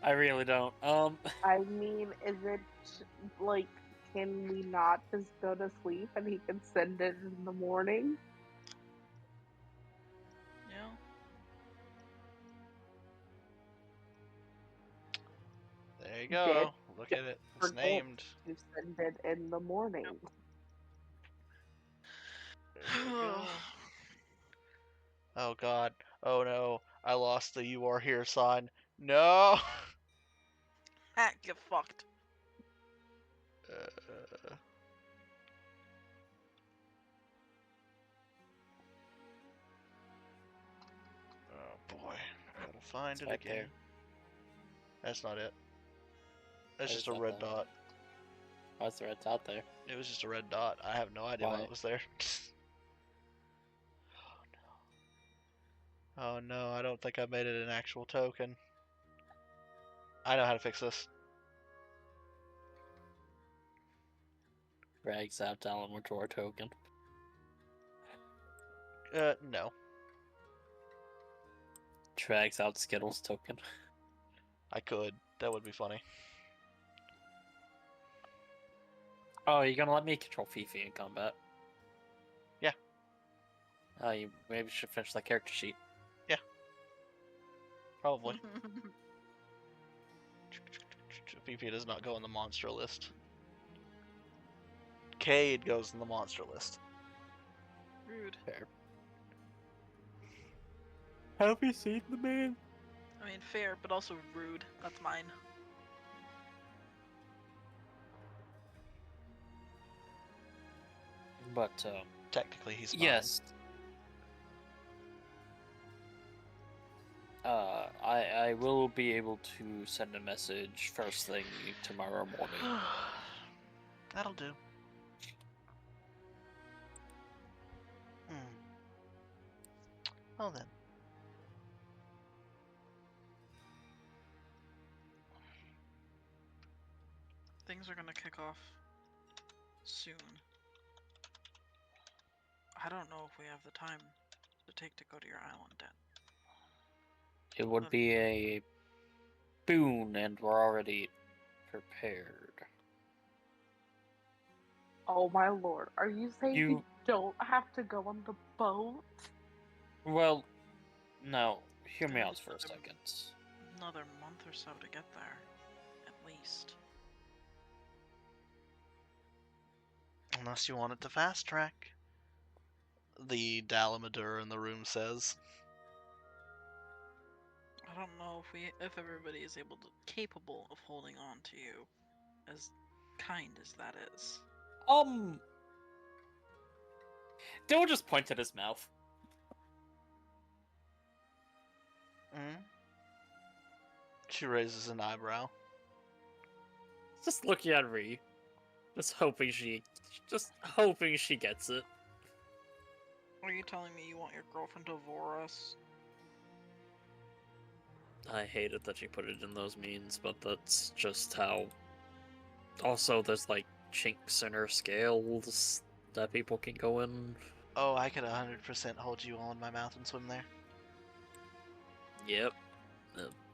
I really don't. I mean, is it like, can we not just go to sleep and he can send it in the morning? Yeah. There you go. Look at it. It's Forget named. to send it in the morning. There you go. Oh god. Oh no. I lost the "You Are Here" sign. No. Ah, get fucked. Uh, oh boy. Gotta find It's it right again. there. That's not it. That's Why just is a that red there? dot. Why's the red dot there? It was just a red dot. I have no idea why Why? it was there. Oh no, I don't think I made it an actual token. I know how to fix this. Drags out Alamogor token. No. Drags out Skittles token. I could. That would be funny. Oh, you're gonna let me control Fifi in combat? Yeah. Oh, you maybe should finish that character sheet. Probably. PP does not go on the monster list. Cade goes in the monster list. Rude. Fair. Have you seen the man? I mean, fair, but also rude. That's mine. But, Technically, he's mine. yes. I will be able to send a message first thing tomorrow morning. That'll do. Well then. Things are gonna kick off soon. I don't know if we have the time to take to go to your island yet. It would be a boon, and we're already prepared. Oh my lord, are you saying You- you don't have to go on the boat? Well, no. Hear me out There's for a another- second. Another month or so to get there, at least. Unless you want it to fast track. The Dalamadur in the room says. I don't know if everybody is capable of holding on to you, as kind as that is. Dill just point at his mouth. She raises an eyebrow. Just looking at Ree. Just hoping she gets it. Are you telling me you want your girlfriend to vor us? I hate it that she put it in those means, but that's just how... Also, there's, like, chinks in her scales that people can go in. Oh, I could 100% hold you all in my mouth and swim there. Yep.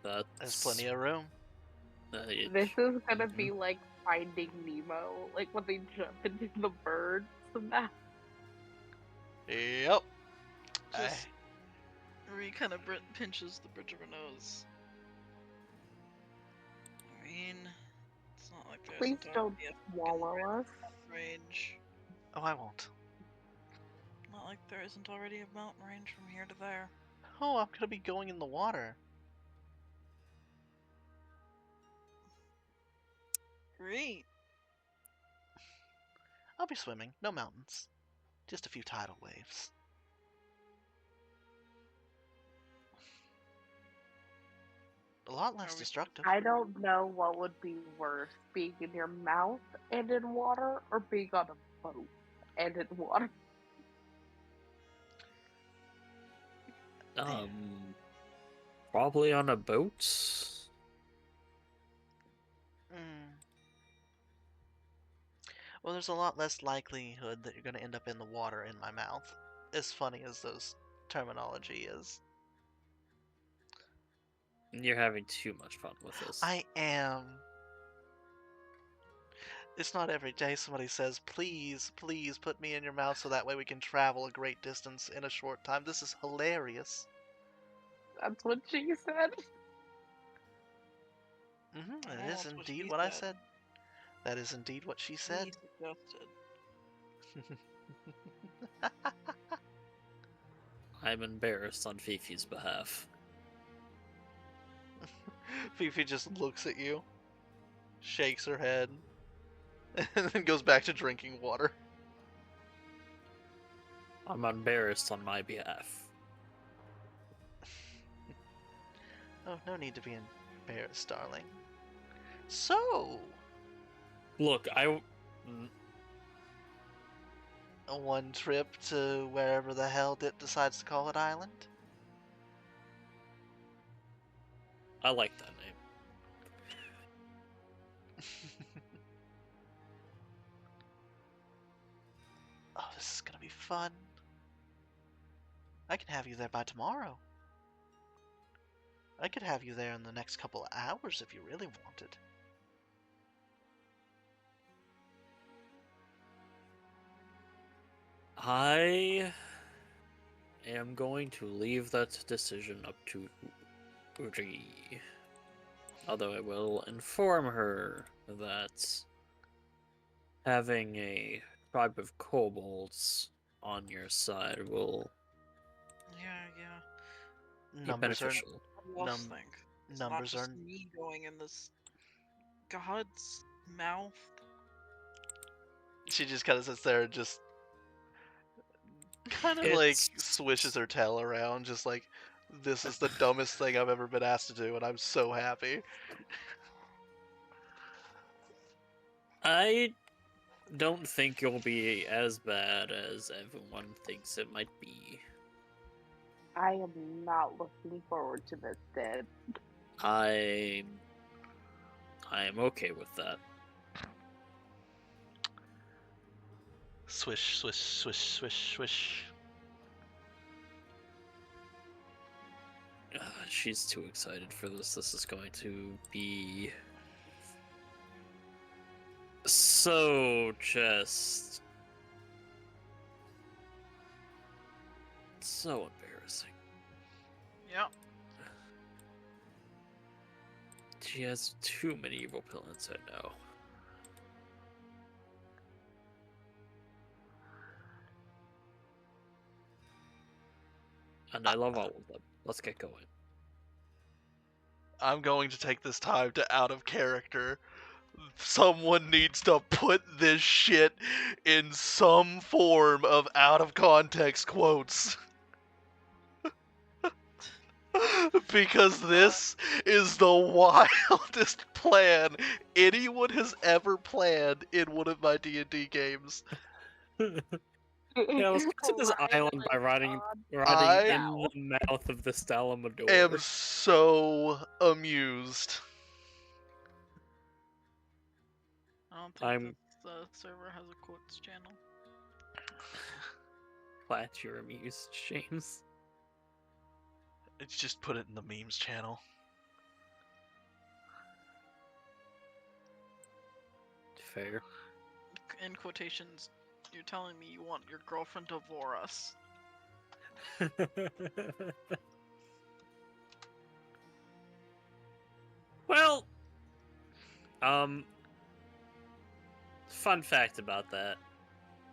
That's... There's plenty of room. This is gonna be Mhm. like Finding Nemo, like when they jump into the birds and that. Yep. Just Marie kind of pinches the bridge of her nose. I mean, it's not like there's Please entirely don't a fucking swallow us. range. Oh, I won't. Not like there isn't already a mountain range from here to there. Oh, I'm gonna be going in the water. Great. I'll be swimming. No mountains. Just a few tidal waves. A lot less Are we- destructive. I don't know what would be worse, being in your mouth and in water, or being on a boat and in water. Probably on a boat. Mm. Well, there's a lot less likelihood that you're going to end up in the water in my mouth. As funny as those terminology is. You're having too much fun with this. I am. It's not every day somebody says, please, please put me in your mouth so that way we can travel a great distance in a short time. This is hilarious. That's what she said. That Oh, is that's what indeed she what I said. said. That is indeed what she He said. suggested. I'm embarrassed on Fifi's behalf. Fifi just looks at you, shakes her head, and then goes back to drinking water. I'm embarrassed on my behalf. Oh, no need to be embarrassed, darling. So, Look, a one trip to wherever the hell Dit decides to call it island? I like that name. Oh, this is gonna be fun. I can have you there by tomorrow. I could have you there in the next couple of hours if you really wanted. I am going to leave that decision up to Uji. Although I will inform her that having a tribe of kobolds on your side will Yeah. be Numbers are beneficial. What else Num- think? It's numbers not are just me going in this god's mouth. She just kind of sits there and just kind of like swishes her tail around, just like, this is the dumbest thing I've ever been asked to do, and I'm so happy. I don't think you'll be as bad as everyone thinks it might be. I am not looking forward to this, Dad. I am okay with that. Swish, swish, swish, swish, swish. She's too excited for this. This is going to be so just so embarrassing. Yep. She has too many evil villains, I know. And I love all of them. Let's get going. I'm going to take this time to out of character. Someone needs to put this shit in some form of out of context quotes. Because this is the wildest plan anyone has ever planned in one of my D&D games. Yeah, let's get to this island by riding I- in the mouth of the Stalamador. Am so amused. I don't think I'm- the server has a quotes channel. Glad you're amused, James. It's just put it in the memes channel. Fair. In quotations, you're telling me you want your girlfriend to vor us. Well, fun fact about that.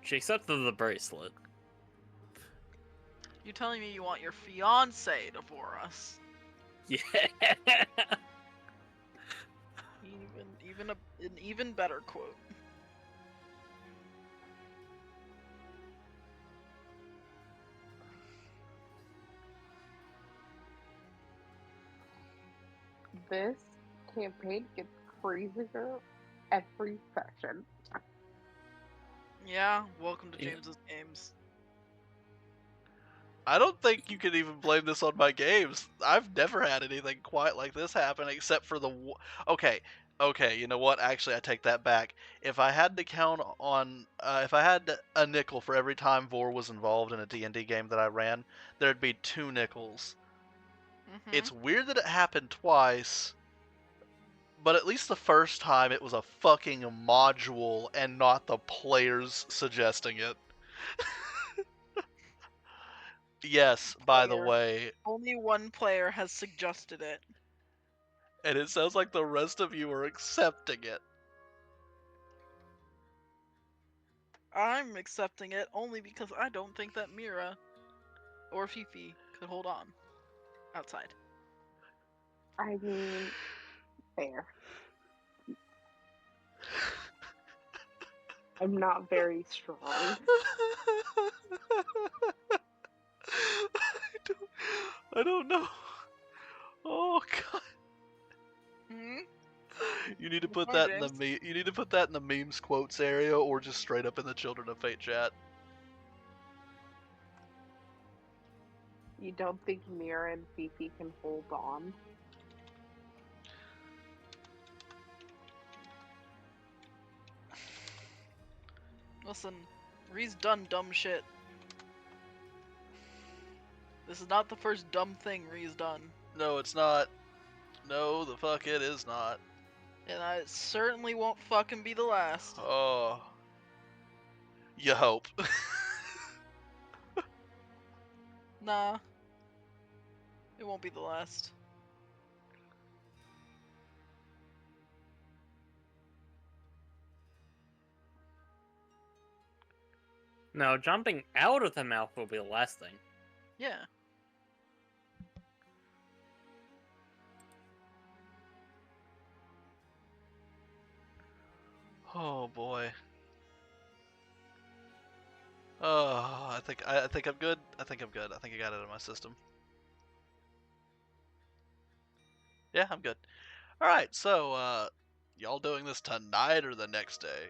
She accepted the bracelet. You're telling me you want your fiance to vor us. Yeah. An even better quote. this campaign gets crazier every session. Yeah, welcome to Yeah. James's games. I don't think you can even blame this on my games. I've never had anything quite like this happen except for the okay, you know what? Actually, I take that back. If I had to count on if I had a nickel for every time Vor was involved in a D&D game that I ran, there'd be 2 nickels. Mm-hmm. It's weird that it happened twice, but at least the first time it was a fucking module and not the players suggesting it. Yes, by the Player. way, Only one player has suggested it. and it sounds like the rest of you are accepting it. I'm accepting it only because I don't think that Mira or Fifi could hold on outside. I mean, fair. I'm not very strong. I don't know. Oh god. Hmm? You need to put Sorry, that in the James. you need to put that in the memes quotes area or just straight up in the Children of Fate chat. You don't think Mira and Fifi can hold on? Listen, Ree's done dumb shit. This is not the first dumb thing Ree's done. No, it's not. No, the fuck it is not. And it certainly won't fucking be the last. Oh. You hope. Nah. It won't be the last. No, jumping out of the mouth will be the last thing. Yeah. Oh boy. Oh, I think I'm good. I think I'm good. I think I got it in my system. Yeah, I'm good. All right, so y'all doing this tonight or the next day?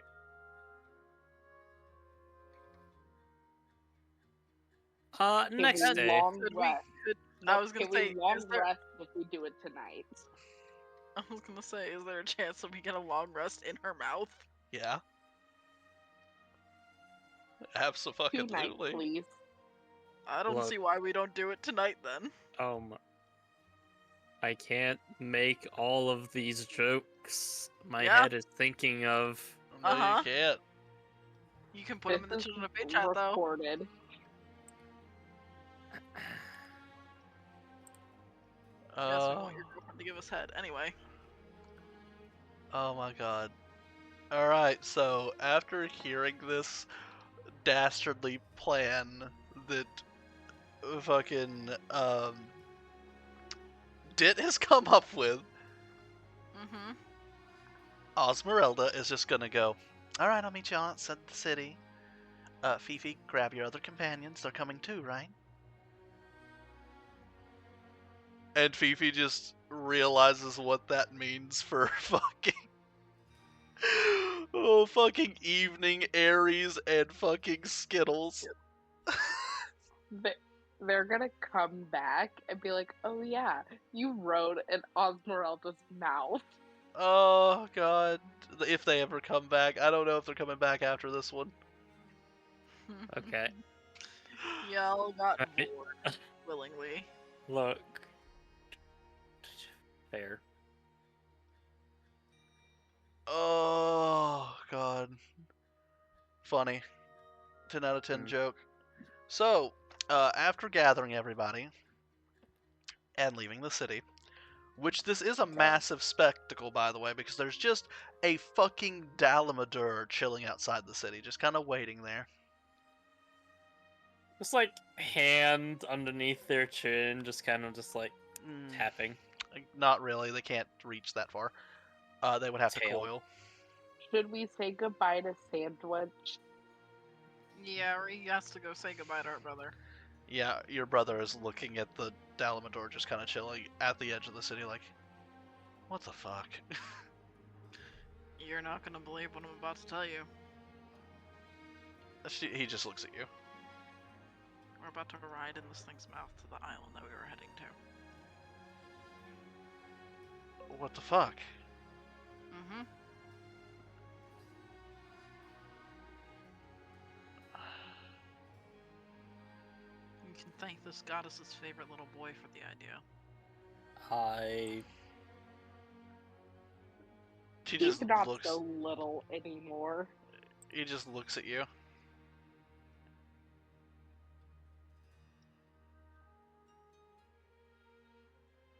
Next we day. long Could we? rest? I was gonna Can say, we long is there- rest if we do it tonight? I was gonna say, is there a chance that we get a long rest in her mouth? Yeah. Tonight, Absolutely. please. I don't Look. see why we don't do it tonight then. I can't make all of these jokes my Yeah. head is thinking of. No, Uh-huh. you can't. You can put them in the This is Children of Fate chat though. recorded. Yes, we want your girlfriend to give us head. Anyway. Oh my god. Alright, so after hearing this dastardly plan that fucking Dit has come up with, Mm-hmm. Osmeralda is just gonna go, alright, I'll meet you outside the city. Fifi, grab your other companions, they're coming too, right? And Fifi just realizes what that means for fucking fucking evening Aries and fucking Skittles. They're gonna come back and be like, "Oh yeah, you rode in Osmeralda's mouth." Oh god, if they ever come back. I don't know if they're coming back after this one. Okay. Y'all got Right. bored willingly. Look. Fair. Oh god. Funny. 10 out of 10 Mm. joke. So, after gathering everybody and leaving the city, which this is a massive spectacle, by the way, because there's just a fucking Dalamadur chilling outside the city, just kind of waiting there. Just like hand underneath their chin, just kind of just like Mm, tapping. not really, they can't reach that far. They would have to Tail. coil. Should we say goodbye to Sandwich? Yeah, Ree has to go say goodbye to her brother. Yeah, your brother is looking at the Dalamadur just kind of chilling at the edge of the city like, What the fuck? You're not gonna believe what I'm about to tell you. He just looks at you. We're about to ride in this thing's mouth to the island that we were heading to. What the fuck? Mm-hmm. You can thank this goddess's favorite little boy for the idea. He He's just not looks. so little anymore. He just looks at you.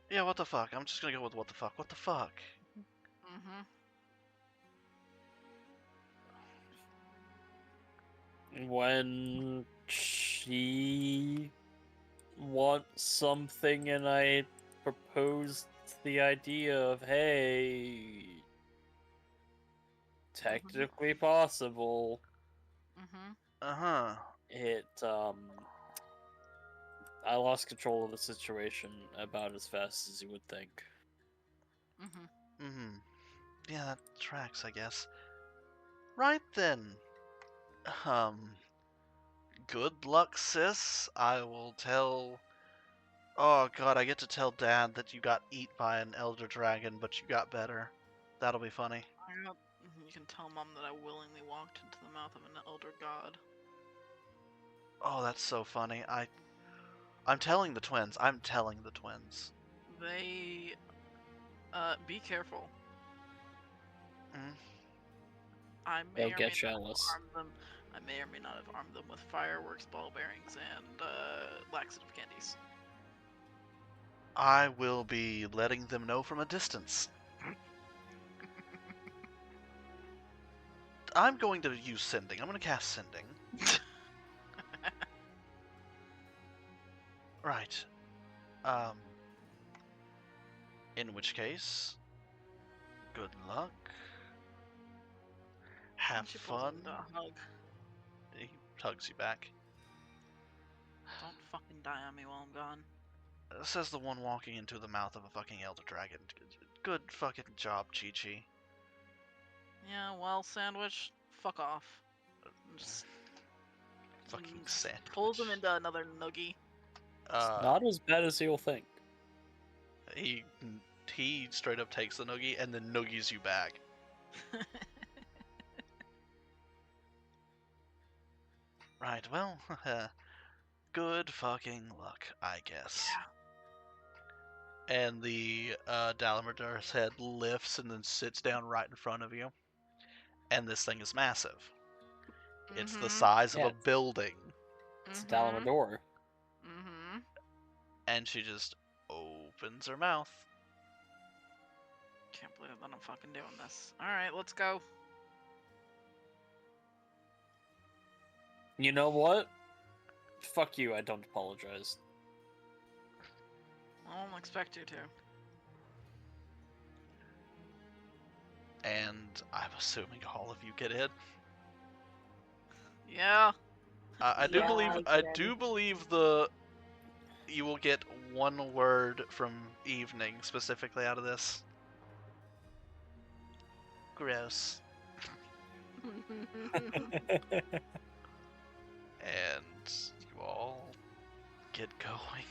Yeah, what the fuck? I'm just gonna go with what the fuck. What the fuck? Mm-hmm. When she wants something and I proposed the idea of, hey, technically possible, Mm-hmm. Uh-huh. I lost control of the situation about as fast as you would think. Mm-hmm. Mm-hmm. Yeah, that tracks, I guess. Right then. Good luck, sis. I will tell... Oh god, I get to tell Dad that you got eat by an elder dragon, but you got better. That'll be funny. You can tell Mom that I willingly walked into the mouth of an elder god. Oh, that's so funny. I'm telling the twins. I'm telling the twins. They... be careful. Mm. I may They'll or get may not jealous. have armed them. I may or may not have armed them with fireworks, ball bearings, and laxative candies. I will be letting them know from a distance. I'm going to use sending. I'm going to cast sending. Right. In which case, good luck. Have She pulls fun. him into a hug. He hugs you back. Don't fucking die on me while I'm gone. Says the one walking into the mouth of a fucking elder dragon. Good fucking job, Chi-Chi. Yeah, well, Sandwich, fuck off. And just Fucking sandwich. pulls him into another noogie. Not as bad as you'll think. He straight up takes the noogie and then noogies you back. Right, well, good fucking luck, I guess. And the Dalamar's head lifts and then sits down right in front of you. And this thing is massive. It's the size of a building. It's Dalamador. Mm-hmm. And she just opens her mouth. Can't believe that I'm fucking doing this. Alright, let's go. You know what? Fuck you, I don't apologize. I don't expect you to. And I'm assuming all of you get in. Yeah. I do Yeah, believe I you will get one word from evening specifically out of this. Gross. And you all get going.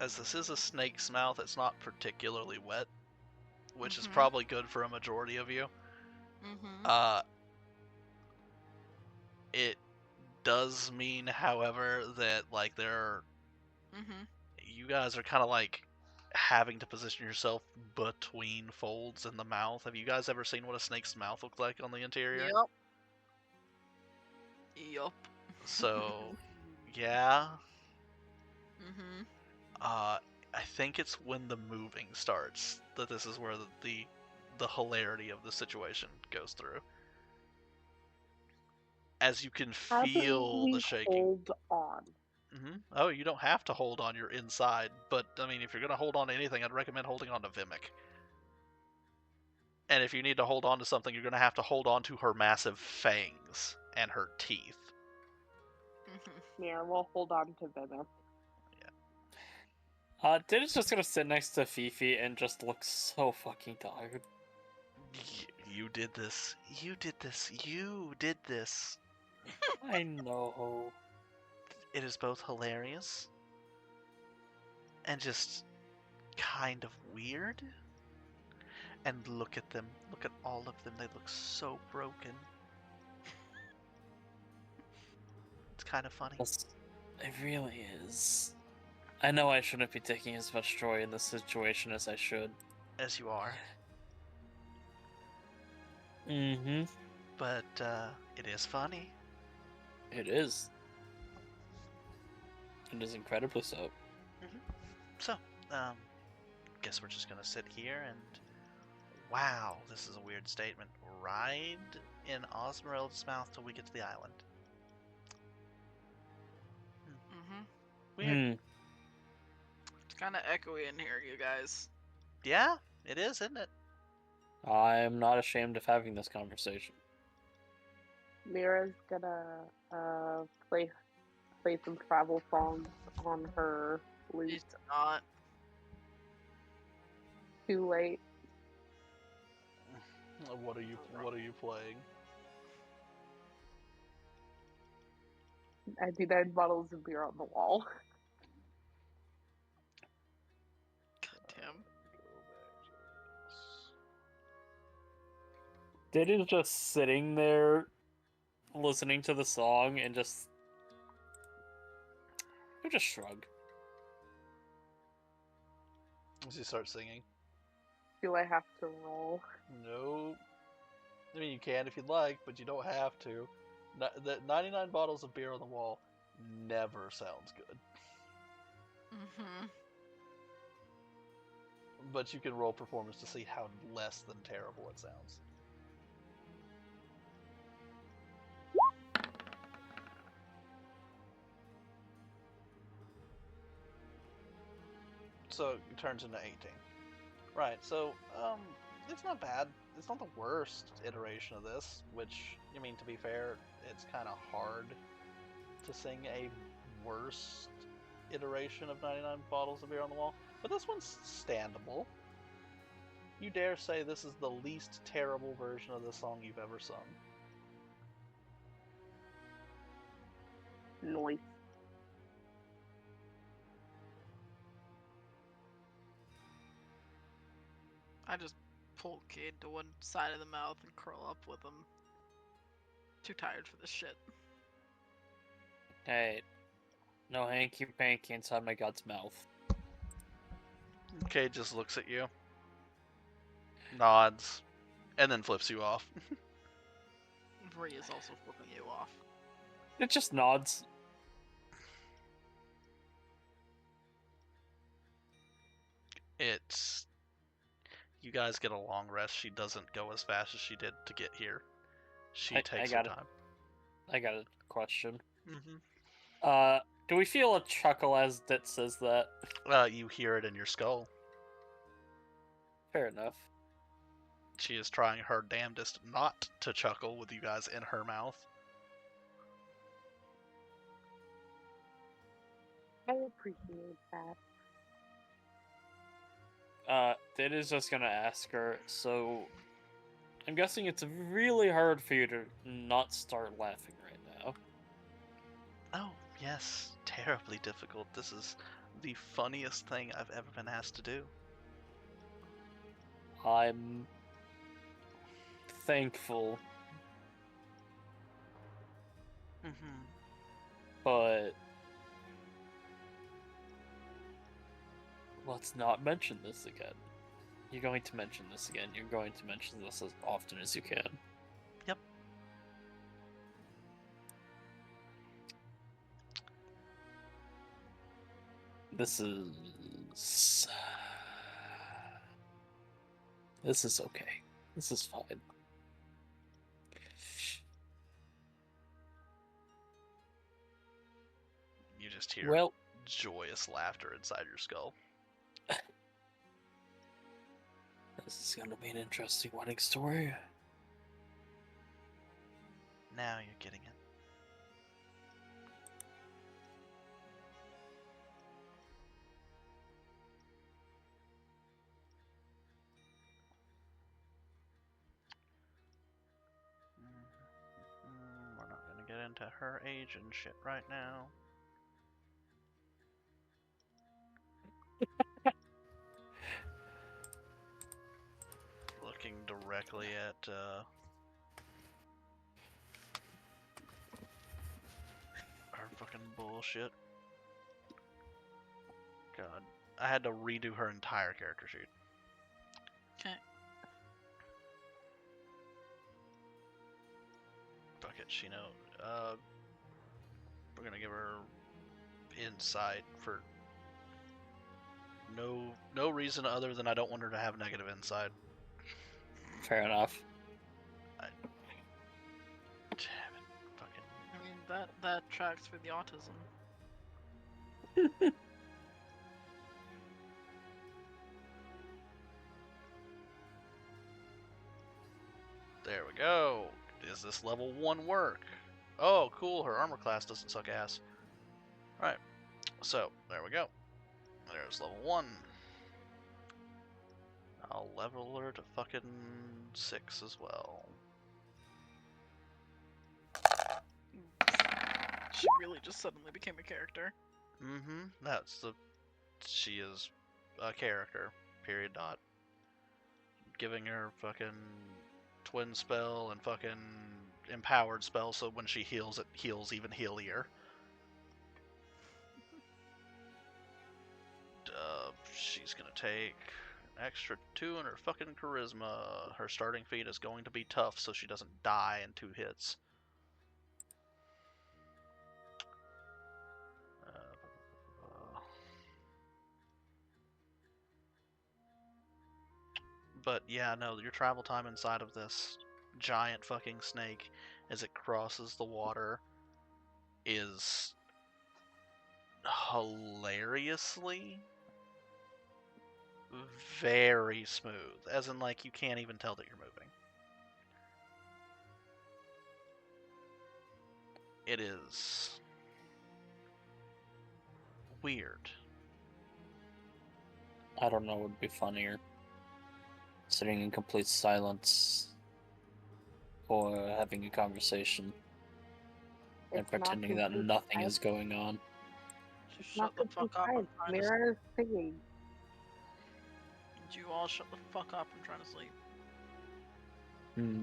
As this is a snake's mouth, it's not particularly wet, which is probably good for a majority of you. It does mean, however, that like you guys are kind of like having to position yourself between folds in the mouth. Have you guys ever seen what a snake's mouth looks like on the interior? Yup. So, yeah. Mm-hmm. I think it's when the moving starts that this is where the hilarity of the situation goes through. As you can feel the shaking. Hold on. Oh, you don't have to hold on. You're inside. But, I mean, if you're going to hold on to anything, I'd recommend holding on to Vimic. And if you need to hold on to something, you're going to have to hold on to her massive fangs and her teeth. Yeah, we'll hold on to Venom. Din's just gonna sit next to Fifi and just look so fucking tired. You did this. You did this. You did this. I know. It is both hilarious and just kind of weird. And look at them. Look at all of them. They look so broken. It's kind of funny. It really is. I know I shouldn't be taking as much joy in this situation as I should. As you are. Mm-hmm. But, it is funny. It is. It is incredibly so. So, guess we're just gonna sit here and... Wow, this is a weird statement. Ride in Osmerald's mouth till we get to the island. Mm-hmm. Weird. It's kind of echoey in here, you guys. Yeah, it is, isn't it? I'm not ashamed of having this conversation. Mira's gonna play some travel songs on her lute. She's not. Too late. What are you playing? 99 bottles of beer on the wall. Goddamn. Din is just sitting there, listening to the song, and just shrug. Does he start singing? Do I have to roll? No. I mean, you can if you'd like, but you don't have to. The 99 bottles of beer on the wall never sounds good. Mm-hmm. But you can roll performance to see how less than terrible it sounds. So it turns into 18. Right, so, it's not bad. It's not the worst iteration of this, which, I mean, to be fair, it's kind of hard to sing a worst iteration of 99 Bottles of Beer on the Wall, but this one's standable. You dare say this is the least terrible version of the song you've ever sung? Noise. I just pull Cade to one side of the mouth and curl up with him. Too tired for this shit. Hey, no hanky panky inside my god's mouth. Kate just looks at you, nods, and then flips you off. Bree is also flipping you off. It just nods. It's... You guys get a long rest. She doesn't go as fast as she did to get here. She takes her time. I got a question. Mm-hmm. Do we feel a chuckle as Dit says that? You hear it in your skull. Fair enough. She is trying her damnedest not to chuckle with you guys in her mouth. I appreciate that. Dit is just gonna ask her, so I'm guessing it's really hard for you to not start laughing right now. Oh, yes. Terribly difficult. This is the funniest thing I've ever been asked to do. I'm thankful, Mm-hmm. but let's not mention this again. You're going to mention this again. You're going to mention this as often as you can. Yep. This is okay. This is fine. You just hear Well, joyous laughter inside your skull. this is gonna be an interesting wedding story. Now you're getting it. into her age and shit right now. Looking directly at her fucking bullshit. God, I had to redo her entire character sheet. Okay. Fuck it, she know. We're gonna give her insight for no reason other than I don't want her to have negative insight. Fair enough. Damn it, fucking. I mean that tracks for the autism. There we go. Does this level 1 work? Oh, cool, her armor class doesn't suck ass. Alright, so, there we go. There's level 1. I'll level her to fucking 6 as well. She really just suddenly became a character. Mm-hmm, she is a character, period, dot. Giving her fucking twin spell and fucking empowered spell, so when she heals, it heals even healier. She's gonna take an extra 2 in her fucking charisma. Her starting feat is going to be tough, so she doesn't die in 2 hits. But yeah, no, your travel time inside of this giant fucking snake as it crosses the water is hilariously very smooth. As in, like, you can't even tell that you're moving. It is weird. I don't know what would be funnier. Sitting in complete silence or having a conversation and It's not pretending that complete nothing silence. is going on. Just It's not shut the complete fuck up. I'm silence. trying to Mira is singing. Did you all shut the fuck up? I'm trying to sleep. Hmm.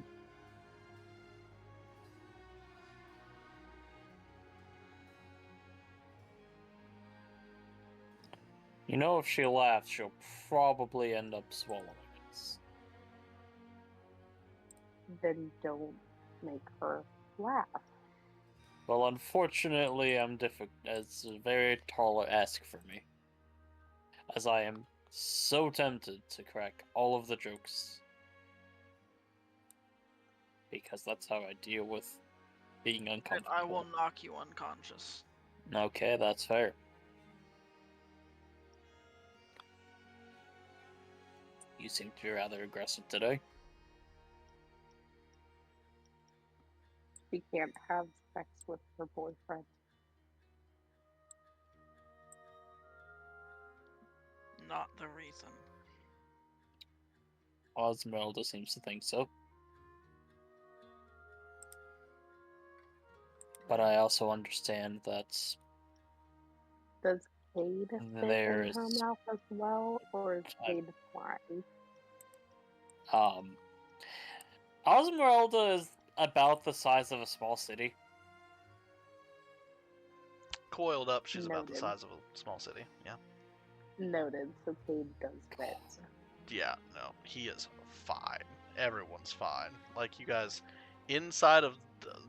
You know, if she laughs, she'll probably end up swallowing us. Then don't make her laugh. Well, unfortunately, it's a very tall ask for me, as I am so tempted to crack all of the jokes, because that's how I deal with being And uncomfortable. I will knock you unconscious. Okay, that's fair. You seem to be rather aggressive today. She can't have sex with her boyfriend. Not the reason. Osmeralda seems to think so. But I also understand that Does Cade fit in there her is mouth as well, or is Cade flying? Osmeralda is about the size of a small city. Coiled up, she's about the Noted. size of a small city. Yeah. Noted, so Cade does fit. Yeah, no, he is fine. Everyone's fine. Like, you guys, inside of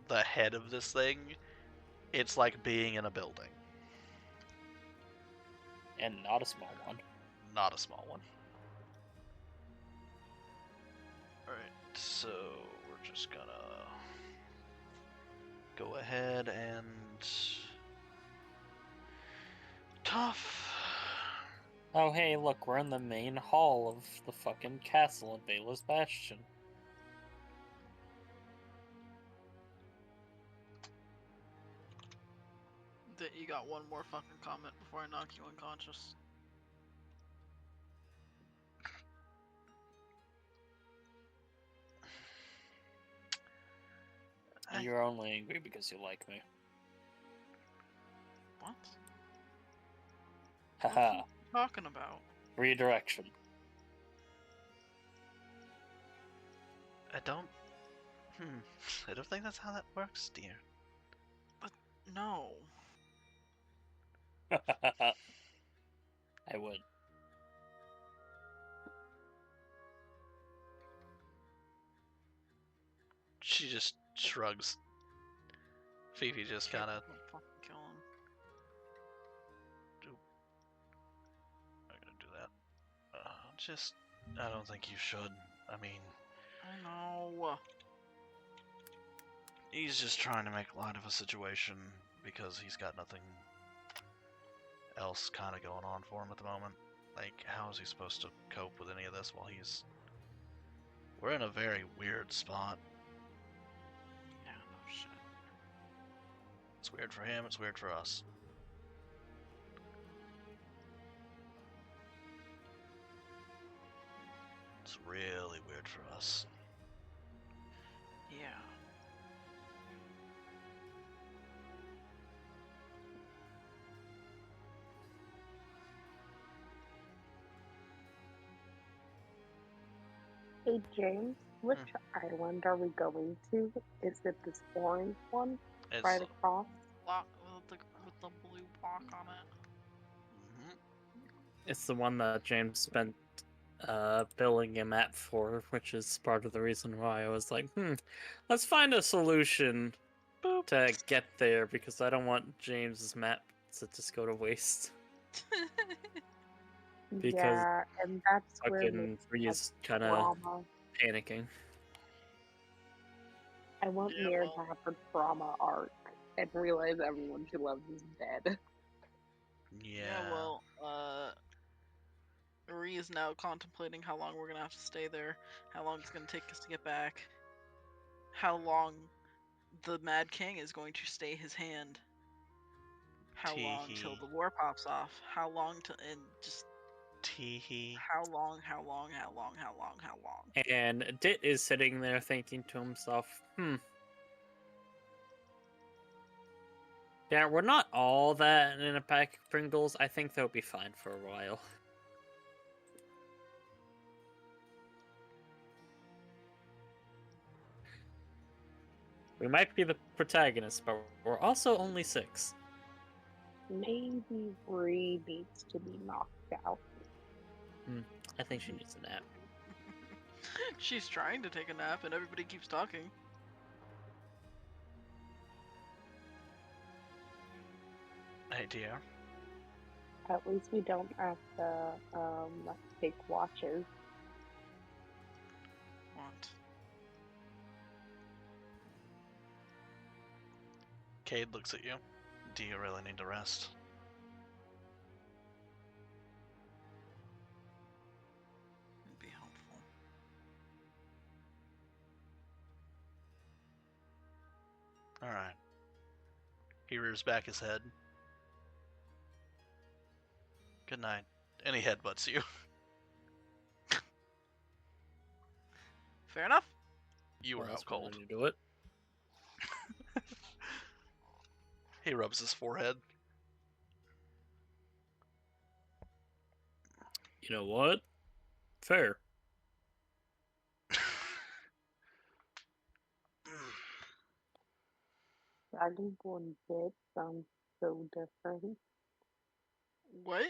the head of this thing, it's like being in a building. And not a small one. Not a small one. Alright, so we're just gonna go ahead and tough. Oh hey, look, we're in the main hall of the fucking castle in Vela's Bastion. That you got one more fucking comment before I knock you unconscious. You're only angry because you like me. What? Haha. What are you talking about? Redirection. I don't think that's how that works, dear. No. I would. She just shrugs. Fifi just Kate, kind of. don't fucking kill him. I'm gonna do that. I don't think you should. I mean, I know. he's just trying to make light of a situation because he's got nothing else kind of going on for him at the moment. Like, how is he supposed to cope with any of this while he's... We're in a very weird spot. Yeah, no shit. It's weird for him, it's weird for us. It's really weird for us. Yeah. Hey James, which island are we going to? Is it this orange one It's, right across? Block with the blue block on it. Mhm. It's the one that James spent building a map for, which is part of the reason why I was like, let's find a solution to get there, because I don't want James's map to just go to waste. Because Yeah, and that's where fucking Free is kind of drama. panicking. I want Yeah, Mir well- to have her drama arc and realize everyone she loves is dead. Yeah. Well, Ree is now contemplating how long we're gonna have to stay there, how long it's gonna take us to get back, how long the Mad King is going to stay his hand, how long till Teehee. the war pops off, how long to, and just Teehee. how long. And Dit is sitting there thinking to himself, yeah, we're not all that in a pack of Pringles. I think they'll be fine for a while. We might be the protagonists, but we're also only 6. Maybe Ree needs to be knocked out. I think she needs a nap. She's trying to take a nap and everybody keeps talking. Hey, dear. At least we don't have to take watches. What? Cade looks at you. Do you really need to rest? It'd be helpful. Alright. He rears back his head. Good night. And he headbutts you. Fair enough. You were What out else cold. would you do it? He rubs his forehead. You know what? Fair. Dragonborn Bit sounds so different. What?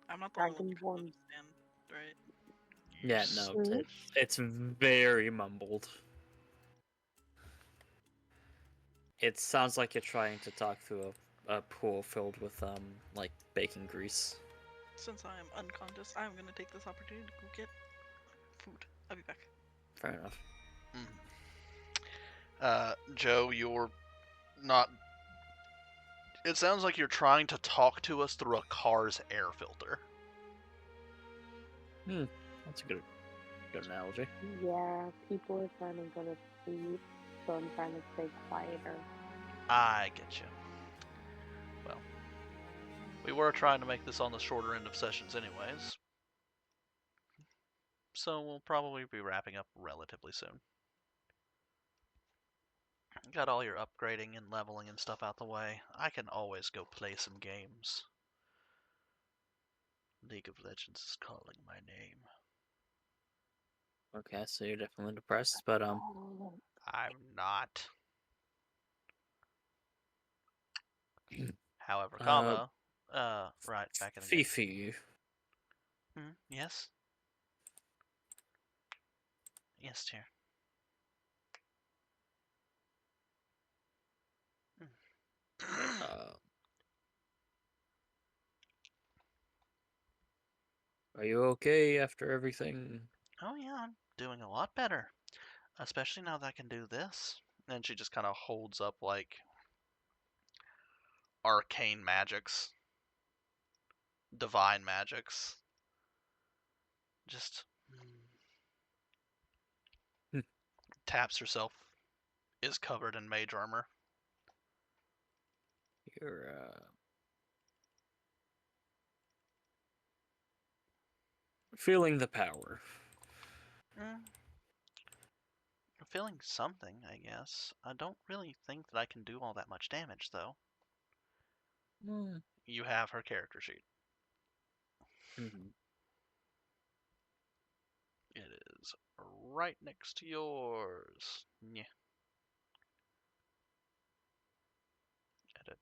I'm not the only one who couldn't Dragonborn. understand, right? Yeah, no, Mhm. it's very mumbled. It sounds like you're trying to talk through a pool filled with like baking grease. Since I am unconscious, I'm gonna take this opportunity to go get food. I'll be back. Fair enough. Joe, you're not... It sounds like you're trying to talk to us through a car's air filter. That's a good analogy. Yeah, people are trying to go to sleep, so I'm trying to stay quieter. I get you. Well, we were trying to make this on the shorter end of sessions anyways. so we'll probably be wrapping up relatively soon. Got all your upgrading and leveling and stuff out the way. I can always go play some games. League of Legends is calling my name. Okay, so you're definitely depressed, but Oh, I'm not. However, comma, right, back in the game. Fifi, Yes? Yes, dear. uh, are you okay after everything? Oh yeah, I'm doing a lot better. Especially now that I can do this. And she just kind of holds up, like, arcane magics. Divine magics. Just Hmm. taps herself. Is covered in mage armor. You're feeling the power. I'm feeling something, I guess. I don't really think that I can do all that much damage, though. Mm. You have her character sheet. Mm-hmm. It is right next to yours. Yeah. Edit.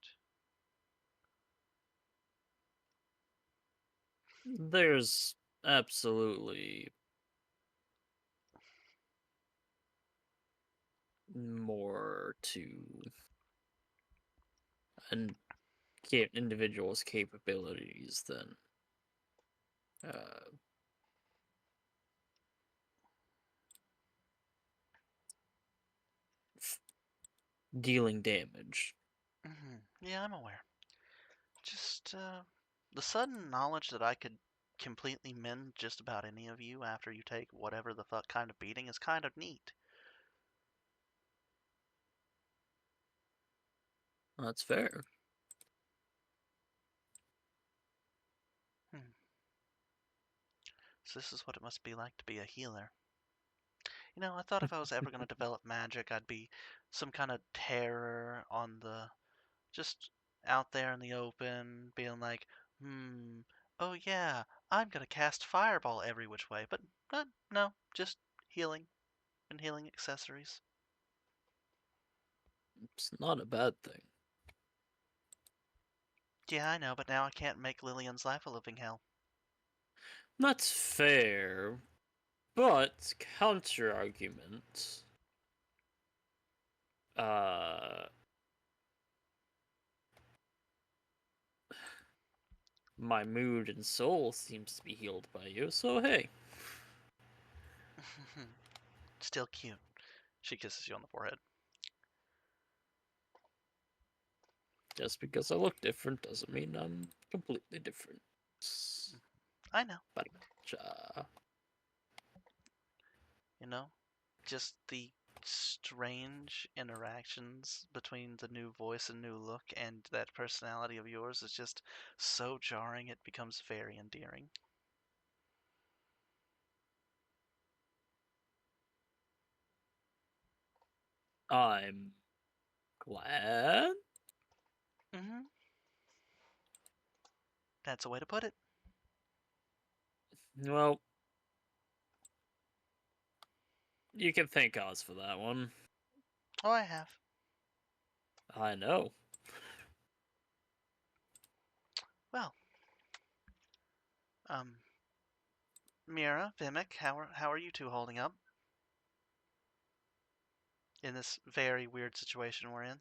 There's absolutely more to an individual's capabilities than uh, dealing damage. Yeah, I'm aware. Just, the sudden knowledge that I could completely mend just about any of you after you take whatever the fuck kind of beating is kind of neat. That's fair. So this is what it must be like to be a healer. You know, I thought if I was ever going to develop magic, I'd be some kind of terror on the, just out there in the open, being like, oh yeah, I'm going to cast fireball every which way. But no, just healing and healing accessories. It's not a bad thing. Yeah, I know, but now I can't make Lillian's life a living hell. That's fair, but counter argument. My mood and soul seems to be healed by you, so hey. Still cute. She kisses you on the forehead. Just because I look different doesn't mean I'm completely different. I know. But, You know, just the strange interactions between the new voice and new look and that personality of yours is just so jarring it becomes very endearing. I'm glad. That's a way to put it. Well, you can thank Oz for that one. Oh, I have. I know. Well, Mira, Vimic, how are you two holding up? In this very weird situation we're in?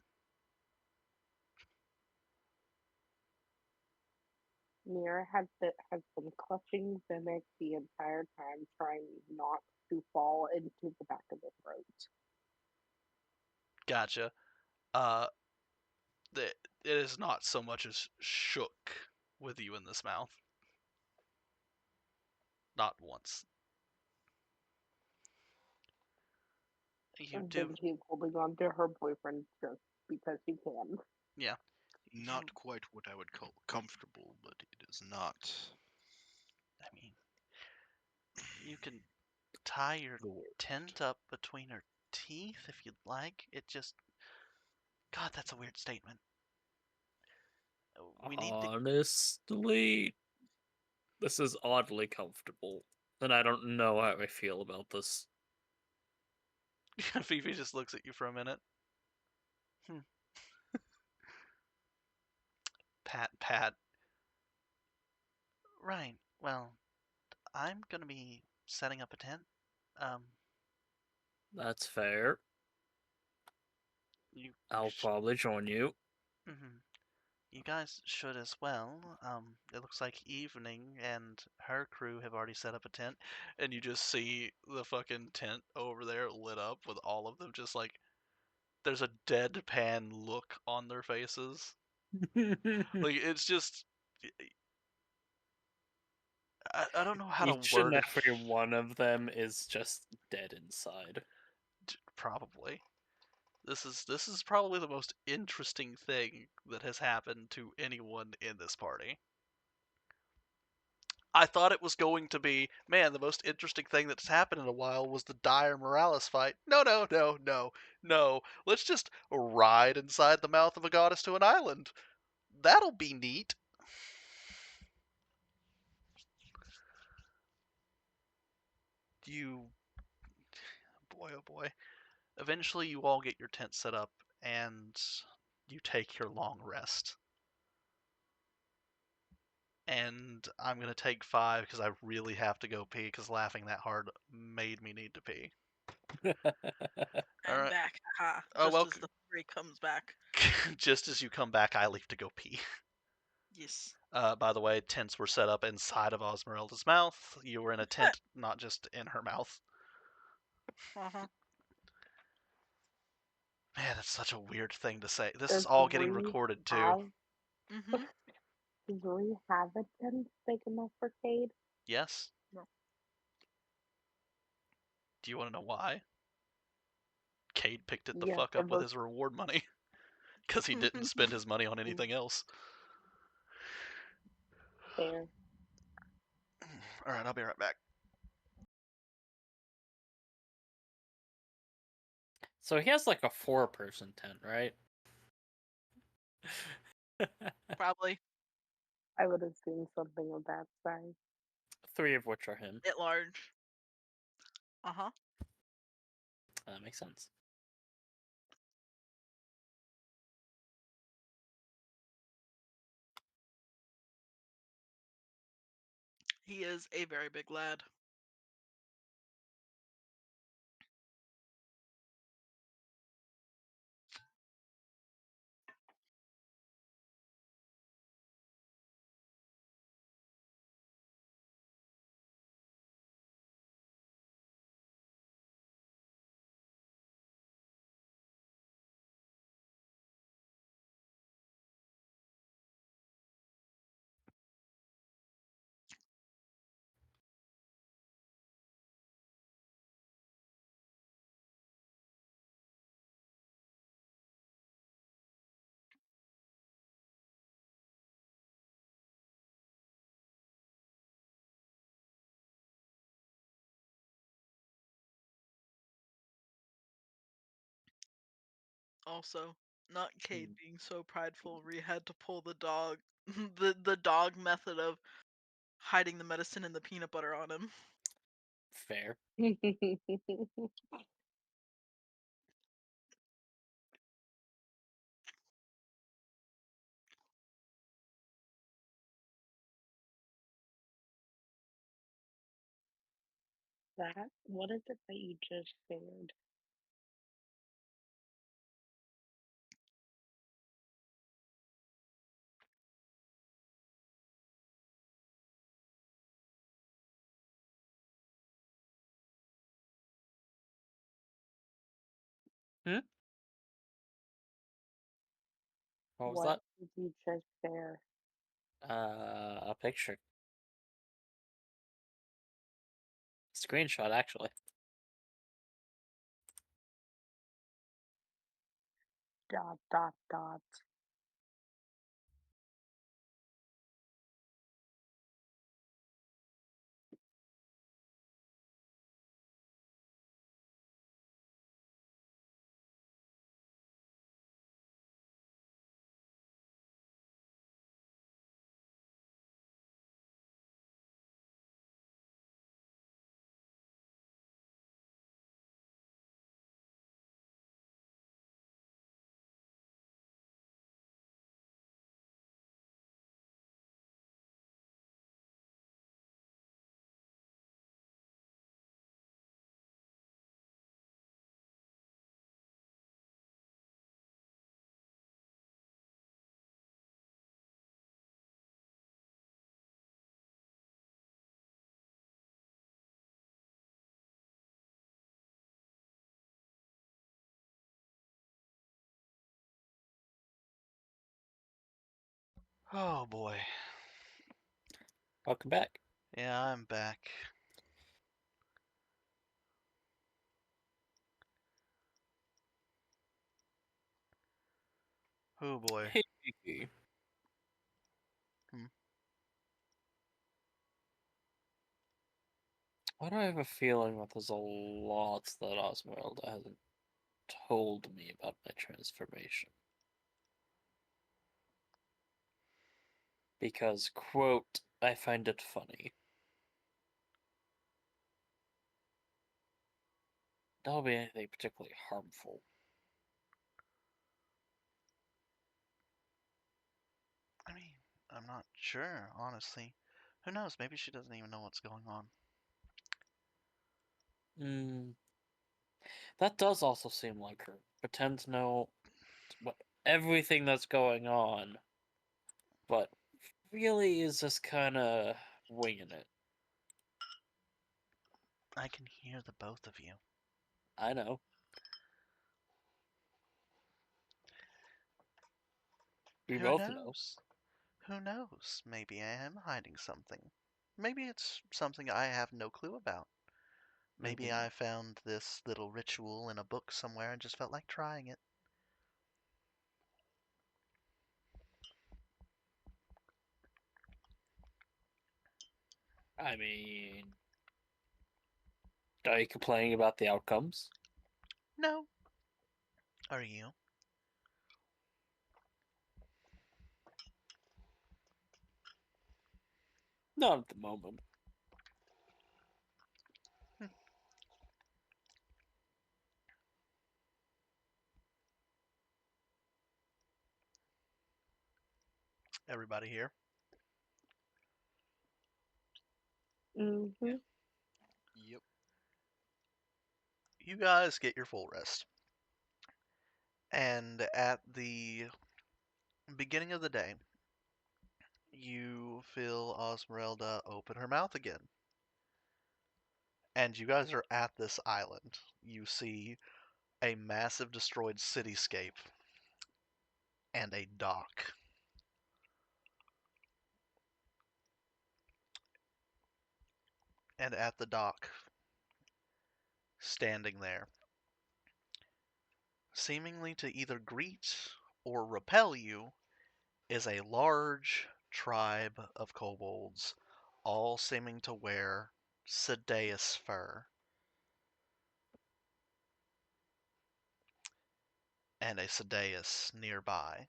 Mira has been clutching Vimic the entire time, trying not to fall into the back of the throat. Gotcha. It is not so much as shook with you in this mouth. Not once. You And do. then she's holding on to her boyfriend just because she can. Yeah. Not quite what I would call comfortable, but it is not. I mean, you can tie your The word. tent up between her teeth if you'd like. It just. God, that's a weird statement. We need to. Honestly, this is oddly comfortable, and I don't know how I feel about this. Fifi just looks at you for a minute. Pat. Right. Well, I'm gonna be setting up a tent. That's fair. You. I'll probably join you. Mhm. You guys should as well. It looks like Evening and her crew have already set up a tent, and you just see the fucking tent over there lit up with all of them just like there's a deadpan look on their faces. Like it's just I don't know how to Each word and it. every one of them is just dead inside. Probably. This is probably the most interesting thing that has happened to anyone in this party. I thought it was going to be, man, the most interesting thing that's happened in a while was the Dire Morales fight. No. Let's just ride inside the mouth of a goddess to an island. That'll be neat. You, boy, oh boy. Eventually, you all get your tent set up and you take your long rest. And I'm going to take 5 because I really have to go pee because laughing that hard made me need to pee. I'm Alright. back. Haha. Oh, Just well, as the fray comes back. just as you come back, I leave to go pee. Yes. By the way, tents were set up inside of Osmeralda's mouth. You were in a tent, not just in her mouth. Uh-huh. Man, that's such a weird thing to say. This is Does all getting Ree recorded too. have Mm-hmm. Does Ree have a tent big enough for Cade? Yes? No. Do you want to know why? Cade picked it the Yes, fuck it up with was his reward money. Because he didn't spend his money on anything else. fair. Alright, I'll be right back. So he has like a 4-person tent, right? Probably. I would assume something of that size. 3 of which are him. At large. Uh-huh. That makes sense. He is a very big lad. Also, not Cade being so prideful, Rhea had to pull the dog, the dog method of hiding the medicine in the peanut butter on him. Fair. What is it that you just shared? What was What did you just share? that? A picture. Screenshot, actually. Dot dot dot. Oh boy. Welcome back. Yeah, I'm back. Oh boy. Hey, Kiki. Hmm. Why do I have a feeling that there's a lot that Osmeralda hasn't told me about my transformation? Because, quote, I find it funny. That'll be anything particularly harmful. I mean, I'm not sure, honestly. Who knows? Maybe she doesn't even know what's going on. Hmm. That does also seem like her. Pretend to know what everything that's going on, but really is just kind of winging it. I can hear the both of you. I know. We Who both know. knows? Who knows? Maybe I am hiding something. Maybe it's something I have no clue about. Maybe Mhm. I found this little ritual in a book somewhere and just felt like trying it. I mean, are you complaining about the outcomes? No. Are you? Not at the moment. Hmm. Everybody here? Mm-hmm. Yep. You guys get your full rest. And at the beginning of the day, you feel Osmeralda open her mouth again. And you guys are at this island. You see a massive destroyed cityscape and a dock. And at the dock, standing there, seemingly to either greet or repel you, is a large tribe of kobolds, all seeming to wear Sadeas fur. And a Sadeas nearby,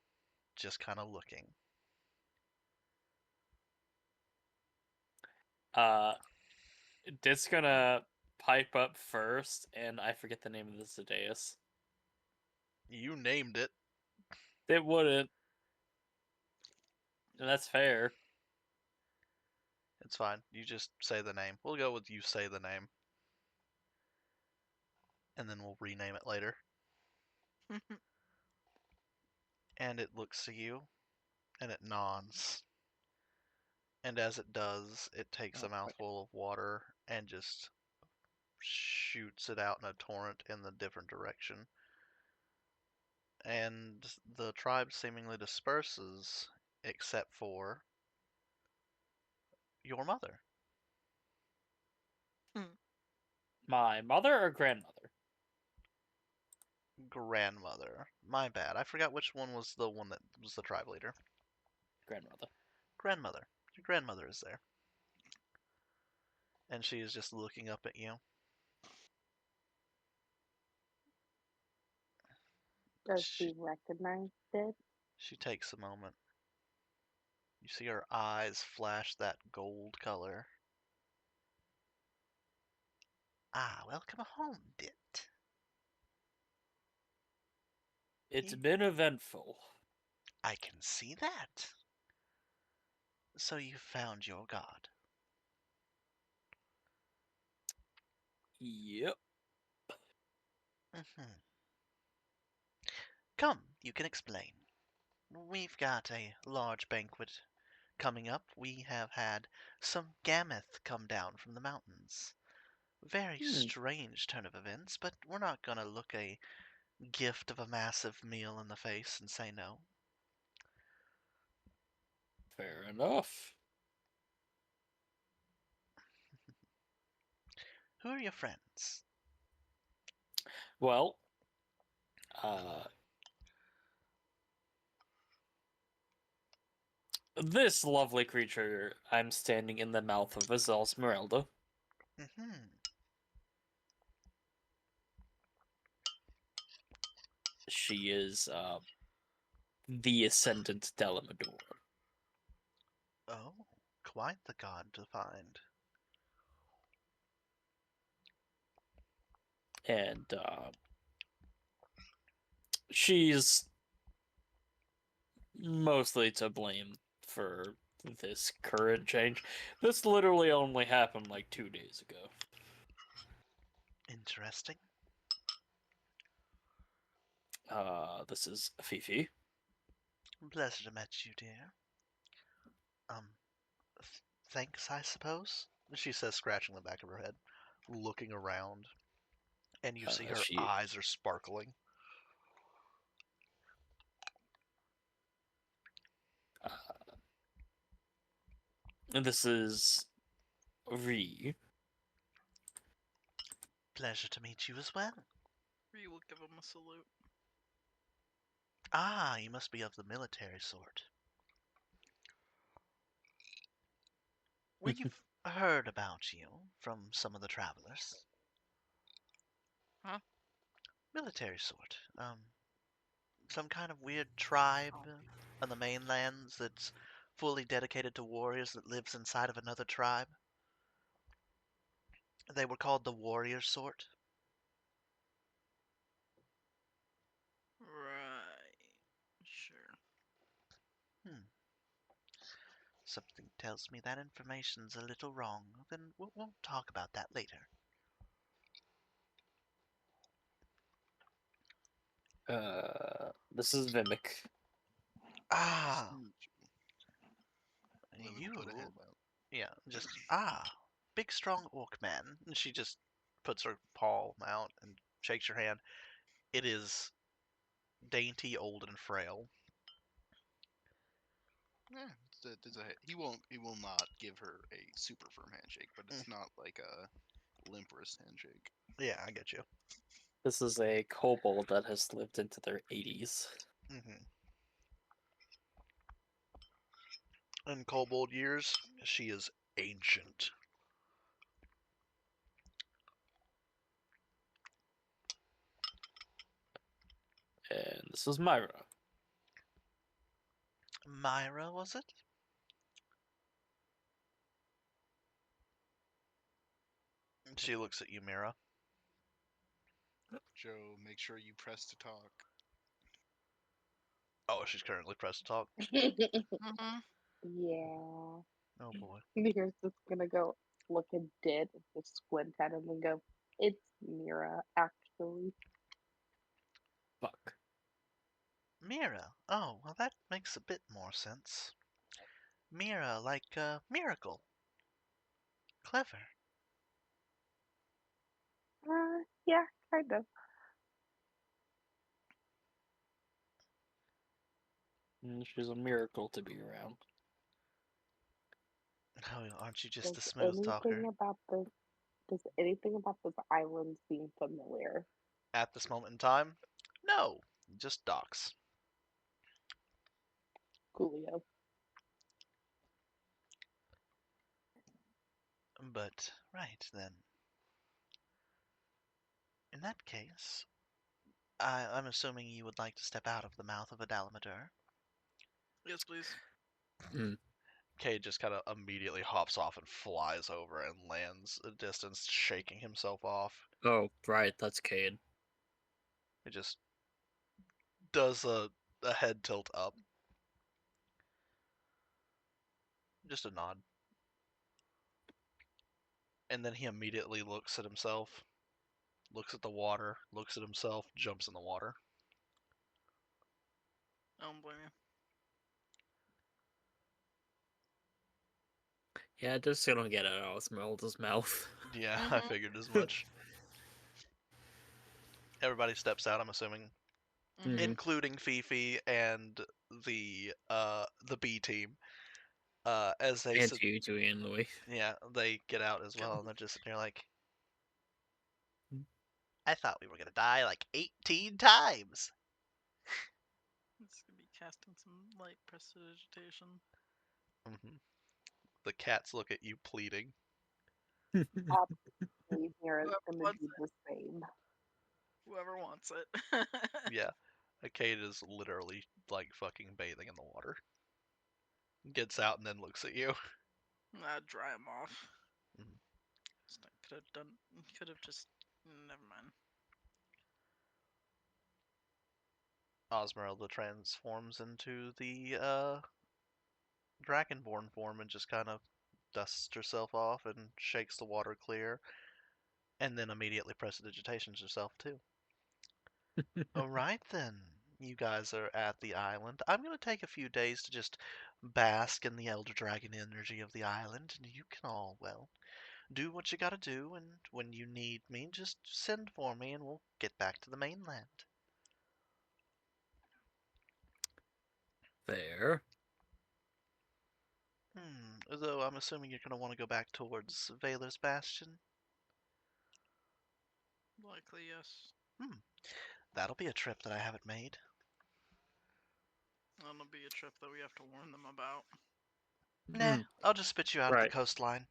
just kind of looking. Uh, Dit's gonna pipe up first, and I forget the name of the Zedeus. You named it. It wouldn't, and that's fair. It's fine. You just say the name. We'll go with you say the name. And then we'll rename it later. And it looks at you, and it nods. And as it does, it takes a mouthful of water and just shoots it out in a torrent in the different direction. And the tribe seemingly disperses, except for your mother. My mother or grandmother? Grandmother. My bad. I forgot which one was the one that was the tribe leader. Grandmother. Grandmother. Your grandmother is there. And she is just looking up at you. Does She, she recognize it? she takes a moment. You see her eyes flash that gold color. Ah, welcome home, Dit. It's Eh, been eventful. I can see that. So you found your god. Yep. Hmm. Come, you can explain. We've got a large banquet coming up. We have had some Gammoth come down from the mountains. Very Hmm. strange turn of events, but we're not gonna look a gift of a massive meal in the face and say no. Fair enough. Who are your friends? Well, this lovely creature, I'm standing in the mouth of Azal Esmeralda. Mm-hmm. She is, the Ascendant Delamador. Oh, quite the god to find. And, she's mostly to blame for this current change. This literally only happened like 2 days ago. Interesting. This is Fifi. Pleasure to meet you, dear. Thanks, I suppose? She says, scratching the back of her head, looking around, and you see her She eyes are sparkling. This is Ree. Pleasure to meet you as well. We will give him a salute. Ah, you must be of the military sort. We've heard about you from some of the travelers. Huh? Military sort. Some kind of weird tribe on the mainlands that's fully dedicated to warriors that lives inside of another tribe. They were called the warrior sort. Right. Sure. Something tells me that information's a little wrong. Then we'll talk about that later. This is Vimic. Ah, Let me you. put a hand out. Yeah, just big strong orc man. And she just puts her palm out and shakes your hand. It is dainty, old, and frail. Yeah, he will not give her a super firm handshake, but it's not like a limp wrist handshake. Yeah, I get you. This is a kobold that has lived into their 80s. Mm-hmm. In kobold years, she is ancient. And this is Myra. Myra, was it? She looks at you, Mira. Joe, make sure you press to talk. Oh, she's currently pressed to talk. Mm-hmm. Yeah. Oh boy. Mira's just gonna go look at Did and just squint at him and go, "It's Mira, actually." Fuck. Mira. Oh, well, that makes a bit more sense. Mira, like miracle. Clever. Yeah, kind of. She's a miracle to be around. Oh, aren't you just Does a smooth talker? does anything about this island seem familiar? At this moment in time, no, just docks. Coolio. But, right then. In that case, I'm assuming you would like to step out of the mouth of a Dalamadur. Yes, please. Cade just kind of immediately hops off and flies over and lands a distance, shaking himself off. Oh, right, that's Cade. He just does a head tilt up. Just a nod. And then he immediately looks at himself, looks at the water, looks at himself, jumps in the water. I don't blame you. Yeah, just gonna get it out of Esmeralda's mouth. Yeah, I Mhm. figured as much. Everybody steps out, I'm assuming, Mhm. including Fifi and the B team. As they And sit, you, Louis. yeah, they get out as well, and they're just sitting there like, I thought we were gonna die like 18 times. It's gonna be casting some light prestidigitation. The cats look at you pleading. Leave here is Whoever going to wants do the same. Whoever wants it. Yeah, Akade is literally like fucking bathing in the water. Gets out and then looks at you. Dry him off. Mhm. Could have just. Never mind. Osmeralda transforms into the Dragonborn form and just kind of dusts herself off and shakes the water clear, and then immediately prestidigitations herself too. Alright then, you guys are at the island. I'm gonna take a few days to just bask in the Elder Dragon energy of the island, and you can all, well, do what you gotta do, and when you need me, just send for me and we'll get back to the mainland. Fair. Though I'm assuming you're gonna want to go back towards Valor's Bastion. Likely, yes. That'll be a trip that I haven't made. That'll be a trip that we have to warn them about. Nah, I'll just spit you out at Right. the coastline.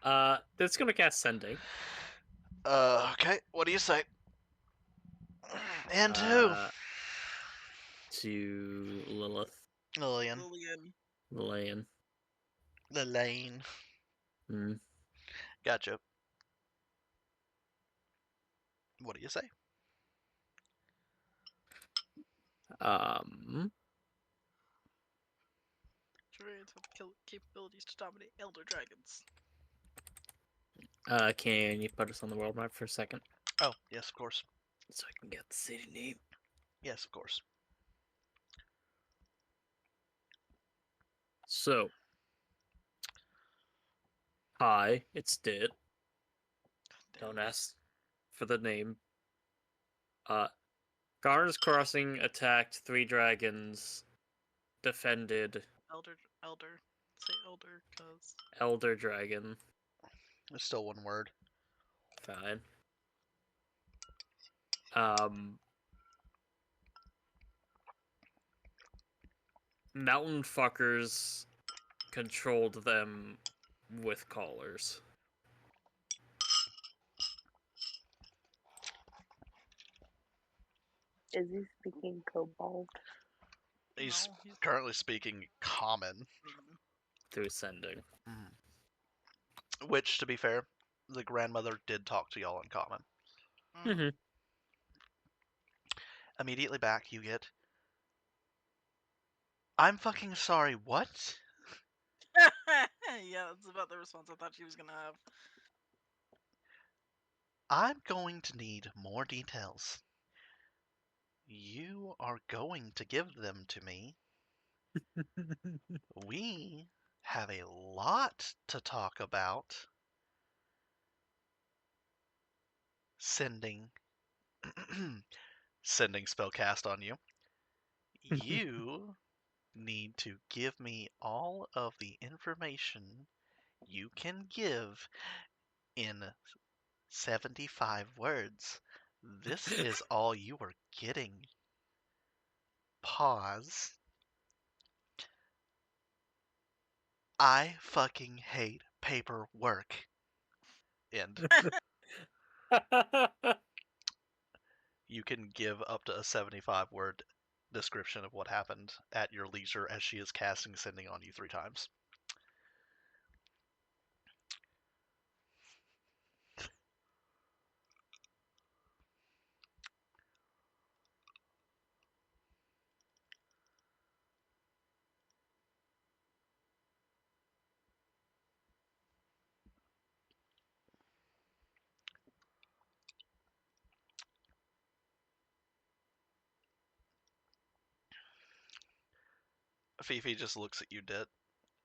That's gonna cast Sending. Okay, what do you say? And who? To Lilith. Lillian. Lillian. Lillian. Hmm. Gotcha. What do you say? Dragons have capabilities to dominate elder dragons. Can you put us on the world map for a second? Oh, yes, of course. So I can get the city name. Yes, of course. So. Hi, it's Dit. Don't ask for the name. Garner's Crossing attacked 3 dragons, defended Elder. Say elder, cause. Elder Dragon. It's still one word. Fine. Mountain fuckers controlled them with collars. Is he speaking Kobold? He's No, he's currently speaking common. Through Sending. Which, to be fair, the grandmother did talk to y'all in common. Mm-hmm. Immediately back, you get, I'm fucking sorry, what? Yeah, that's about the response I thought she was gonna have. I'm going to need more details. You are going to give them to me. We have a lot to talk about. Sending spell cast on you. You need to give me all of the information you can give in 75 words. This is all you are getting. Pause. I fucking hate paperwork. End. You can give up to a 75-word description of what happened at your leisure as she is casting Sending on you 3 times. Fifi just looks at you, Dit,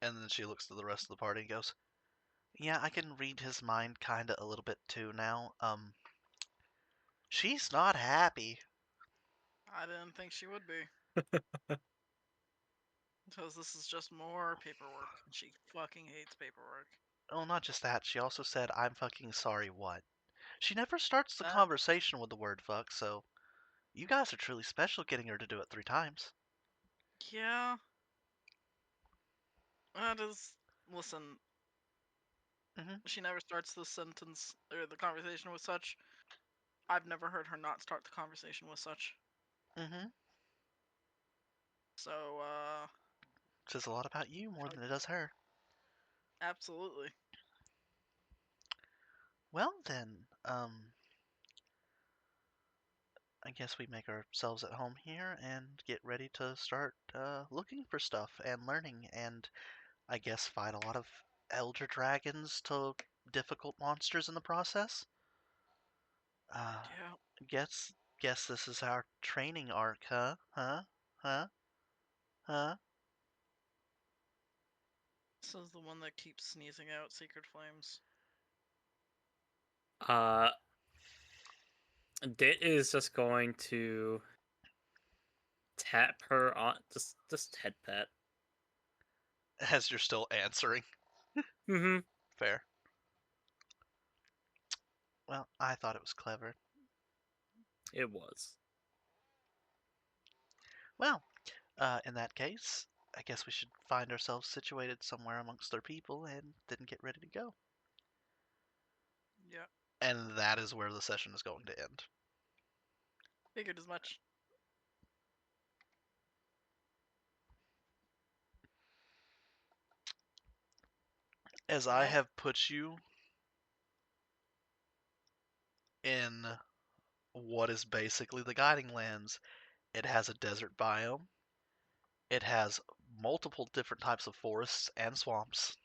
and then she looks to the rest of the party and goes, yeah, I can read his mind kinda a little bit too now. She's not happy. I didn't think she would be. Because this is just more paperwork. And she fucking hates paperwork. Oh, not just that. She also said, "I'm fucking sorry." What? She never starts the That- conversation with the word "fuck." So, you guys are truly special, getting her to do it 3 times. Yeah. That is. Listen, Mhm. she never starts the sentence or the conversation with such. I've never heard her not start the conversation with such. Mhm. So, Says a lot about you more than it does her. absolutely. Well then, I guess we make ourselves at home here and get ready to start looking for stuff and learning, and I guess fight a lot of elder dragons to difficult monsters in the process. Yeah. Guess this is our training arc, huh? Huh? This is the one that keeps sneezing out secret flames. Dit is just going to tap her on just head pat. As you're still answering. Mm-hmm. Fair. Well, I thought it was clever. It was. Well, in that case, I guess we should find ourselves situated somewhere amongst our people and then get ready to go. Yeah. And that is where the session is going to end. Figured as much. As I Well, have put you in what is basically the Guiding Lands, it has a desert biome. It has multiple different types of forests and swamps.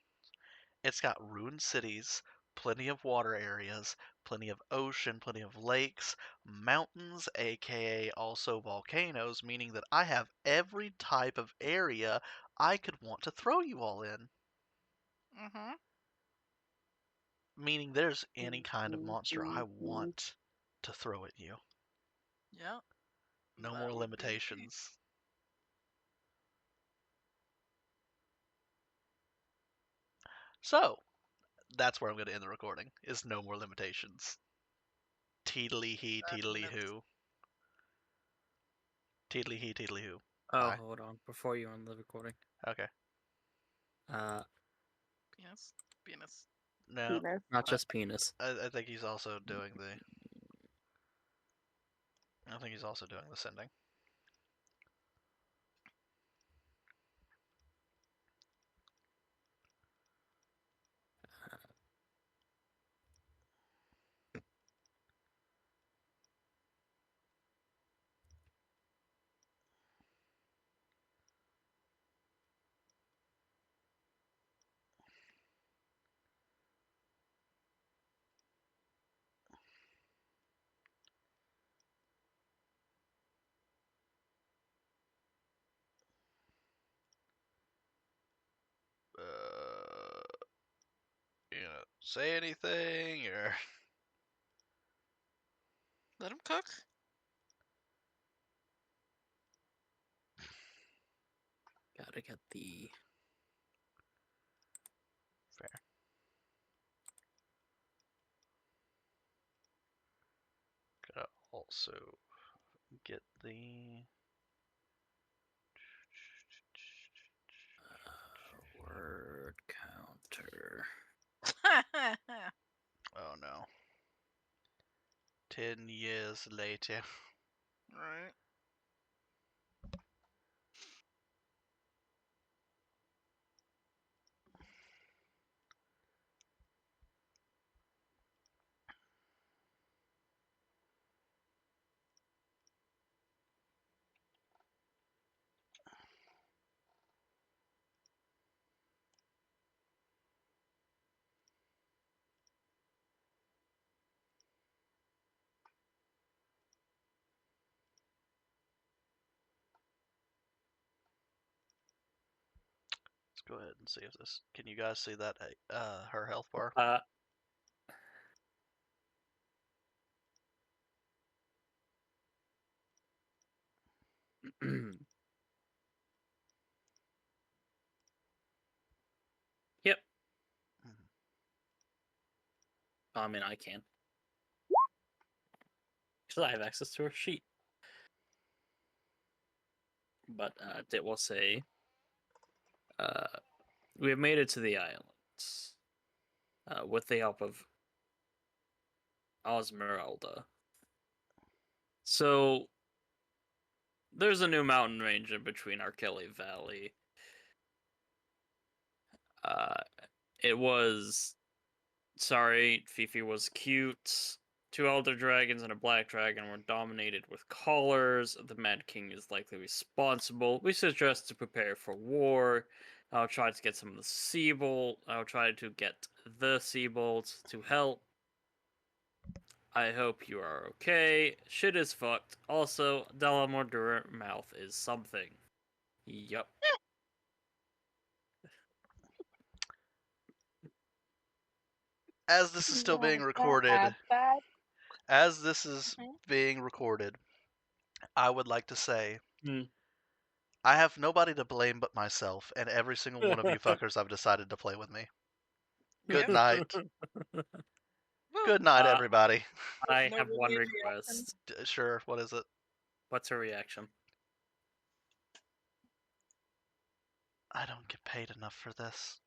It's got ruined cities, plenty of water areas, plenty of ocean, plenty of lakes, mountains, aka also volcanoes, meaning that I have every type of area I could want to throw you all in. mm-hmm. Meaning there's any kind of monster I want to throw at you. Yeah. No That more would be- limitations. So, that's where I'm going to end the recording, is no more limitations. Teedly hee, teedly Fabulous. hoo. Teedly hee, teedly hoo. Oh, Bye. hold on. Before you end the recording. Okay. Penis. Penis. No, Penis. Not just penis. I think he's also doing the. I think he's also doing the sending. You know, say anything or Let him cook. Gotta get the. fair. Gotta also get the. Word counter. Oh no. 10 years later. Right. Let's go ahead and see if this. Can you guys see that? Her health bar. I mean, I can. Because I have access to a sheet. But it will say, we have made it to the islands with the help of Osmeralda. So, there's a new mountain range in between Arkeli Valley. It was... Sorry, Fifi was cute. 2 elder dragons and a black dragon were dominated with collars. The Mad King is likely responsible. We suggest to prepare for war. I'll try to get some of the Seabolt. I'll try to get the Seabolt to help. I hope you are okay. Shit is fucked. Also, Delamordura mouth is something. Yup. As this is still being recorded, Add that. as this is Mhm. being recorded, I would like to say, Hmm. I have nobody to blame but myself, and every single one of you fuckers have decided to play with me. Good Yep. night. Woo. Good night, everybody. I No have one relief request. Sure, what is it? What's her reaction? I don't get paid enough for this.